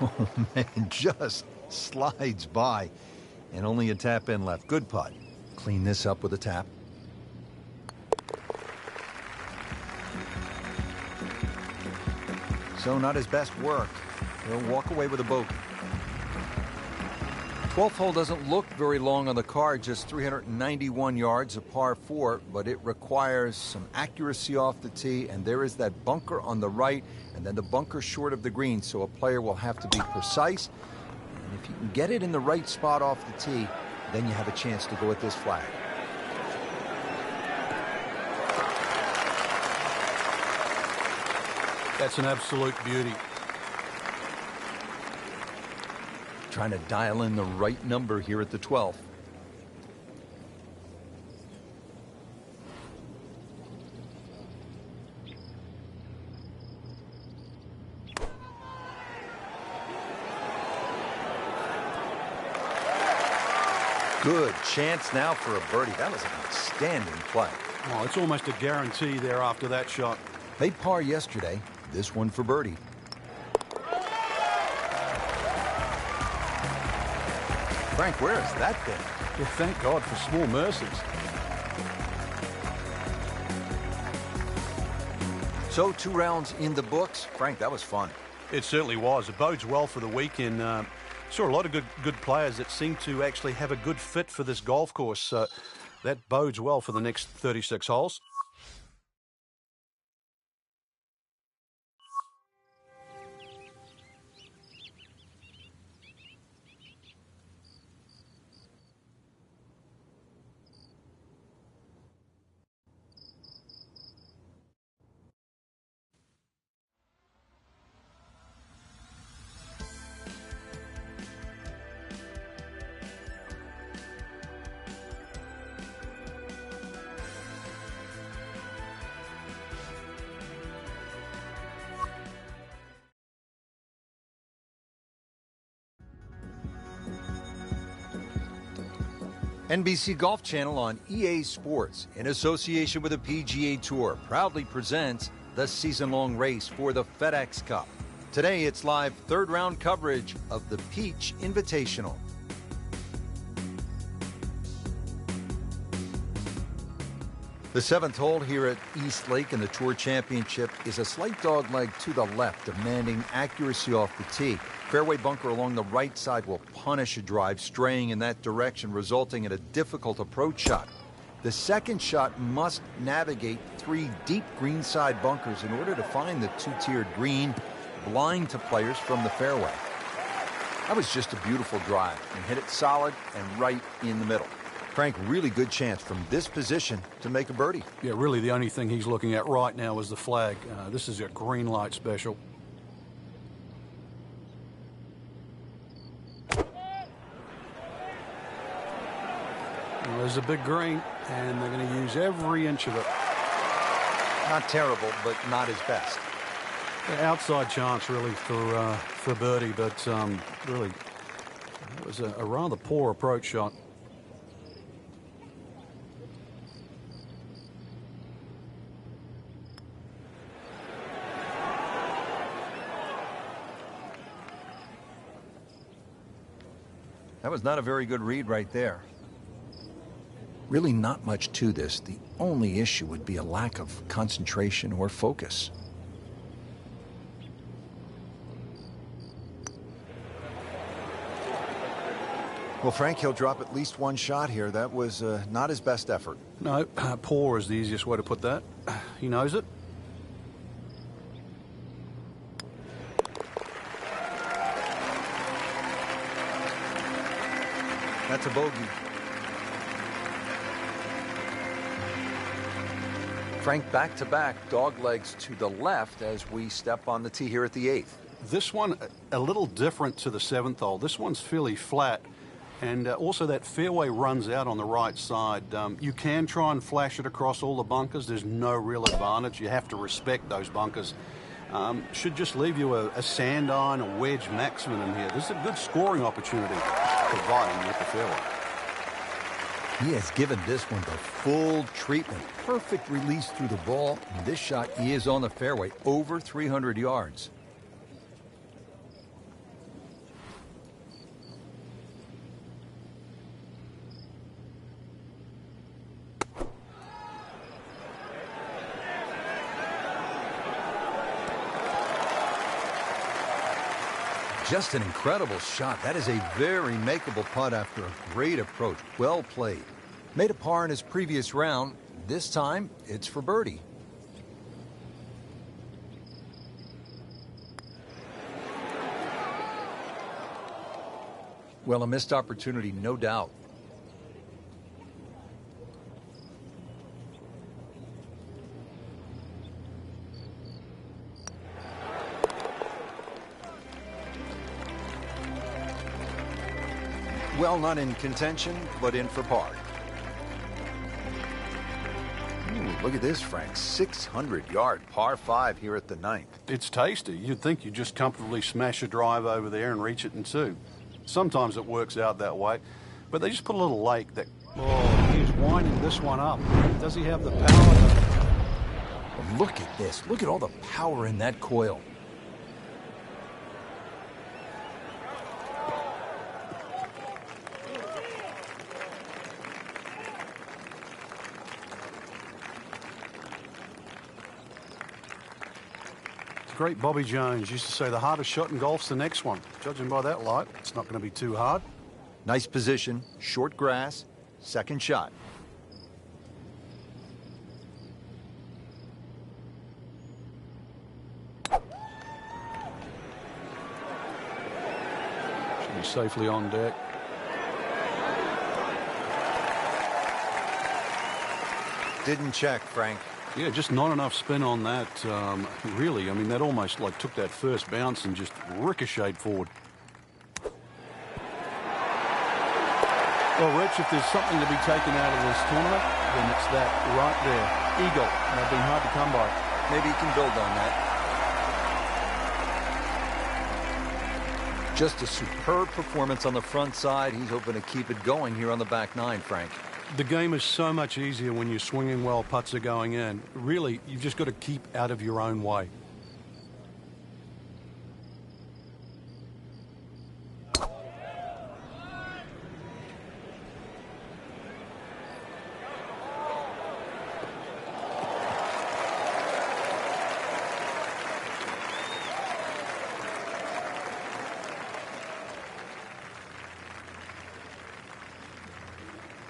Oh, man, just slides by. And only a tap in left. Good putt. Clean this up with a tap. So not his best work. He'll walk away with a bogey. 12th hole doesn't look very long on the card, just 391 yards, a par 4, but it requires some accuracy off the tee, and there is that bunker on the right, and then the bunker short of the green, so a player will have to be precise. And if you can get it in the right spot off the tee, then you have a chance to go at this flag. That's an absolute beauty. Trying to dial in the right number here at the 12th. Good chance now for a birdie. That was an outstanding play. Well, it's almost a guarantee there after that shot. They par yesterday. This one for birdie. Frank, where has that been? Yeah, thank God for small mercies. So 2 rounds in the books. Frank, that was fun. It certainly was. It bodes well for the weekend. Saw a lot of good players that seem to actually have a good fit for this golf course. So that bodes well for the next 36 holes. NBC Golf Channel on EA Sports, in association with the PGA Tour, proudly presents the season-long race for the FedEx Cup. Today, it's live third-round coverage of the Peach Invitational. The 7th hole here at East Lake in the Tour Championship is a slight dogleg to the left, demanding accuracy off the tee. Fairway bunker along the right side will punish a drive, straying in that direction, resulting in a difficult approach shot. The second shot must navigate 3 deep greenside bunkers in order to find the 2-tiered green, blind to players from the fairway. That was just a beautiful drive and hit it solid and right in the middle. Frank, really good chance from this position to make a birdie. Yeah, really the only thing he's looking at right now is the flag. This is a green light special. Well, there's a big green, and they're going to use every inch of it. Not terrible, but not his best. The outside chance, really, for birdie, but really, it was a rather poor approach shot. That was not a very good read right there. Really not much to this. The only issue would be a lack of concentration or focus. Well, Frank, he'll drop at least one shot here. That was not his best effort. No, poor is the easiest way to put that. He knows it. That's a bogey. Frank, back-to-back dog legs to the left as we step on the tee here at the 8th. This one, a little different to the 7th hole. This one's fairly flat, and also that fairway runs out on the right side. You can try and flash it across all the bunkers. There's no real advantage. You have to respect those bunkers. Should just leave you a sand iron, a wedge maximum in here. This is a good scoring opportunity, providing with the fairway. He has given this one the full treatment. Perfect release through the ball. And this shot is on the fairway, over 300 yards. Just an incredible shot. That is a very makeable putt after a great approach. Well played. Made a par in his previous round. This time, it's for birdie. Well, a missed opportunity, no doubt. Well, not in contention, but in for par. Ooh, look at this, Frank. 600-yard par 5 here at the 9th. It's tasty. You'd think you'd just comfortably smash a drive over there and reach it in 2. Sometimes it works out that way, but they just put a little lake that... Oh, he's winding this one up. Does he have the power? Well, look at this. Look at all the power in that coil. Great Bobby Jones used to say the hardest shot in golf's the next one. Judging by that light, it's not going to be too hard. Nice position, short grass, second shot. Should be safely on deck. Didn't check, Frank. Yeah, just not enough spin on that, really. I mean, that almost like took that first bounce and just ricocheted forward. Well, Rich, if there's something to be taken out of this tournament, then it's that right there. Eagle. They've been hard to come by. Maybe he can build on that. Just a superb performance on the front side. He's hoping to keep it going here on the back 9, Frank. The game is so much easier when you're swinging well, putts are going in. Really, you've just got to keep out of your own way.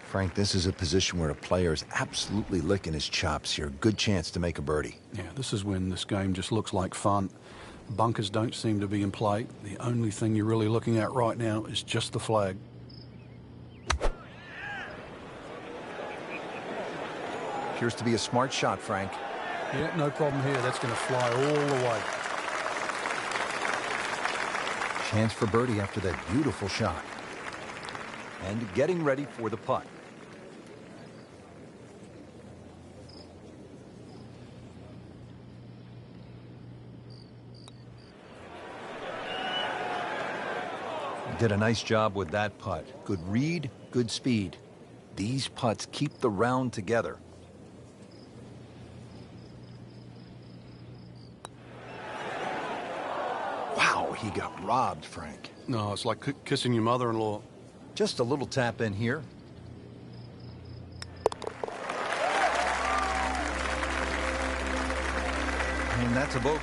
Frank, this is a position where a player is absolutely licking his chops here. Good chance to make a birdie. Yeah, this is when this game just looks like fun. Bunkers don't seem to be in play. The only thing you're really looking at right now is just the flag. Appears to be a smart shot, Frank. Yeah, no problem here. That's going to fly all the way. Chance for birdie after that beautiful shot. And getting ready for the putt. Did a nice job with that putt. Good read, good speed. These putts keep the round together. Wow, he got robbed, Frank. No, it's like kissing your mother-in-law. Just a little tap in here. And that's a bogey.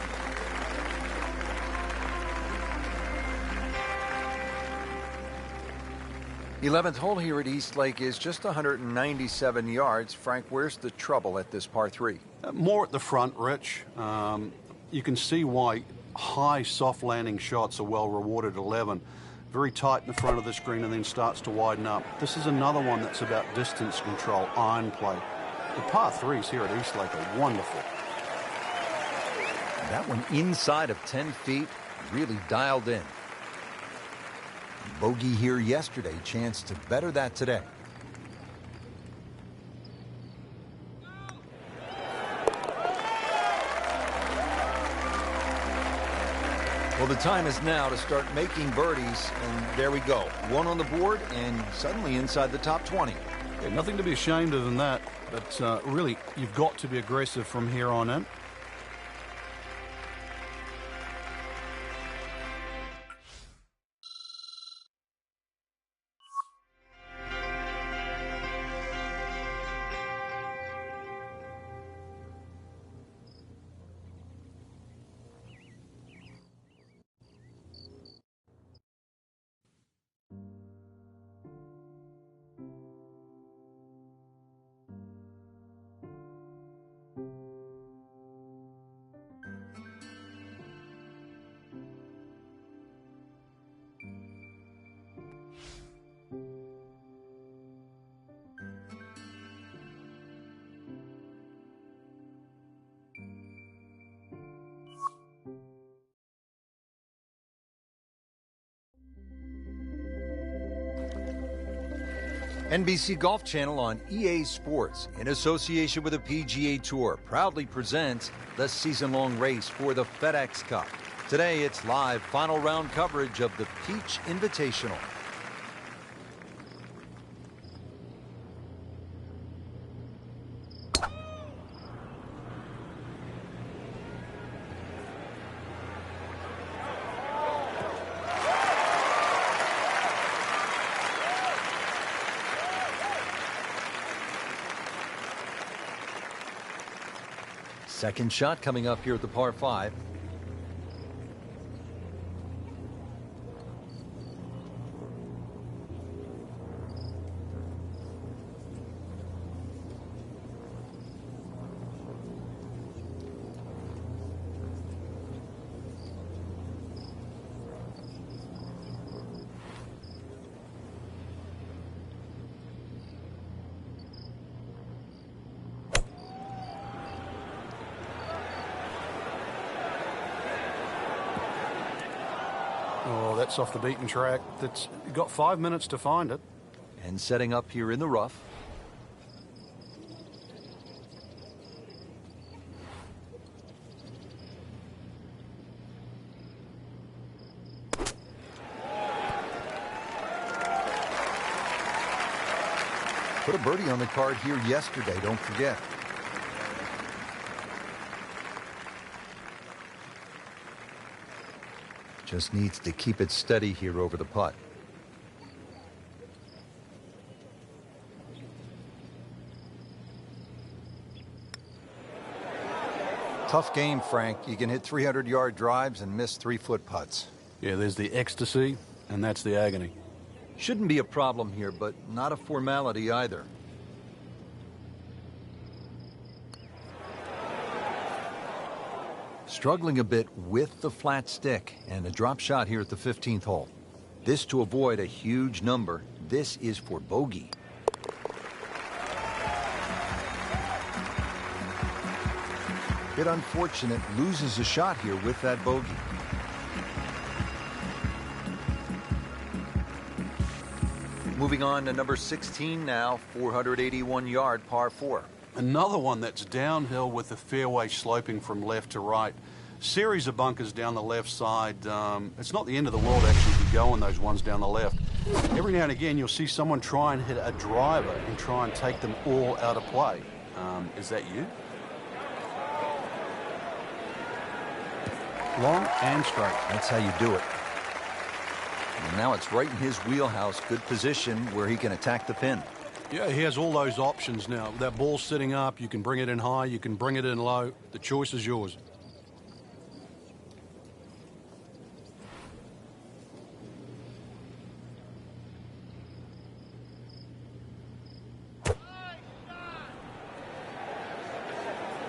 The 11th hole here at East Lake is just 197 yards. Frank, where's the trouble at this par 3? More at the front, Rich. You can see why high soft landing shots are well rewarded at 11. Very tight in the front of the screen and then starts to widen up. This is another one that's about distance control, iron play. The par 3s here at East Lake are wonderful. That one inside of 10 feet, really dialed in. Bogey here yesterday, chance to better that today. Well, the time is now to start making birdies, and there we go. One on the board and suddenly inside the top 20. Yeah, nothing to be ashamed of in that, but really, you've got to be aggressive from here on in. NBC Golf Channel on EA Sports, in association with the PGA Tour, proudly presents the season-long race for the FedEx Cup. Today, it's live final round coverage of the Peach Invitational. Second shot coming up here at the par 5. Oh, that's off the beaten track. That's got 5 minutes to find it. And setting up here in the rough. Put a birdie on the card here yesterday, don't forget. Just needs to keep it steady here over the putt. Tough game, Frank. You can hit 300-yard drives and miss 3-foot putts. Yeah, there's the ecstasy, and that's the agony. Shouldn't be a problem here, but not a formality either. Struggling a bit with the flat stick and a drop shot here at the 15th hole. This to avoid a huge number. This is for bogey. Bit unfortunate, loses a shot here with that bogey. Moving on to number 16 now, 481-yard par 4. Another one that's downhill with the fairway sloping from left to right. Series of bunkers down the left side. It's not the end of the world actually if you go on those ones down the left. Every now and again you'll see someone try and hit a driver and try and take them all out of play. Is that you? Long and straight. That's how you do it. And now it's right in his wheelhouse. Good position where he can attack the pin. Yeah, he has all those options now. That ball's sitting up. You can bring it in high. You can bring it in low. The choice is yours.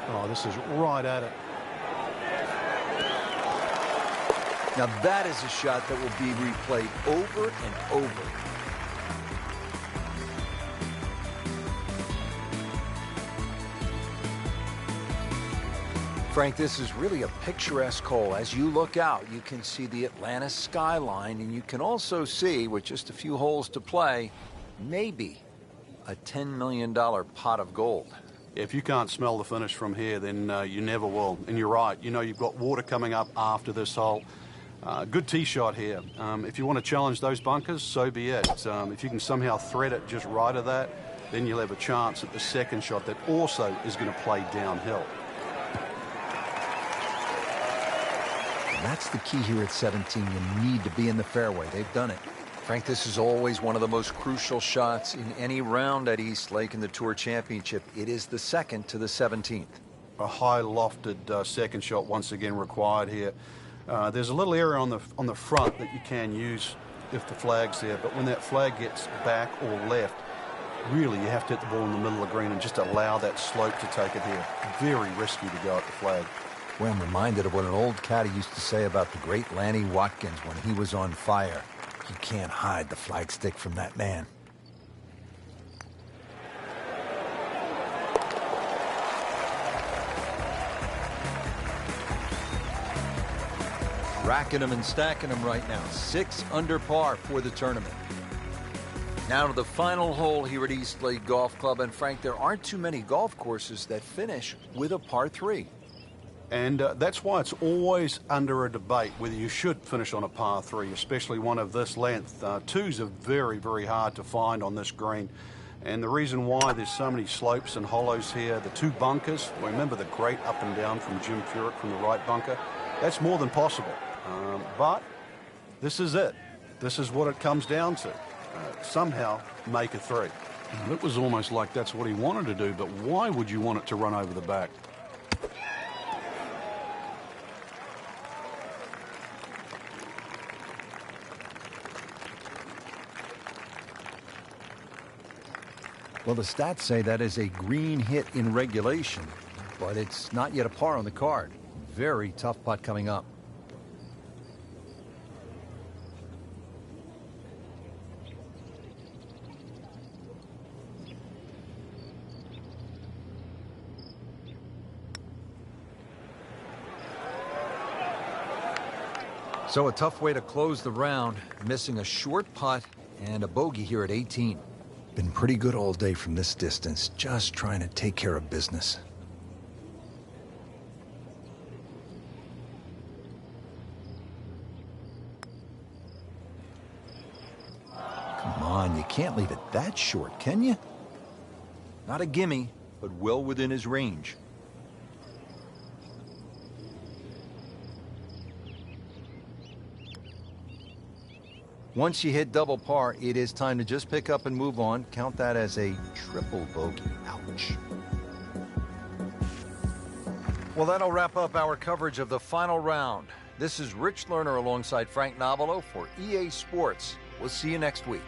Oh, this is right at it. Now that is a shot that will be replayed over and over. Frank, this is really a picturesque hole. As you look out, you can see the Atlanta skyline, and you can also see, with just a few holes to play, maybe a $10 million pot of gold. If you can't smell the finish from here, then you never will. And you're right. You know, you've got water coming up after this hole. Good tee shot here. If you want to challenge those bunkers, so be it. If you can somehow thread it just right of that, then you'll have a chance at the second shot that also is going to play downhill. And that's the key here at 17. You need to be in the fairway. They've done it. Frank, this is always one of the most crucial shots in any round at East Lake in the Tour Championship. It is the second to the 17th. A high lofted second shot once again required here. There's a little area on the front that you can use if the flag's there, but when that flag gets back or left, really you have to hit the ball in the middle of the green and just allow that slope to take it here. Very risky to go at the flag. Well, I'm reminded of what an old caddy used to say about the great Lanny Watkins when he was on fire. You can't hide the flagstick from that man. Racking them and stacking them right now. 6 under par for the tournament. Now to the final hole here at East Lake Golf Club. And Frank, there aren't too many golf courses that finish with a par 3. And that's why it's always under a debate whether you should finish on a par 3, especially one of this length. Twos are very, very hard to find on this green. And the reason why there's so many slopes and hollows here, the 2 bunkers, remember the great up and down from Jim Furyk from the right bunker, that's more than possible. But this is it. This is what it comes down to. Somehow make a 3. It was almost like that's what he wanted to do, but why would you want it to run over the back? Well, the stats say that is a green hit in regulation, but it's not yet a par on the card. Very tough putt coming up. So a tough way to close the round, missing a short putt and a bogey here at 18. Been pretty good all day from this distance, just trying to take care of business. Come on, you can't leave it that short, can you? Not a gimme, but well within his range. Once you hit double par, it is time to just pick up and move on. Count that as a triple bogey. Ouch. Well, that'll wrap up our coverage of the final round. This is Rich Lerner alongside Frank Nobilo for EA Sports We'll see you next week.